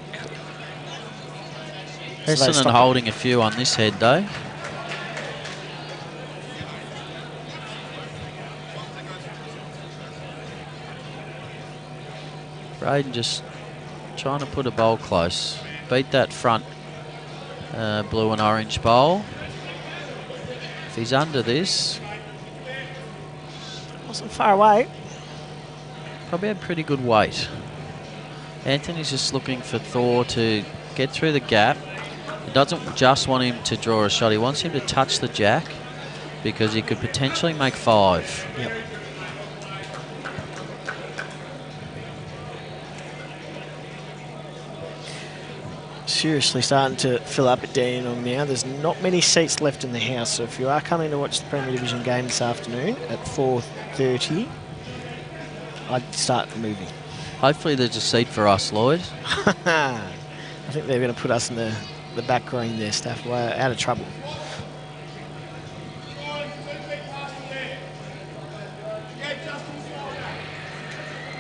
Essendon holding a few on this head, though. Braden just trying to put a bowl close. Beat that front blue and orange bowl. If he's under this... Wasn't far away. Probably had pretty good weight. Anthony's just looking for Thor to get through the gap. He doesn't just want him to draw a shot. He wants him to touch the jack because he could potentially make 5. Yep. Seriously starting to fill up at Dandenong now. There's not many seats left in the house, so if you are coming to watch the Premier Division game this afternoon at 4:30, I'd start moving. Hopefully there's a seat for us, Lloyd. I think they're going to put us in the back green there, Staff. We're out of trouble.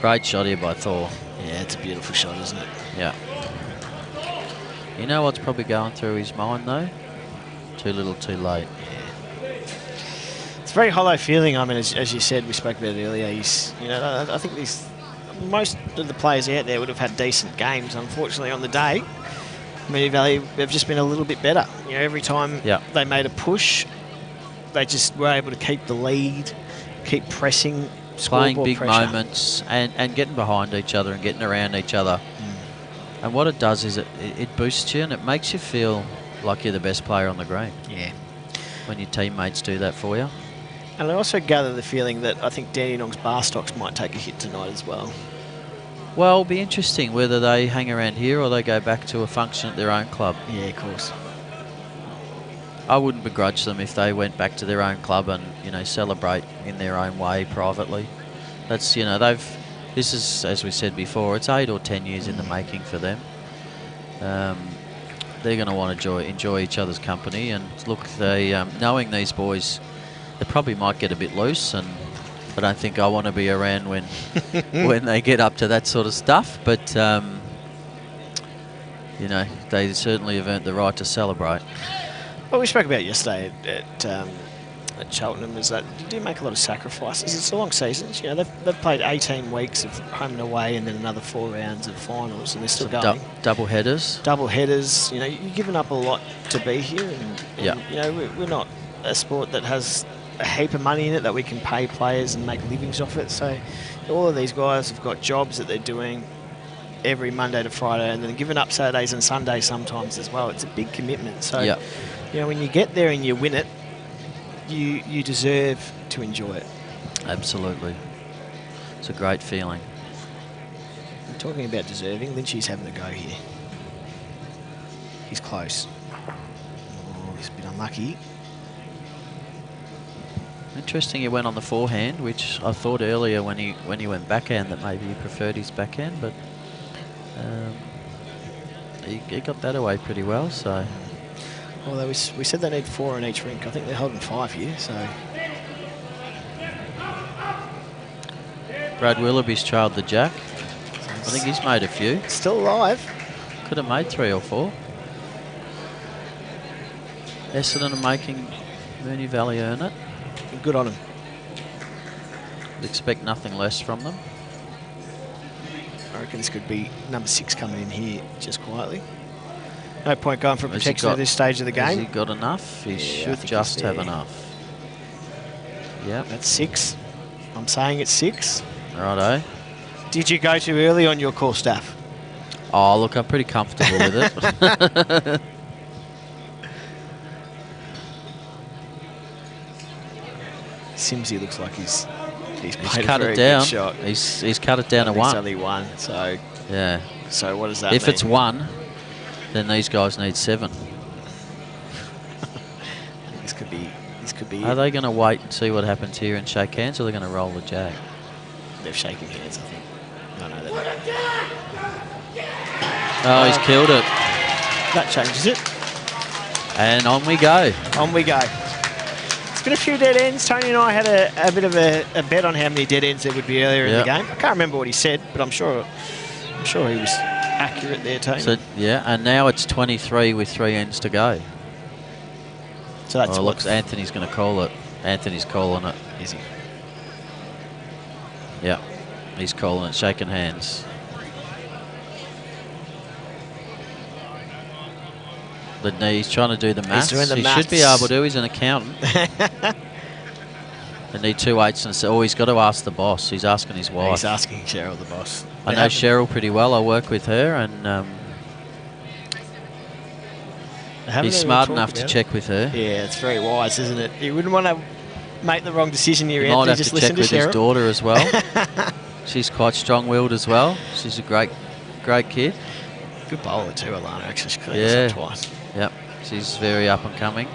Great shot here by Thor. Yeah, it's a beautiful shot, isn't it? Yeah. You know what's probably going through his mind, though? Too little, too late. Yeah. It's a very hollow feeling. I mean, as you said, we spoke about it earlier. I think most of the players out there would have had decent games. Unfortunately, on the day, Moonee Valley, they've just been a little bit better. You know, every time they made a push, they just were able to keep the lead, keep pressing, playing big pressure. moments and getting behind each other and getting around each other. And what it does is it boosts you and it makes you feel like you're the best player on the green. Yeah. When your teammates do that for you. And I also gather the feeling that I think Dandenong's bar stocks might take a hit tonight as well. Well, it'll be interesting whether they hang around here or they go back to a function at their own club. Yeah, of course. I wouldn't begrudge them if they went back to their own club and, you know, celebrate in their own way privately. That's, you know, this is, as we said before, it's 8 or 10 years in the making for them. They're going to want to enjoy each other's company, and look, they knowing these boys, they probably might get a bit loose, and I don't think I want to be around when when they get up to that sort of stuff. But you know, they certainly have earned the right to celebrate. What we spoke about yesterday at Cheltenham is that you do make a lot of sacrifices. It's a long season. You know, they've played 18 weeks of home and away, and then another 4 rounds of finals, and they're still going. Double headers. Double headers. You know, you're giving up a lot to be here, and you know, we're not a sport that has a heap of money in it that we can pay players and make livings off it. So all of these guys have got jobs that they're doing every Monday to Friday, and then giving up Saturdays and Sundays sometimes as well. It's a big commitment. So you know, when you get there and you win it, you deserve to enjoy it. Absolutely. It's a great feeling. And talking about deserving, Lynchy's having a go here. He's close. Oh, he's a bit unlucky. Interesting, he went on the forehand, which I thought earlier when he went backhand that maybe he preferred his backhand, but he got that away pretty well. So, although we said they need 4 in each rink, I think they're holding 5 here. So, Brad Willoughby's trailed the jack. I think he's made a few. Still alive. Could have made 3 or 4. Essendon are making Moonee Valley earn it. Good on him. Would expect nothing less from them. I reckon this could be number 6 coming in here just quietly. No point going for protection at this stage of the game. Has he got enough? He should just have enough. Yeah. That's 6. I'm saying it's 6. Righto. Did you go too early on your call, Staff? Oh, look, I'm pretty comfortable with it. Simsy looks like he's cut it down. He's cut it down to 1. It's only 1, so yeah. So what does that if mean? It's 1, then these guys need 7. This could be. Are they going to wait and see what happens here and shake hands, or are they going to roll the jack? They're shaking hands, I think. No, they're not. Oh, he's killed it. That changes it. And on we go. On we go. It's been a few dead ends. Tony and I had a bit of a bet on how many dead ends there would be earlier in the game. I can't remember what he said, but I'm sure he was accurate there, Tony. So, yeah, and now it's 23 with 3 ends to go. So that's looks Anthony's going to call it. Anthony's calling it. Is he? Yeah, he's calling it, shaking hands. He's trying to do the maths. He's doing the maths. Should be able to. He's an accountant. They need 2 8s, and so he's got to ask the boss. He's asking his wife. He's asking Cheryl, the boss. I know Cheryl pretty well. I work with her, and he's smart enough to check with her. Yeah, it's very wise, isn't it? You wouldn't want to make the wrong decision here. You might have to check with his daughter as well. She's quite strong-willed as well. She's a great kid. Good bowler too, Alana. Actually, she cleared us up twice. Yep, she's very up and coming.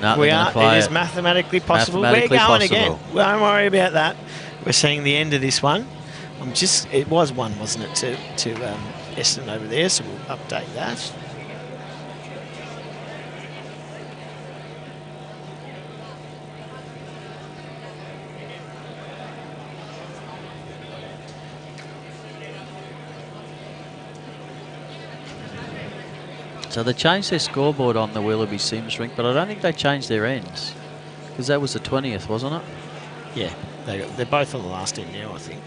No, we are. It is mathematically possible. We're going again. Don't worry about that. We're seeing the end of this one. It was 1, wasn't it, to Essendon over there? So we'll update that. So they changed their scoreboard on the Willoughby Sims rink, but I don't think they changed their ends, because that was the 20th, wasn't it? Yeah, they're both on the last end now, I think.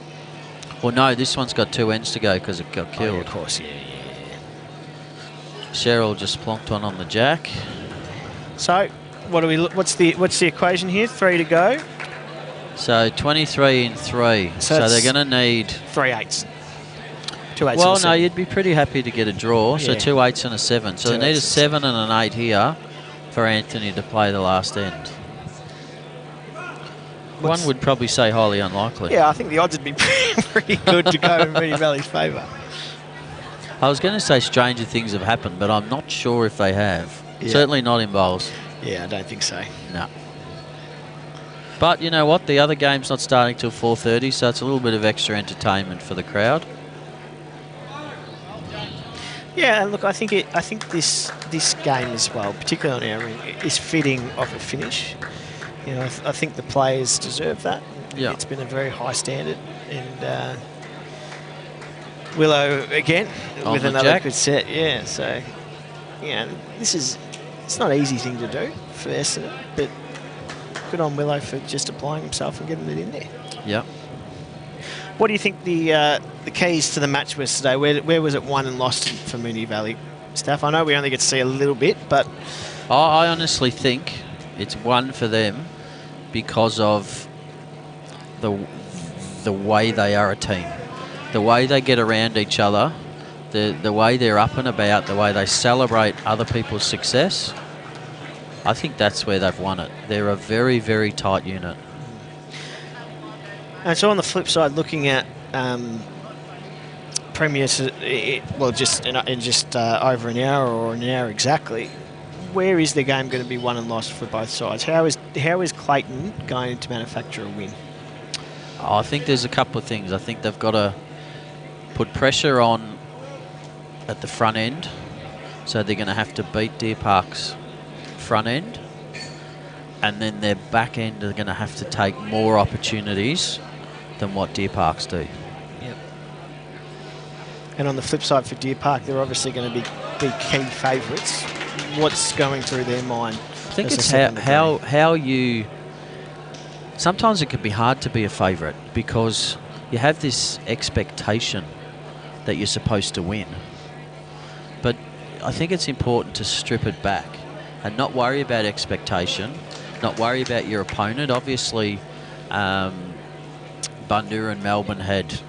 Well, no, this one's got 2 ends to go because it got killed. Oh, yeah, of course, yeah. Cheryl just plonked one on the jack. So, what's the equation here? 3 to go. So 23 in 3. So they're going to need 3 8s. 2 8s. Well, no, you'd be pretty happy to get a draw. So 2 8s and a 7. So they need a 7 and an 8 here for Anthony to play the last end. One would probably say highly unlikely. Yeah, I think the odds would be pretty good to go in Moonee Valley's favour. I was going to say stranger things have happened, but I'm not sure if they have. Yeah. Certainly not in bowls. Yeah, I don't think so. No. But you know what? The other game's not starting till 4:30, so it's a little bit of extra entertainment for the crowd. Yeah, and look, I think this game as well, particularly on our ring, is fitting of a finish. You know, I think the players deserve that. Yeah. It's been a very high standard, and Willow again On with the another jack. good set. Yeah, so yeah, it's not an easy thing to do for Essendon, but good on Willow for just applying himself and getting it in there. Yeah. What do you think the keys to the match was today? Where was it won and lost for Moonee Valley, Steph? I know we only get to see a little bit, but I honestly think it's one for them because of the way they are a team, the way they get around each other, the way they're up and about, the way they celebrate other people's success. I think that's where they've won it. They're a very, very tight unit. and so on the flip side, looking at Premier, well, just in over an hour or an hour exactly, where is the game going to be won and lost for both sides? How is Clayton going to manufacture a win? I think there's a couple of things. I think they've got to put pressure on at the front end, so they're going to have to beat Deer Park's front end, and then their back end are going to have to take more opportunities than what Deer Park's do. Yep. And on the flip side for Deer Park, they're obviously going to be key favourites. What's going through their mind? I think it's how you... Sometimes it can be hard to be a favourite because you have this expectation that you're supposed to win. But I think it's important to strip it back and not worry about expectation, not worry about your opponent. Obviously, Bundoora and Melbourne had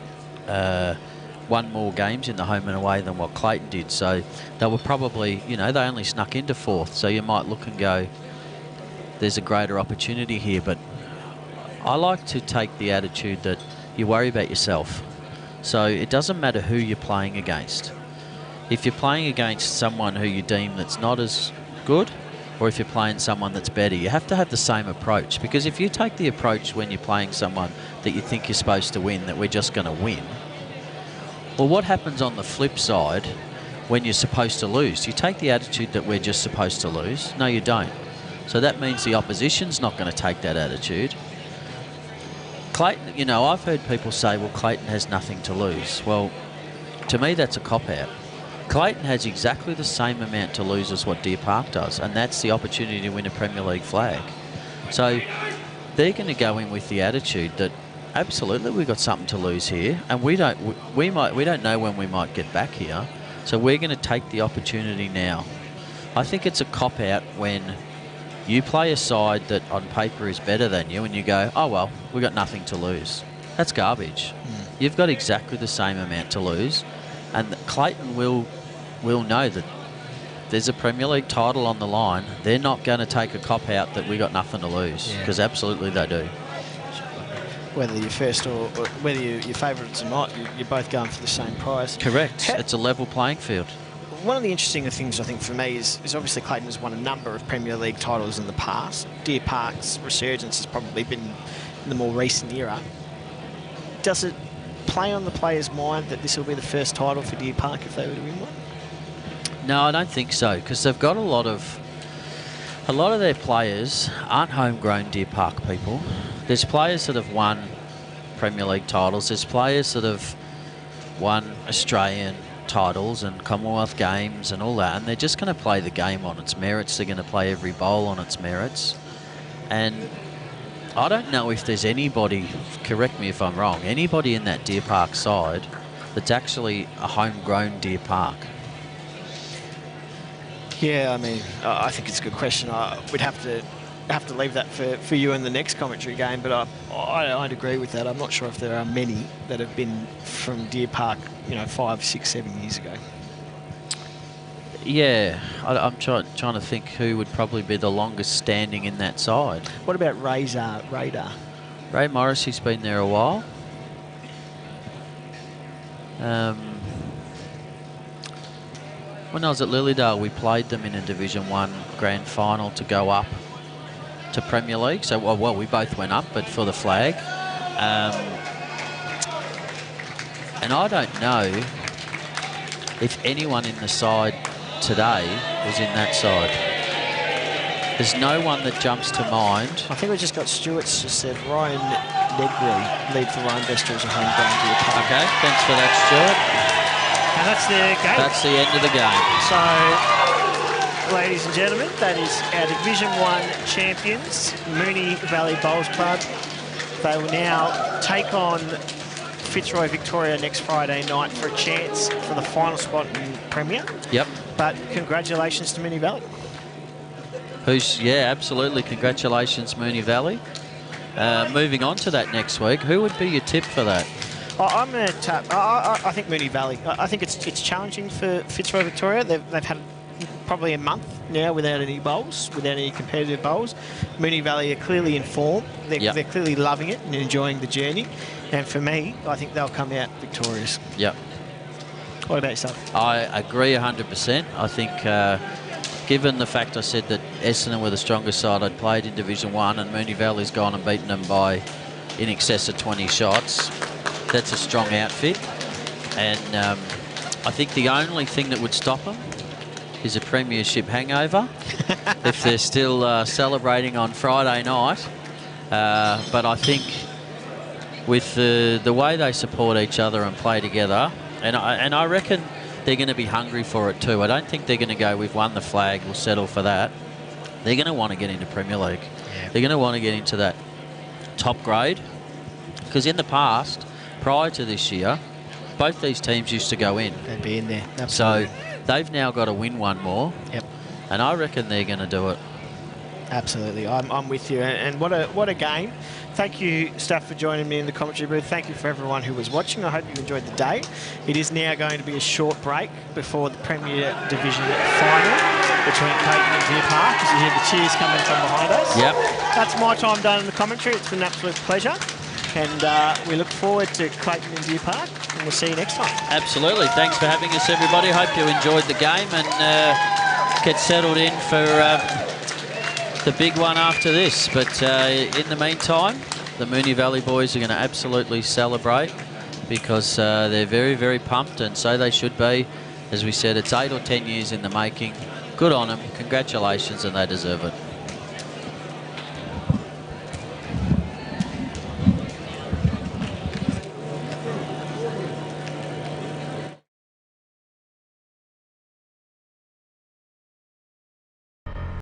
won more games in the home and away than what Clayton did. So they were probably, you know, they only snuck into fourth. So you might look and go, there's a greater opportunity here. But I like to take the attitude that you worry about yourself. So it doesn't matter who you're playing against. If you're playing against someone who you deem that's not as good, or if you're playing someone that's better, you have to have the same approach. Because if you take the approach when you're playing someone that you think you're supposed to win, that we're just going to win, well, what happens on the flip side when you're supposed to lose? You take the attitude that we're just supposed to lose. No, you don't. So that means the opposition's not going to take that attitude. Clayton, you know, I've heard people say, well, Clayton has nothing to lose. Well, to me, that's a cop-out. Clayton has exactly the same amount to lose as what Deer Park does, and that's the opportunity to win a Premier League flag. So they're going to go in with the attitude that absolutely we've got something to lose here, and we don't know when we might get back here, so we're going to take the opportunity now. I think it's a cop-out when you play a side that on paper is better than you and you go, oh well, we've got nothing to lose. That's garbage. You've got exactly the same amount to lose, and Clayton will know that there's a Premier League title on the line. They're not going to take a cop-out that we got nothing to lose, because absolutely they do. Whether you're first or whether you're favourites or not, you're both going for the same prize. Correct. It's a level playing field. One of the interesting things, I think, for me is obviously Clayton has won a number of Premier League titles in the past. Deer Park's resurgence has probably been in the more recent era. Does it play on the player's mind that this will be the first title for Deer Park if they were to win one? No, I don't think so, because they've got a lot of their players aren't homegrown Deer Park people. There's players that have won Premier League titles. There's players that have won Australian titles and Commonwealth Games and all that, and they're just going to play the game on its merits. They're going to play every bowl on its merits. And I don't know if there's anybody, correct me if I'm wrong, anybody in that Deer Park side that's actually a homegrown Deer Park. Yeah, I mean, I think it's a good question. We'd have to leave that for you in the next commentary game, but I'd agree with that. I'm not sure if there are many that have been from Deer Park, 5, 6, 7 years ago. Yeah, I'm trying to think who would probably be the longest standing in that side. What about Radar? Ray Morrissey's been there a while. When I was at Lilydale, we played them in a Division 1 grand final to go up to Premier League. So, well, we both went up, but for the flag. And I don't know if anyone in the side today was in that side. There's no one that jumps to mind. I think we just got Stewart's just said Ryan Nedbury, lead for Ryan Bester as a home ground to the park. Okay, thanks for that, Stuart. And that's the game. That's the end of the game. So, ladies and gentlemen, that is our Division 1 champions, Moonee Valley Bowls Club. They will now take on Fitzroy Victoria next Friday night for a chance for the final spot in Premier. Yep. But congratulations to Moonee Valley. Yeah, absolutely. Congratulations, Moonee Valley. Moving on to that next week, who would be your tip for that? I'm going to tap. I think Moonee Valley. I think it's challenging for Fitzroy Victoria. They've had probably a month now without any bowls, without any competitive bowls. Moonee Valley are clearly in form. They're clearly loving it and enjoying the journey. And for me, I think they'll come out victorious. Yep. What about yourself? I agree 100%. I think, given the fact I said that Essendon were the strongest side I'd played in Division 1 and Moonee Valley's gone and beaten them by in excess of 20 shots, that's a strong outfit. And I think the only thing that would stop them is a premiership hangover if they're still celebrating on Friday night. But I think with the way they support each other and play together, and I reckon they're going to be hungry for it too. I don't think they're going to go, we've won the flag, we'll settle for that. They're going to want to get into Premier League. Yeah. They're going to want to get into that top grade. Because in the past, prior to this year, both these teams used to go in. They'd be in there. Absolutely. So they've now got to win one more. Yep. And I reckon they're going to do it. Absolutely. I'm with you. And what a game. Thank you, Steph, for joining me in the commentary booth. Thank you for everyone who was watching. I hope you enjoyed the day. It is now going to be a short break before the Premier Division final between Clayton and 𝗣𝗿𝗁. As you hear the cheers coming from behind us. Yep. That's my time done in the commentary. It's been an absolute pleasure. And we look forward to Clayton and 𝗣𝗍𝗁, and we'll see you next time. Absolutely. Thanks for having us, everybody. Hope you enjoyed the game and get settled in for the big one after this. But in the meantime, the Moonee Valley boys are going to absolutely celebrate because they're very, very pumped, and so they should be. As we said, it's 8 or 10 years in the making. Good on them. Congratulations, and they deserve it.